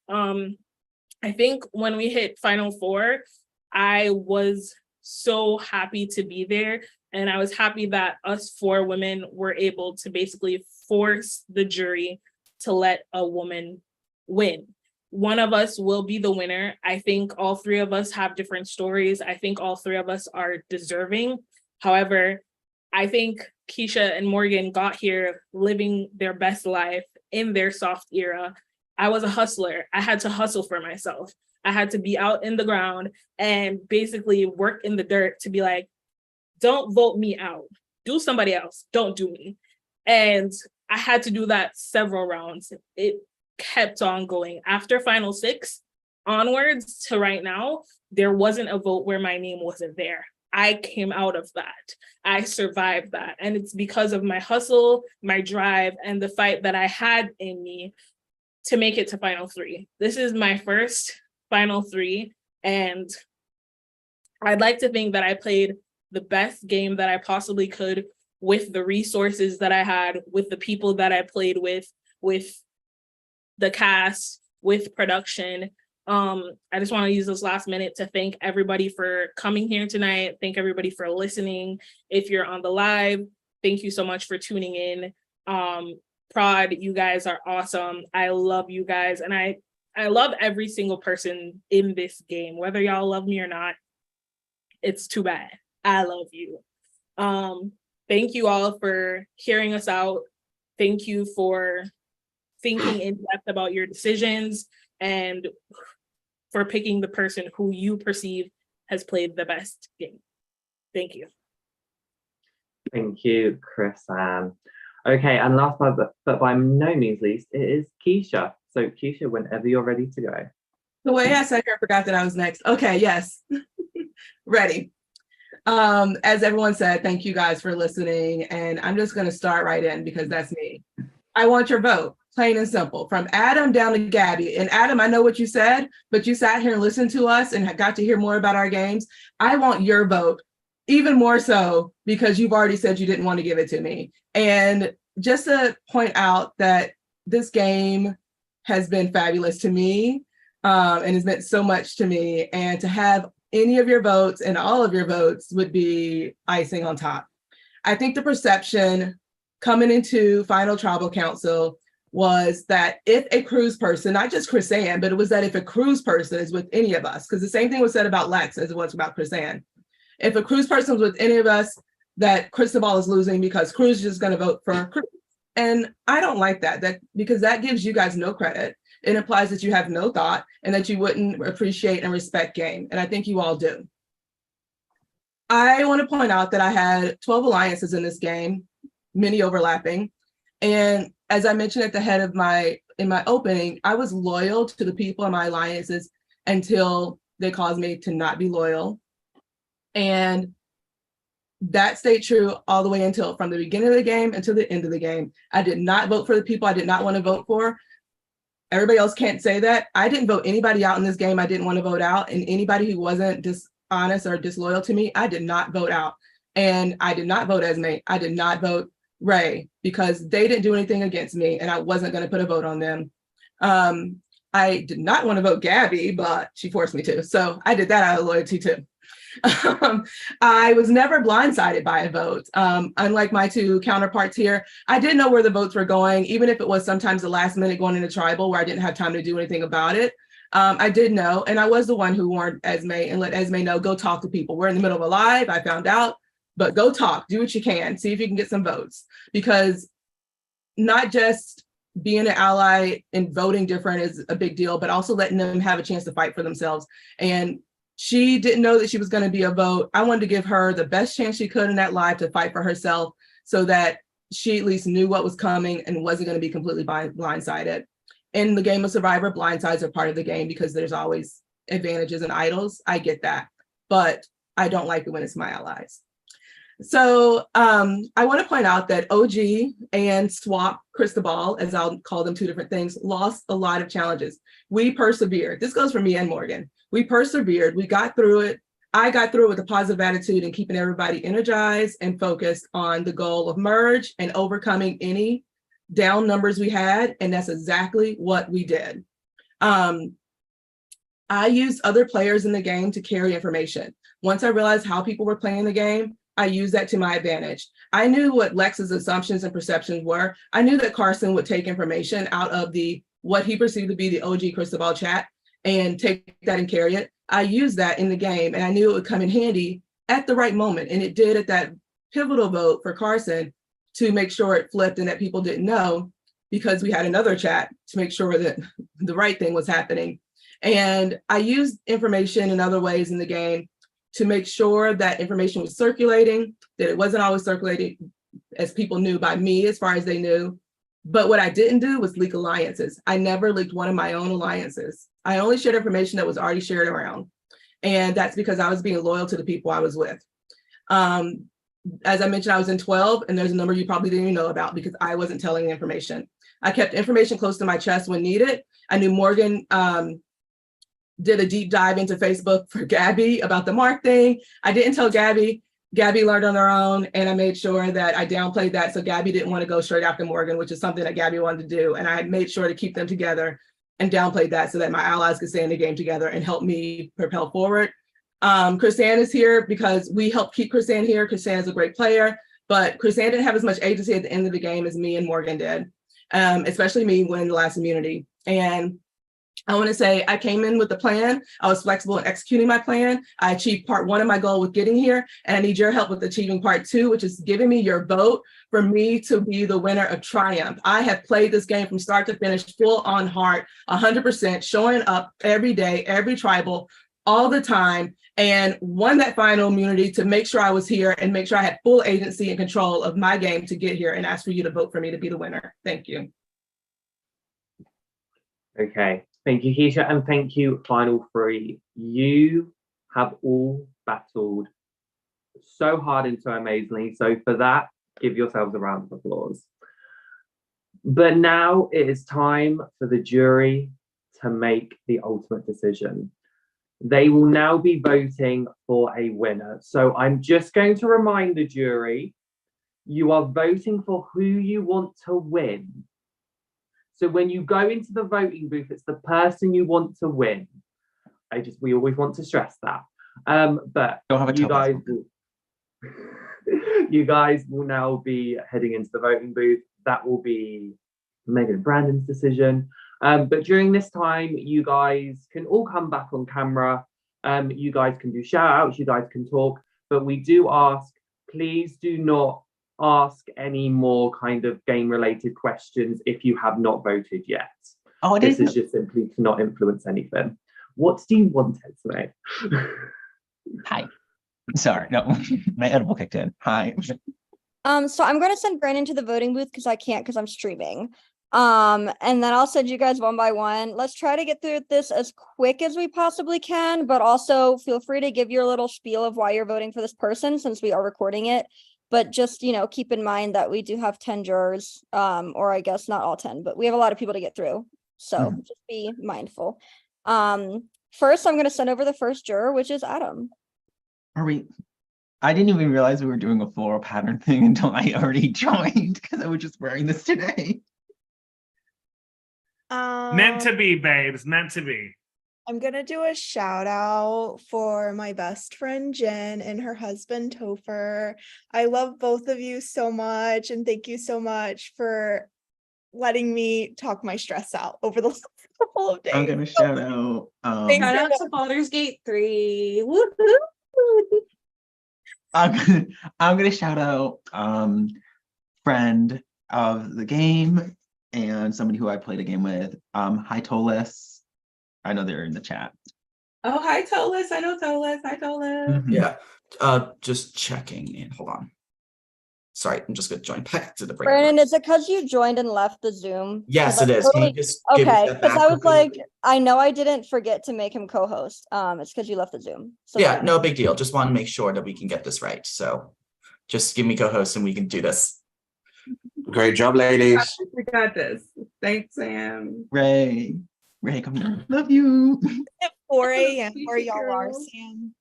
I think when we hit Final Four, I was so happy to be there. And I was happy that us 4 women were able to basically force the jury to let a woman win. One of us will be the winner. I think all 3 of us have different stories. I think all 3 of us are deserving. However, I think Keisha and Morgan got here living their best life in their soft era. I was a hustler. I had to hustle for myself. I had to be out in the ground and basically work in the dirt to be like, don't vote me out. Do somebody else. Don't do me. And I had to do that several rounds. It kept on going. After Final 6 onwards to right now, there wasn't a vote where my name wasn't there. I came out of that. I survived that. And it's because of my hustle, my drive, and the fight that I had in me to make it to Final 3. This is my first Final 3, and I'd like to think that I played the best game that I possibly could with the resources that I had, with the people that I played with the cast, with production. I just want to use this last minute to thank everybody for coming here tonight. Thank everybody for listening. If you're on the live, thank you so much for tuning in. Prod, you guys are awesome. I love you guys. And I love every single person in this game, whether y'all love me or not. It's too bad. I love you. Thank you all for hearing us out. Thank you for thinking in depth about your decisions. and for picking the person who you perceive has played the best game. Thank you. Thank you, Chris Ann. Okay, and last but by no means least, it is Keisha. So Keisha, whenever you're ready to go. The way I said I forgot that I was next. Okay, yes. Ready. As everyone said, thank you guys for listening. And I'm just going to start right in because that's me. I want your vote, plain and simple, from Adam down to Gabby. And Adam, I know what you said, but you sat here and listened to us and got to hear more about our games. I want your vote, even more so because you've already said you didn't want to give it to me. And just to point out that this game has been fabulous to me and has meant so much to me. And to have any of your votes and all of your votes would be icing on top. I think the perception coming into Final Tribal Council was that if a cruise person, not just Chris Ann, but it was that if a cruise person is with any of us, because the same thing was said about Lex as it was about Chris Ann. If a cruise person was with any of us, that Cristobal is losing because Cruz is just going to vote for Cruz. And I don't like that because that gives you guys no credit. It implies that you have no thought and that you wouldn't appreciate and respect game. And I think you all do. I want to point out that I had 12 alliances in this game, many overlapping. And as I mentioned at the head of in my opening, I was loyal to the people in my alliances until they caused me to not be loyal. And that stayed true all the way until from the beginning of the game until the end of the game. I did not vote for the people I did not want to vote for. Everybody else can't say that. I didn't vote anybody out in this game I didn't want to vote out, and anybody who wasn't dishonest or disloyal to me, I did not vote out. And I did not vote Esme. I did not vote Ray because they didn't do anything against me and I wasn't going to put a vote on them. I did not want to vote Gabby, but she forced me to. So I did that out of loyalty too. I was never blindsided by a vote. Unlike my two counterparts here, I didn't know where the votes were going, even if it was sometimes the last minute going into tribal where I didn't have time to do anything about it. I did know, and I was the one who warned Esme and let Esme know, go talk to people. We're in the middle of a live, I found out, but go talk, do what you can, see if you can get some votes. Because not just being an ally and voting different is a big deal, but also letting them have a chance to fight for themselves. And she didn't know that she was going to be a vote. I wanted to give her the best chance she could in that live to fight for herself so that she at least knew what was coming and wasn't going to be completely blindsided. In the game of Survivor, blindsides are part of the game because there's always advantages and idols. I get that, but I don't like it when it's my allies. So I want to point out that OG and Swap Cristobal, as I'll call them two different things, lost a lot of challenges. We persevered. This goes for me and Morgan. We persevered, we got through it. I got through it with a positive attitude and keeping everybody energized and focused on the goal of merge and overcoming any down numbers we had. And that's exactly what we did. I used other players in the game to carry information. Once I realized how people were playing the game, I used that to my advantage. I knew what Lex's assumptions and perceptions were. I knew that Carson would take information out of what he perceived to be the OG Cristobal chat and take that and carry it. I used that in the game and I knew it would come in handy at the right moment. And it did at that pivotal vote for Carson to make sure it flipped and that people didn't know because we had another chat to make sure that the right thing was happening. And I used information in other ways in the game to make sure that information was circulating, that it wasn't always circulating as people knew by me as far as they knew. But what I didn't do was leak alliances. I never leaked one of my own alliances. I only shared information that was already shared around. And that's because I was being loyal to the people I was with. As I mentioned, I was in 12, and there's a number you probably didn't even know about because I wasn't telling the information. I kept information close to my chest when needed. I knew Morgan did a deep dive into Facebook for Gabby about the Mark thing. I didn't tell Gabby. Gabby learned on her own, and I made sure that I downplayed that so Gabby didn't want to go straight after Morgan, which is something that Gabby wanted to do. And I made sure to keep them together and downplayed that so that my allies could stay in the game together and help me propel forward. Chris Ann is here because we helped keep Chris Ann here. Chris Ann is a great player, but Chris Ann didn't have as much agency at the end of the game as me and Morgan did, especially me winning the last immunity. And I want to say I came in with a plan. I was flexible in executing my plan. I achieved part one of my goal with getting here, and I need your help with achieving part two, which is giving me your vote for me to be the winner of Triumph. I have played this game from start to finish, full on heart, 100%, showing up every day, every tribal, all the time, and won that final immunity to make sure I was here and make sure I had full agency and control of my game to get here, and ask for you to vote for me to be the winner. Thank you. Okay. Thank you, Keisha, and thank you, Final Three. You have all battled so hard and so amazingly. So for that, give yourselves a round of applause. But now it is time for the jury to make the ultimate decision. They will now be voting for a winner. So I'm just going to remind the jury, you are voting for who you want to win. So when you go into the voting booth, it's the person you want to win. We always want to stress that. But you guys will now be heading into the voting booth. That will be Megan and Brandon's decision. But during this time, you guys can all come back on camera. You guys can do shout outs, you guys can talk, but we do ask, please do not ask any more kind of game related questions if you have not voted yet. Oh, this is just simply to not influence anything. What do you want, Esme? Hi. Sorry, no, my edible kicked in. Hi. So I'm going to send Brandon to the voting booth because I can't because I'm streaming. And then I'll send you guys one by one. Let's try to get through this as quick as we possibly can, but also feel free to give your little spiel of why you're voting for this person since we are recording it. But just, keep in mind that we do have 10 jurors, or I guess not all 10, but we have a lot of people to get through. So just be mindful. First, I'm going to send over the first juror, which is Adam. I didn't even realize we were doing a floral pattern thing until I already joined because I was just wearing this today. Meant to be, babes, meant to be. I'm gonna do a shout out for my best friend Jen and her husband Topher. I love both of you so much, and thank you so much for letting me talk my stress out over the last couple of days. I'm gonna shout out. Shout out to Baldur's Gate 3. Woohoo! I'm gonna shout out friend of the game and somebody who I played a game with. Hi Tolis. I know they're in the chat. Oh, hi Tolis. I know Tolis. Hi Tolis. Yeah. Just checking in. Hold on. Sorry, I'm just gonna join back to the break. Brandon, is it because you joined and left the Zoom? Yes, it is. Can you just give me Okay, that because back I was quickly? like, I know I didn't forget to make him co-host. It's because you left the Zoom. So Yeah, no big deal. Just want to make sure that we can get this right. So just give me co-host and we can do this. Great job, ladies. We got this. Thanks, Sam. Ray, come here. Love you. At 4 a.m. where y'all are, Sam.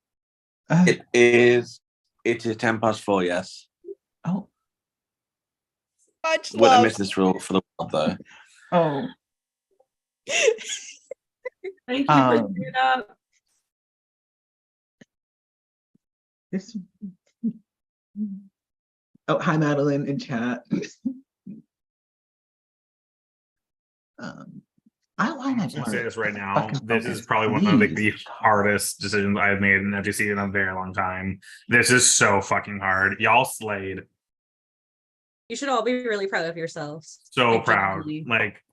It is 4:10, yes. Oh. Much Wouldn't have love. missed this rule for the world, though. Oh. Thank you for doing up. This. Oh, hi Madeline in chat. I'm gonna say this right now. This is probably one of the hardest decisions I've made in FGC in a very long time. This is so fucking hard. Y'all slayed. You should all be really proud of yourselves. So proud. Like,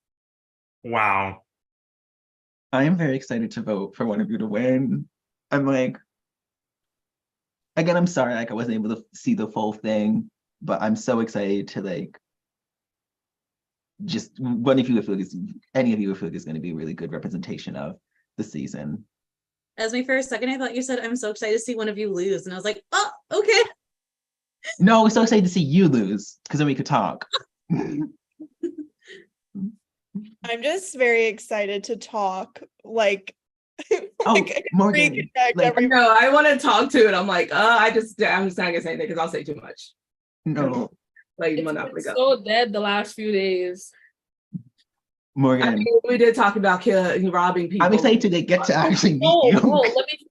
wow. I am very excited to vote for one of you to win. I'm like, again, I'm sorry, like I wasn't able to see the full thing, but I'm so excited to just one of you feel like any of you feel like is going to be a really good representation of the season. As me for a second, I thought you said I'm so excited to see one of you lose, and I was like, oh, okay. No, we're so excited to see you lose because then we could talk. I'm just very excited to talk. Morgan. No, I want to talk to it. I'm like, I'm just not gonna say anything because I'll say too much. No. It's been so dead the last few days. Morgan. I mean, we did talk about robbing people. I'm excited to get to actually meet you.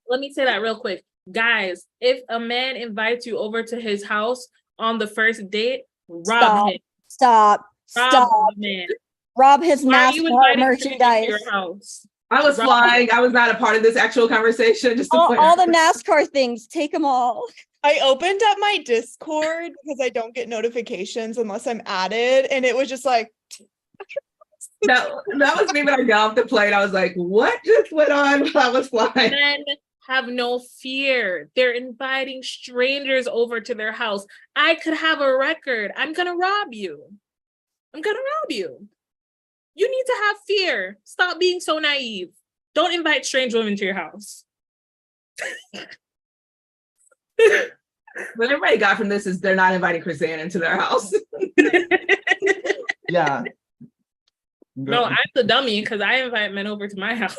Let me say that real quick. Guys, if a man invites you over to his house on the first date, rob him. Stop. Rob Stop. the man. Rob his Why are you NASCAR inviting strangers to merchandise. your house? I was flying. I was not a part of this actual conversation. Just to all the NASCAR things, take them all. I opened up my Discord because I don't get notifications unless I'm added, and it was just like that was me when I got off the plane. I was like, what just went on while I was flying? Men have no fear. They're inviting strangers over to their house. I could have a record. I'm gonna rob you. I'm gonna rob you. You need to have fear. Stop being so naive. Don't invite strange women to your house. What everybody got from this is they're not inviting Chris-Anne into their house. Yeah. No, I'm the dummy because I invite men over to my house.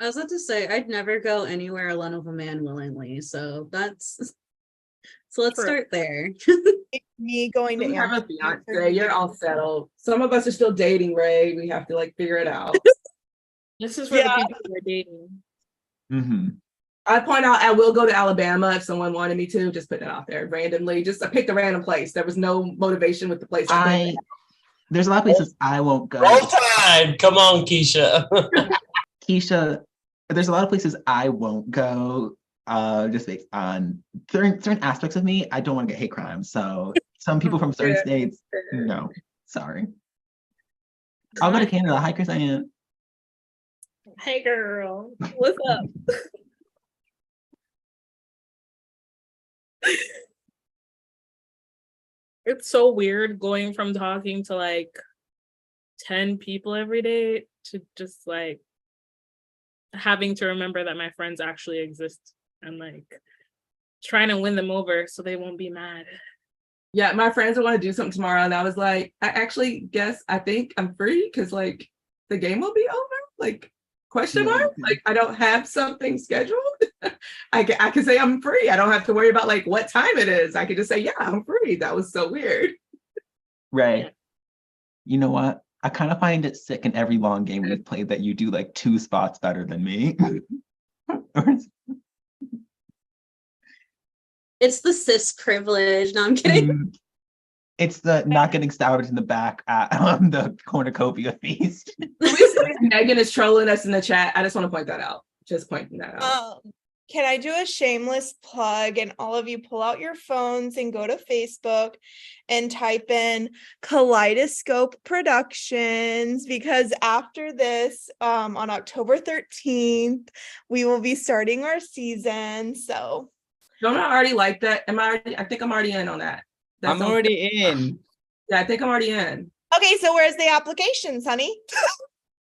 I was about to say I'd never go anywhere alone with a man willingly, so let's start there. Me going to You have a fiance, you're all settled. Some of us are still dating, Ray. We have to like figure it out. This is for the people who are dating. Mm-hmm. I point out I will go to Alabama if someone wanted me to. Just put it out there randomly. Just I picked a random place. There was no motivation with the place. There's a lot of places I won't go. Roll Tide! Come on, Keisha. Keisha, there's a lot of places I won't go. Just based on certain aspects of me. I don't want to get hate crimes. So some people from certain states, no, sorry. I'll go to Canada. Hi, Chris-Anne. Hey girl, what's up? It's so weird going from talking to like 10 people every day to just like having to remember that my friends actually exist and like trying to win them over so they won't be mad. Yeah, my friends want to do something tomorrow, and I was like, I think I'm free because like the game will be over. Like question mark? Like I don't have something scheduled. I can say I'm free. I don't have to worry about like what time it is. I could just say, yeah, I'm free. That was so weird. Right. You know what? I kind of find it sick in every long game we've played that you do like 2 spots better than me. It's the cis privilege. No, I'm kidding. It's the not getting stabbed in the back at the cornucopia feast. Megan is trolling us in the chat. I just want to point that out. Just pointing that out. Can I do a shameless plug and all of you pull out your phones and go to Facebook and type in Kaleidoscope Productions, because after this, on October 13th, we will be starting our season. So don't I already like that? I think I'm already in on that. I'm already in. Yeah, I think I'm already in. Okay, so where's the applications, honey?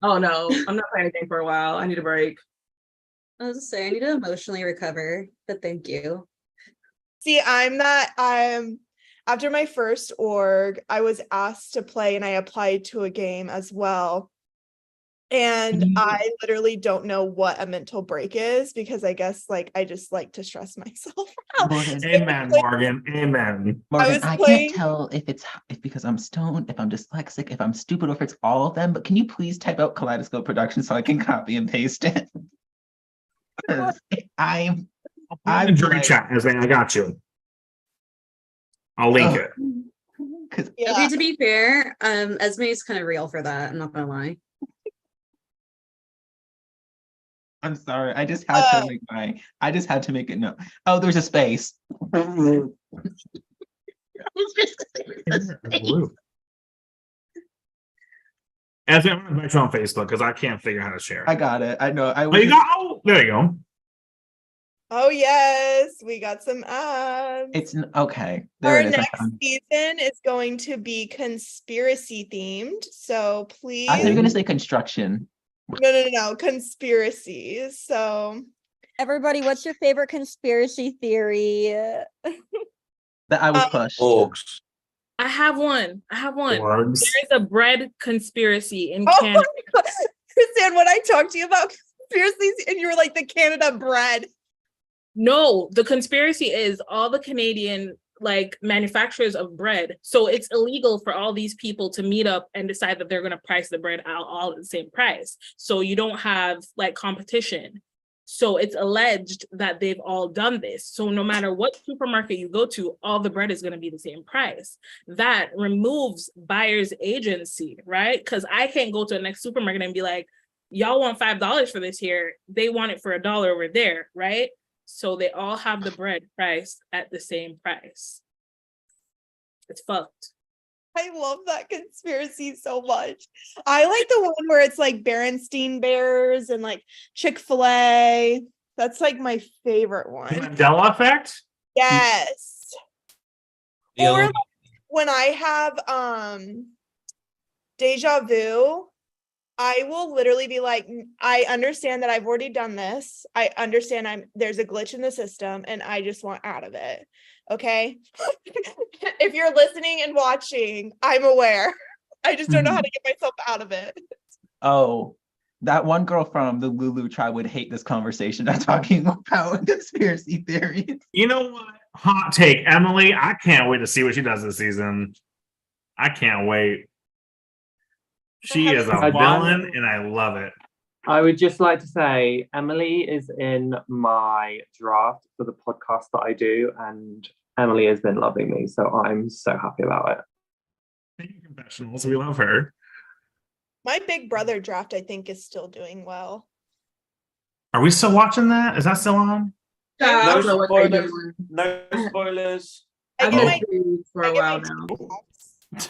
Oh no, I'm not playing anything for a while. I need a break. I was just saying, I need to emotionally recover, but thank you. See, after my first org, I was asked to play and I applied to a game as well. And I literally don't know what a mental break is because I guess like I just like to stress myself out. Amen, Morgan. Amen. Morgan, I can't tell if because I'm stoned, if I'm dyslexic, if I'm stupid, or if it's all of them, but can you please type out Kaleidoscope Productions so I can copy and paste it? I'm in the jury chat, Esme. I got you. I'll link it. Okay, to be fair, Esme is kind of real for that. I'm not gonna lie. I'm sorry. I just had to make it no. Oh, there's a space. Esme, I'm gonna invite you on Facebook because I can't figure out how to share it. I got it. I know. There you go. There you go. Oh yes, we got some ads. It's okay. There Our it is. next season is going to be conspiracy themed. So please. I thought you were gonna say construction. No, conspiracies. So everybody, what's your favorite conspiracy theory? That I was pushed. Orgs. I have one. Orgs. There's a bread conspiracy in oh Canada. my God. Kristen, when I talked to you about conspiracies and you were like the Canada bread. No, the conspiracy is all the Canadian like manufacturers of bread. So it's illegal for all these people to meet up and decide that they're going to price the bread out all at the same price. So you don't have like competition. So it's alleged that they've all done this. So no matter what supermarket you go to, all the bread is going to be the same price. That removes buyer's agency, right? Because I can't go to the next supermarket and be like, y'all want $5 for this here. They want it for $1 over there, right? So they all have the bread priced at the same price. It's fucked. I love that conspiracy so much. I like the one where it's like Berenstein Bears and like Chick-fil-A. That's like my favorite one. Mandela effect? Yes. Yeah. Or like when I have deja vu, I will literally be like, I understand that I've already done this. I understand there's a glitch in the system and I just want out of it. Okay. If you're listening and watching, I'm aware. I just don't know how to get myself out of it. Oh, that one girl from the Lulu tribe would hate this conversation. I'm talking about conspiracy theories. You know what? Hot take, Emily. I can't wait to see what she does this season. I can't wait. She is a villain, and I love it. I would just like to say Emily is in my draft for the podcast that I do, and Emily has been loving me, so I'm so happy about it. Thank you, confessionals. We love her. My Big Brother draft, I think, is still doing well. Are we still watching that? Is that still on? Yeah, I No don't know what they're spoilers. doing. No spoilers. I've get been my- through for a while now.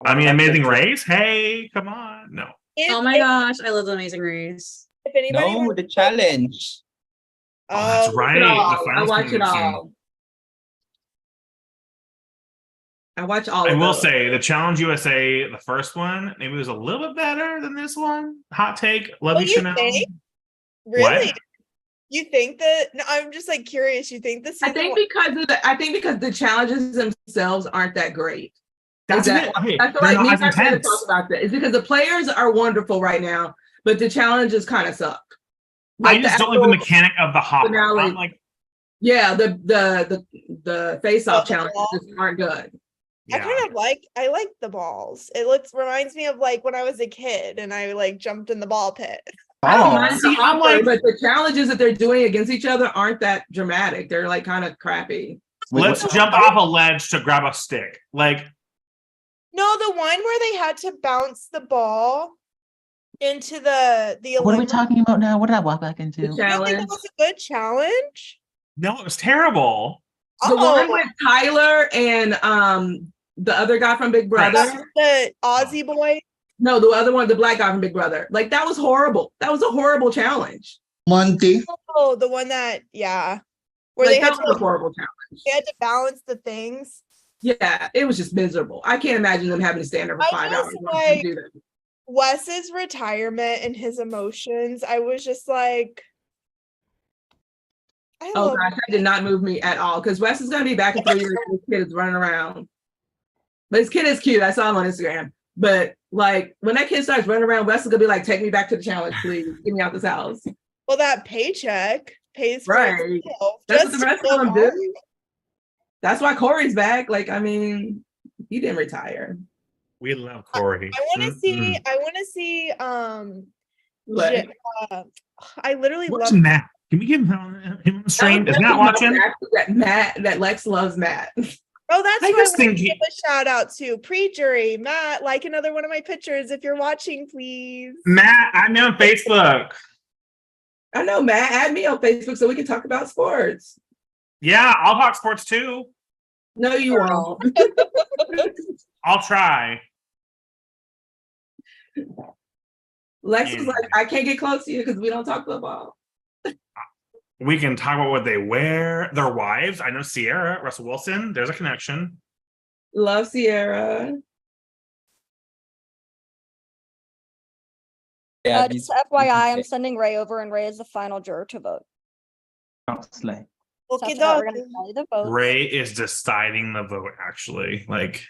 I mean, Amazing Race? Hey, come on. No. Oh my gosh, I love The Amazing Race. If anybody No, wants the challenge. Oh, that's right. It The all. I finals watch it coming soon. all. I watch all I of will those. say the Challenge USA, the first one, maybe was a little bit better than this one. Hot take. Love Oh, you, you Chanel. think? What? Really? You think that? No, I'm just like curious. You think this? I think because the challenges themselves aren't that great. That's Is that, it. Hey, that's they're what not me as and my friends intense. talk about that. It's because the players are wonderful right now, but the challenges kind of suck. I just don't like the actual mechanic of the hopper. finale- I'm like, Yeah, the face-off Oh, the challenges ball? just aren't good. I kind of I like the balls. It reminds me of like when I was a kid and I like jumped in the ball pit. I don't mind the See, I'm hopper, like- but the challenges that they're doing against each other aren't that dramatic. They're like kind of crappy. let's jump off a ledge to grab a stick. Like, No, the one where they had to bounce the ball into the What are we Olympic. talking about now? What did I walk back into? The You don't think challenge. that was a good challenge? no, it was terrible. The one Oh, with Tyler and the other guy from Big Brother. the Aussie boy. No, the other one, the black guy from Big Brother. Like that was horrible. That was a horrible challenge. Monty. Oh, the one that where Like, they had that was a to horrible challenge. they had to balance the things. Yeah, it was just miserable. I can't imagine them having to stand there for I 5 just, hours. like, Do that. Wes's retirement and his emotions. I was just like, I Oh love gosh, that did not move me at all. Because Wes is gonna be back in 3 years. This kid is running around. But his kid is cute. I saw him on Instagram. But like when that kid starts running around, Wes is gonna be like, "Take me back to the challenge, please. Get me out this house." well, that paycheck pays for Right. itself. That's Just what the rest to of them go do. That's why Corey's back. Like, I mean, he didn't retire. We love Corey. I want to see. I want to see. What? I literally Where's love. Matt? Can we give him on the stream? Is Matt watching? That Lex loves Matt. Oh, that's I who I just want to think give a shout out to. Pre-jury, Matt, like another one of my pictures if you're watching, please. Matt, I'm on Facebook. I know, Matt. Add me on Facebook so we can talk about sports. Yeah, I'll talk sports too. No, you won't. I'll try. Lex was like, I can't get close to you because we don't talk football. We can talk about what they wear, their wives. I know Sierra, Russell Wilson. There's a connection. Love Sierra. Yeah, Just FYI, I'm sending Ray over, and Ray is the final juror to vote. Slay. So Okay, after that, we're gonna tally the votes. Ray is deciding the vote, actually. Like,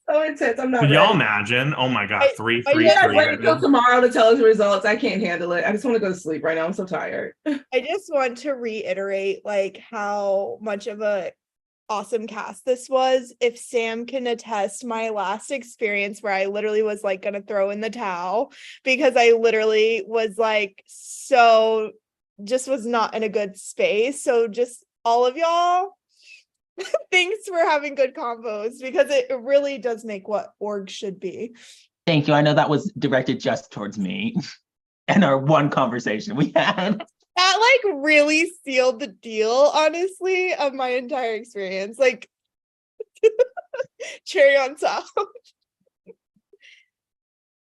So intense. I'm not can y'all ready. imagine? Oh my God, I- 3-3-3. I Yeah, just- wait until tomorrow to tell us the results. I can't handle it. I just want to go to sleep right now. I'm so tired. I just want to reiterate like how much of a awesome cast this was. If Sam can attest, my last experience where I literally was like gonna throw in the towel because I literally was like so just was not in a good space. So just all of y'all, thanks for having good combos because it really does make what org should be. Thank you. I know that was directed just towards me and our one conversation we had. That like really sealed the deal, honestly, of my entire experience. Like cherry on top.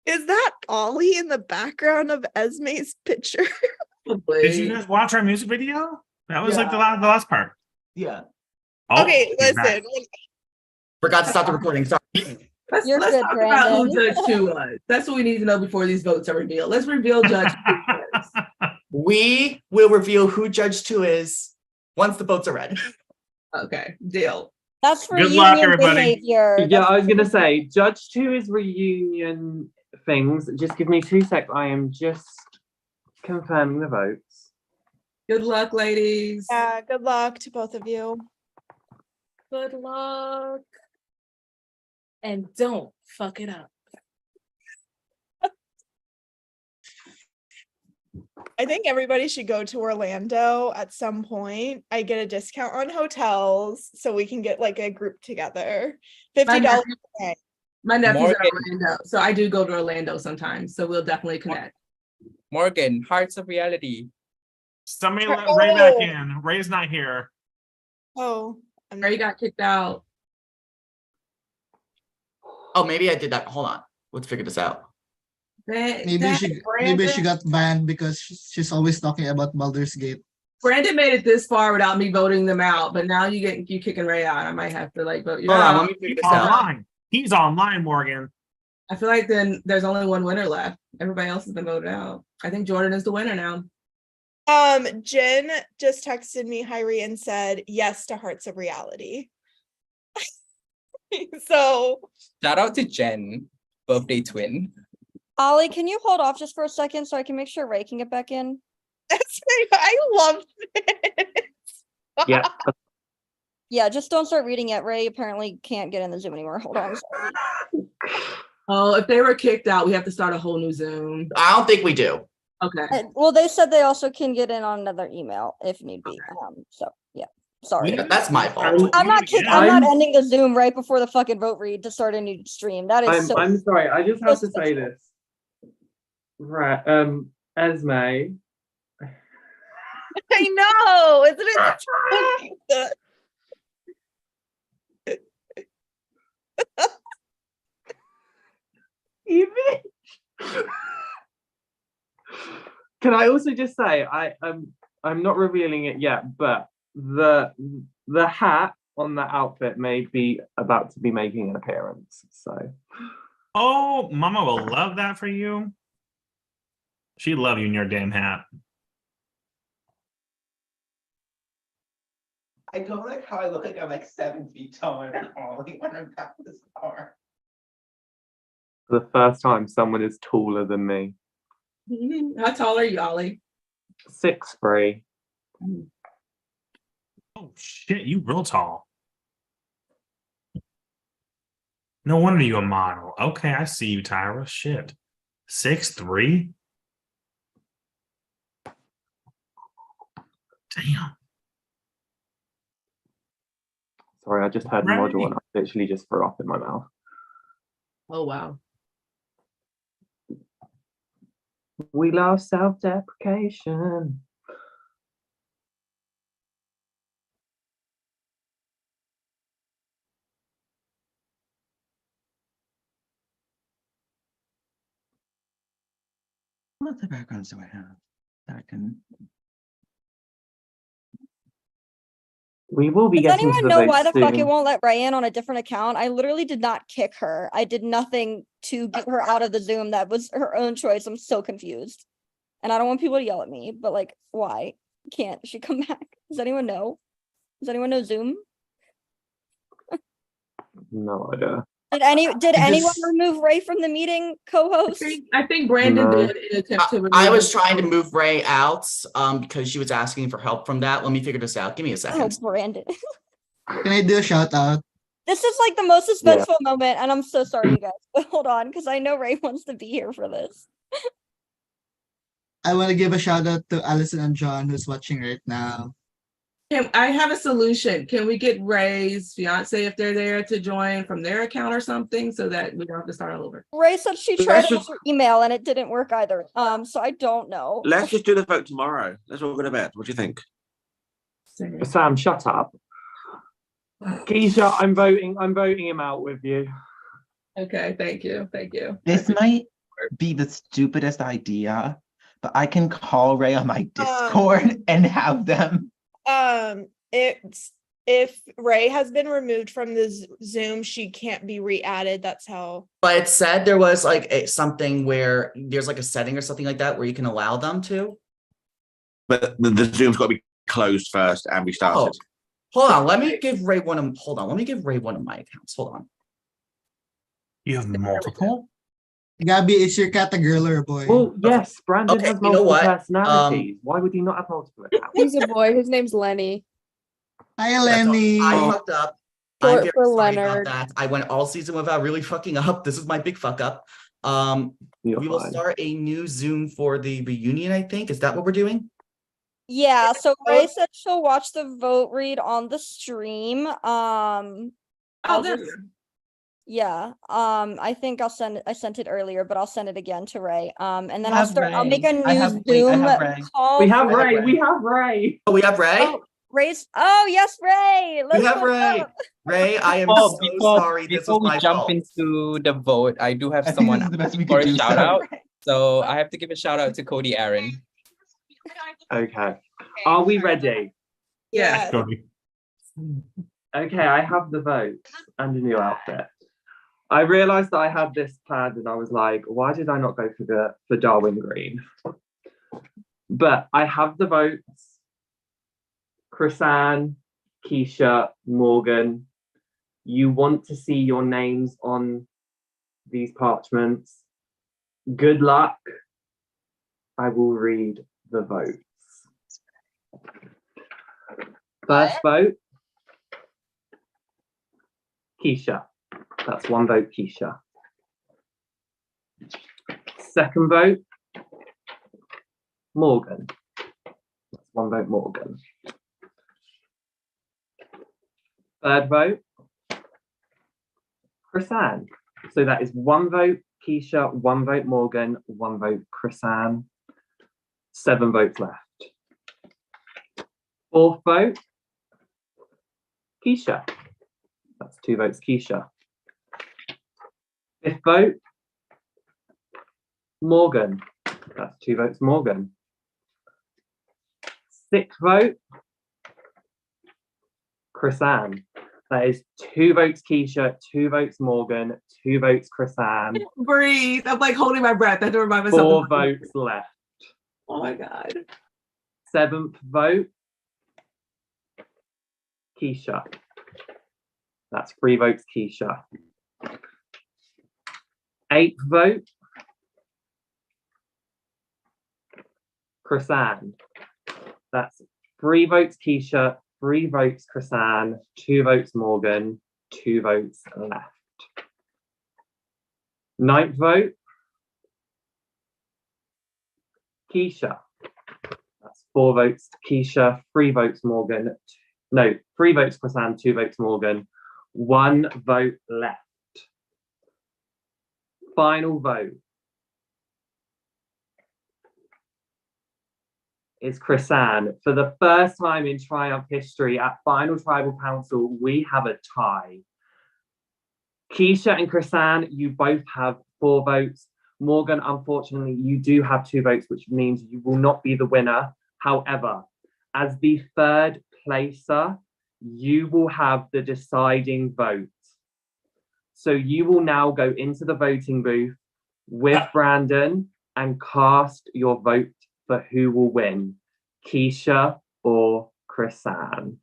Is that Ollie in the background of Esme's picture? Did you guys watch our music video? That was like the last part. Yeah. Oh, Okay, he's back. listen. Forgot to stop the recording. Sorry. Let's You're good, talk about who Brandon. Judge 2 was. That's what we need to know before these votes are revealed. Let's reveal Judge 2 first. We will reveal who Judge 2 is once the votes are read. Okay, deal. That's for Good luck, union everybody. behavior. Yeah, I was gonna say, Judge 2 is reunion things. Just give me 2 seconds. I am just confirming the votes. Good luck, ladies. Yeah, good luck to both of you. Good luck. And don't fuck it up. I think everybody should go to Orlando at some point. I get a discount on hotels so we can get like a group together. $50. My nephew's Morgan. in Orlando, so I do go to Orlando sometimes. So we'll definitely connect. Morgan, Hearts of Reality. Somebody let Ray back in. Ray's not here. Oh, Ray got kicked out. Oh, maybe I did that. Hold on. Let's figure this out. Maybe she got banned because she's always talking about Baldur's Gate. Brandon made it this far without me voting them out, but now you kicking Ray out. I might have to like vote you Hold out. on, let me figure this He's out. online. He's online, Morgan. I feel like then there's only one winner left. Everybody else has been voted out. I think Jordan is the winner now. Jen just texted me, Hyrie, and said yes to Hearts of Reality. So Shout out to Jen, birthday twin. Ollie, can you hold off just for a second so I can make sure Ray can get back in? I love it. Yeah. Yeah, just don't start reading it. Ray apparently can't get in the Zoom anymore. Hold on. Sorry. Oh, if they were kicked out, we have to start a whole new Zoom. I don't think we do. Okay. Well, they said they also can get in on another email if need be. So yeah, sorry. That's my fault. I'm not ending the Zoom right before the fucking vote read to start a new stream. That is so. I'm sorry. I just have to say this. Right. Esme. I know, isn't it? Can I also just say I'm not revealing it yet, but the hat on the outfit may be about to be making an appearance. So Oh, Mama will love that for you. She'd love you in your damn hat. I don't like how I look like I'm like 7 feet tall and Ollie when I'm back this far. for the first time, someone is taller than me. How tall are you, Ollie? 6'3". Oh shit, you real tall. No wonder you a model. Okay, I see you, Tyra. Shit. 6'3". Damn. Sorry, I just heard Right. model and I literally just threw up in my mouth. Oh wow. We love self-deprecation. What other backgrounds do I have that I can? We will be Does getting to anyone the know votes why the fuck it soon. won't let Ray in on a different account? I literally did not kick her. I did nothing to get her out of the Zoom. That was her own choice. I'm so confused. And I don't want people to yell at me, but like, why can't she come back? Does anyone know? Does anyone know Zoom? No idea. Did anyone remove Ray from the meeting, co-host? I think Brandon No. did in an attempt to I remove was him. trying to move Ray out because she was asking for help from that. Let me figure this out. Give me a Oh, second. Brandon. Can I do a shout out? This is like the most suspenseful moment, and I'm so sorry, you guys. But hold on, because I know Ray wants to be here for this. I want to give a shout out to Allison and John who's watching right now. I have a solution. Can we get Ray's fiance, if they're there, to join from their account or something so that we don't have to start all over? Ray said she tried it through email and it didn't work either. So I don't know. Let's just do the vote tomorrow. Let's all go to bed. What do you think? Sam, shut up. Keisha, I'm voting him out with you. Okay, thank you. Thank you. This might be the stupidest idea, but I can call Ray on my Discord and have them. It's if Ray has been removed from the Zoom, she can't be re-added. That's how. But it said there was like something where there's like a setting or something like that where you can allow them to. But the Zoom's got to be closed first and restarted. Hold on, let me give Ray one of. Hold on, let me give Ray one of my accounts. Hold on. You have multiple? Gabby, is your cat a girl or a boy? Well, yes, Brandon Okay, has you know multiple what? personalities. Why would he not have multiple accounts? He's a boy. His name's Lenny. Hi, Lenny. I fucked up. Short I'm very for sorry Leonard. about that. I went all season without really fucking up. This is my big fuck up. We will start a new Zoom for the reunion, I think. Is that what we're doing? Yeah, so Ray said she'll watch the vote read on the stream. I'll there just- you go. Yeah, I think I sent it earlier, but I'll send it again to Ray. And then I I'll have make a Ray. I new have- wait, I Zoom have Ray. call. We have for- Ray. We have Ray. Oh, we have Ray? Oh, Ray's. Oh yes, Ray. Let's We have go. Ray. Ray, I am Oh, so sorry. This before was we my jump fault. into the vote, I do have I think someone this is the best we for could a do. shout so- out. So I have to give a shout out to Cody Aaron. Okay. Are we ready? Yeah. Okay, I have the votes and a new outfit. I realized that I had this planned and I was like, why did I not go for Darwin Green? But I have the votes. Chrisanne, Keisha, Morgan. You want to see your names on these parchments. Good luck. I will read the votes. First vote, Keisha. That's one vote, Keisha. Second vote, Morgan. That's one vote, Morgan. Third vote, Chrisanne. So that is one vote, Keisha, one vote, Morgan, one vote, Chrisanne. 7 votes left. Fourth vote, Keisha. That's 2 votes, Keisha. Fifth vote, Morgan. That's 2 votes, Morgan. Sixth vote, Chrisanne. That is 2 votes, Keisha, 2 votes, Morgan, 2 votes, Chrisanne. Breathe. I'm like holding my breath. I have to remind myself. 4 votes left. Oh my God. 7th vote, Keisha. That's 3 votes, Keisha. 8th vote, Chrisanne. That's 3 votes, Keisha, 3 votes, Chrisanne, 2 votes, Morgan, 2 votes left. 9th vote, Keisha. That's 4 votes, Keisha, 3 votes, Morgan. No, 3 votes, Chrisanne, 2 votes, Morgan. 1 vote left. Final vote is Chrisanne. For the first time in Triumph history at Final Tribal Council, we have a tie. Keisha and Chrisanne, you both have 4 votes. Morgan, unfortunately, you do have 2 votes, which means you will not be the winner. However, as the third placer, you will have the deciding vote. So you will now go into the voting booth with Brandon and cast your vote for who will win, Keisha or Chrisanne.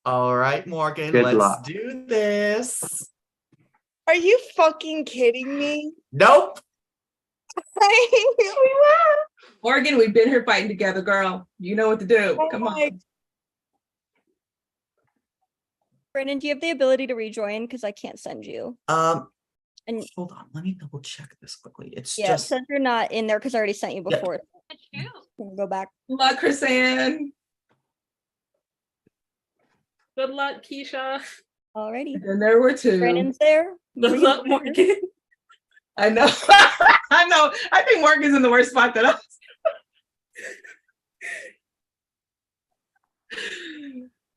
All right, Morgan, Good let's luck. do this. Are you fucking kidding me? Nope. Morgan, we've been here fighting together, girl. You know what to do. Oh Come my on. Brandon, do you have the ability to rejoin? Because I can't send you. And hold on, let me double check this quickly. It's yeah, just since you're not in there because I already sent you before. Go back. Good luck, Chrisanne. Good luck, Keisha. Alrighty. And there were two. Brandon's there. Good luck, Morgan. I know. I know. I think Morgan's in the worst spot than us.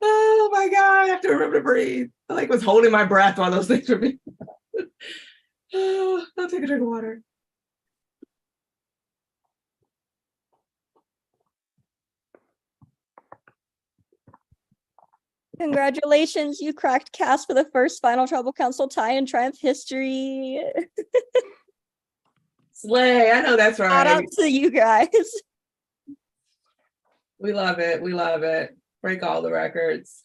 Oh my God, I have to remember to breathe. I like was holding my breath while those things were being. Oh, I'll take a drink of water. Congratulations, you cracked cast for the first final tribal council tie in Triumph history. Slay, I know that's right. Shout out to you guys. We love it. We love it. Break all the records.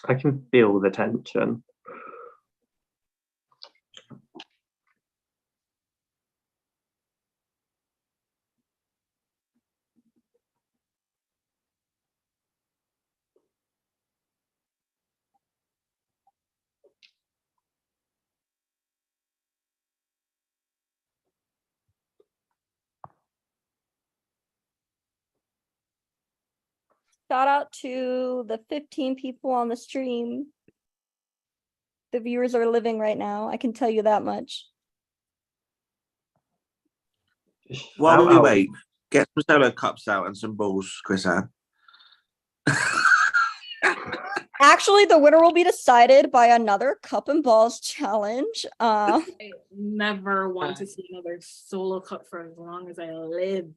I can feel the tension. Shout out to the 15 people on the stream. The viewers are living right now. I can tell you that much. While we wait, get some solo cups out and some balls, Chris Ann. Actually, the winner will be decided by another cup and balls challenge. I never want to see another solo cup for as long as I live.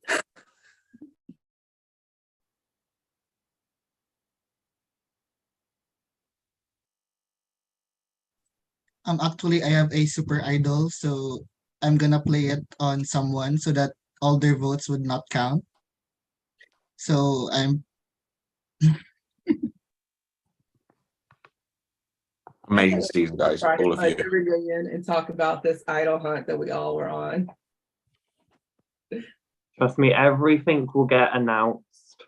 Actually, I have a super idol, so I'm gonna play it on someone so that all their votes would not count. So I'm Amazing season, guys, Try to all of like you. a reunion and talk about this idol hunt that we all were on. Trust me, everything will get announced.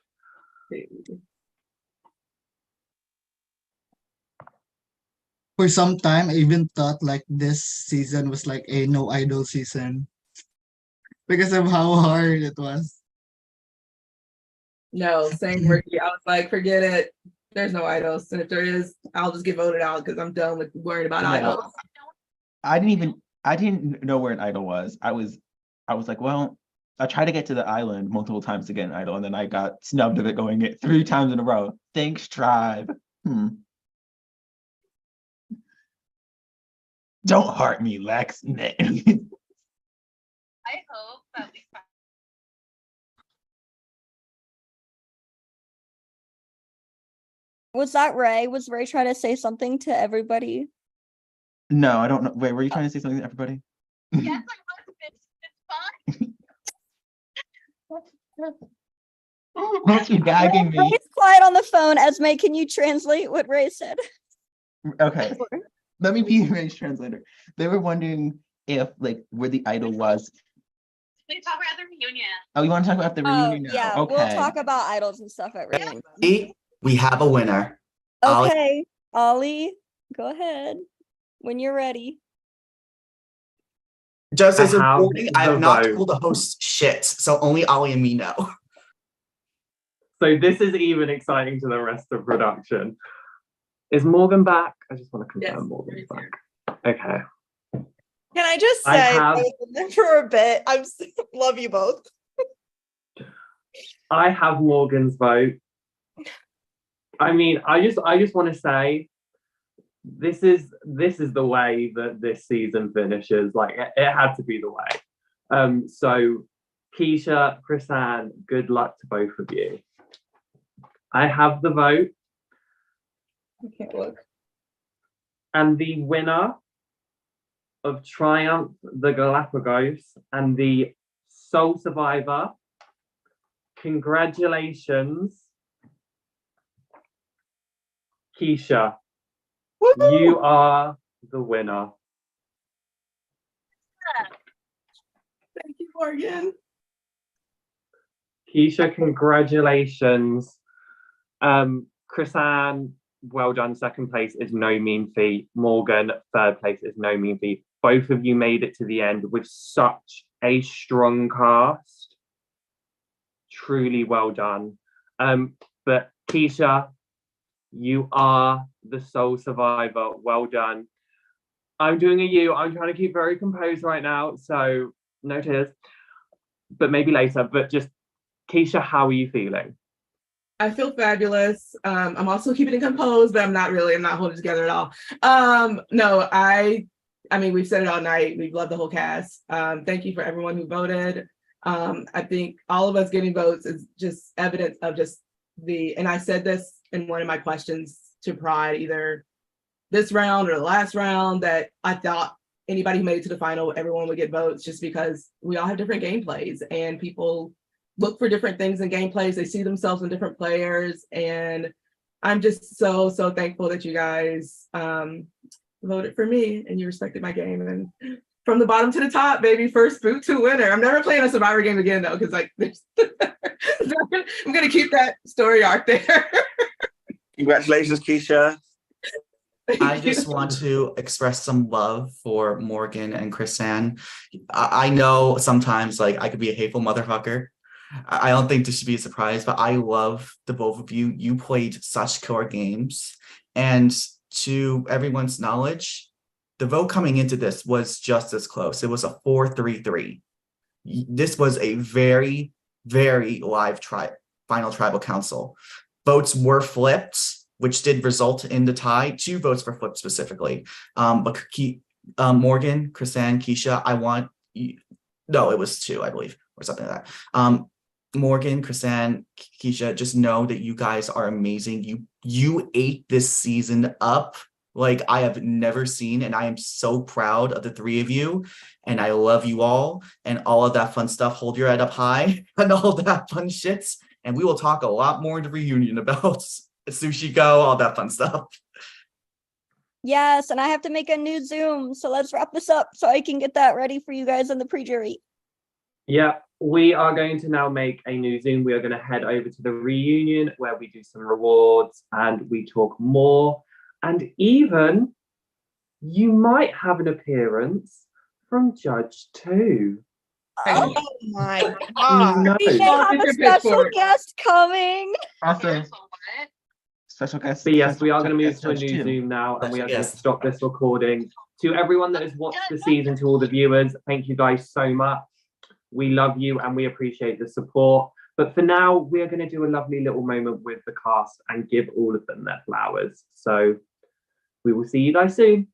for some time I even thought like this season was like a no idol season because of how hard it was. No, same Ricky. I was like, forget it. There's no idols. And if there is, I'll just get voted out because I'm done with worrying about Yeah. idols. I didn't know where an idol was. I was like, well, I tried to get to the island multiple times to get an idol, and then I got snubbed of it going it 3 times in a row. Thanks, tribe. Don't heart me, Lex. I hope that we find. Was that Ray? Was Ray trying to say something to everybody? No, I don't know. Wait, were you trying to say something to everybody? Yes, I was. It's fine. Don't you gagging me? Ray's quiet on the phone. Esme, can you translate what Ray said? Okay. Let me be Ray's translator. They were wondering if like where the idol was. We talk about the reunion. Oh, you want to talk about the reunion now? Yeah, Okay. we'll talk about idols and stuff at reunion. We have a winner. Okay, Ollie, go ahead when you're ready. Just as I have important, I have the not vote. told the host shit, so only Ollie and me know. So this is even exciting to the rest of production. Is Morgan back? I just want to confirm Yes, Morgan's back. Okay. Can I just say, I have- I was there for a bit. Love you both. I have Morgan's vote. I mean, I just want to say this is the way that this season finishes. Like it had to be the way. So Keisha, Chris Ann, good luck to both of you. I have the vote. I can't look. And the winner of Triumph the Galapagos and the sole survivor, congratulations, Keisha. You are the winner. Thank you, Morgan. Keisha, congratulations. Chris-Anne, well done. Second place is no mean feat. Morgan, third place is no mean feat. Both of you made it to the end with such a strong cast. Truly well done. But Keisha, you are the sole survivor. Well done. I'm doing a you. I'm trying to keep very composed right now, so no tears. But maybe later. But just, Keisha, how are you feeling? I feel fabulous. I'm also keeping it composed, but I'm not really. I'm not holding it together at all. No, I mean, we've said it all night. We've loved the whole cast. Thank you for everyone who voted. I think all of us getting votes is just evidence of just and I said this in one of my questions to Pride, either this round or the last round, that I thought anybody who made it to the final, everyone would get votes, just because we all have different gameplays and people look for different things in gameplays. They see themselves in different players. And I'm just so thankful that you guys voted for me and you respected my game. And from the bottom to the top, baby, first boot to winner. I'm never playing a Survivor game again though, because like I'm gonna keep that story arc there. Congratulations, Keisha. I just want to express some love for Morgan and Chris-Anne. I know sometimes like I could be a hateful motherfucker. I don't think this should be a surprise, but I love the both of you. You played such killer games. And to everyone's knowledge, the vote coming into this was just as close. It was a 4-3-3. This was a very, very live final tribal council. Votes were flipped, which did result in the tie. 2 votes were flipped specifically. But Morgan, Chris-Anne, Keisha, no, it was 2, I believe, or something like that. Morgan, Chris-Anne, Keisha, just know that you guys are amazing. You ate this season up like I have never seen, and I am so proud of the 3 of you, and I love you all, and all of that fun stuff. Hold your head up high and all that fun shits, and we will talk a lot more in the reunion about Sushi Go, all that fun stuff. Yes, and I have to make a new Zoom, so let's wrap this up so I can get that ready for you guys in the pre-jury. Yeah, we are going to now make a new Zoom. We are going to head over to the reunion where we do some rewards and we talk more. And even you might have an appearance from Judge 2. Oh my Who god. knows? We may have a special guest coming. Also, special guest. But yes, we are going to move guest to a judge new too. Zoom now, and we are Special going to guest. stop this recording. To everyone that has watched the season, to all the viewers, thank you guys so much. We love you and we appreciate the support. But for now, we are going to do a lovely little moment with the cast and give all of them their flowers. So we will see you guys soon.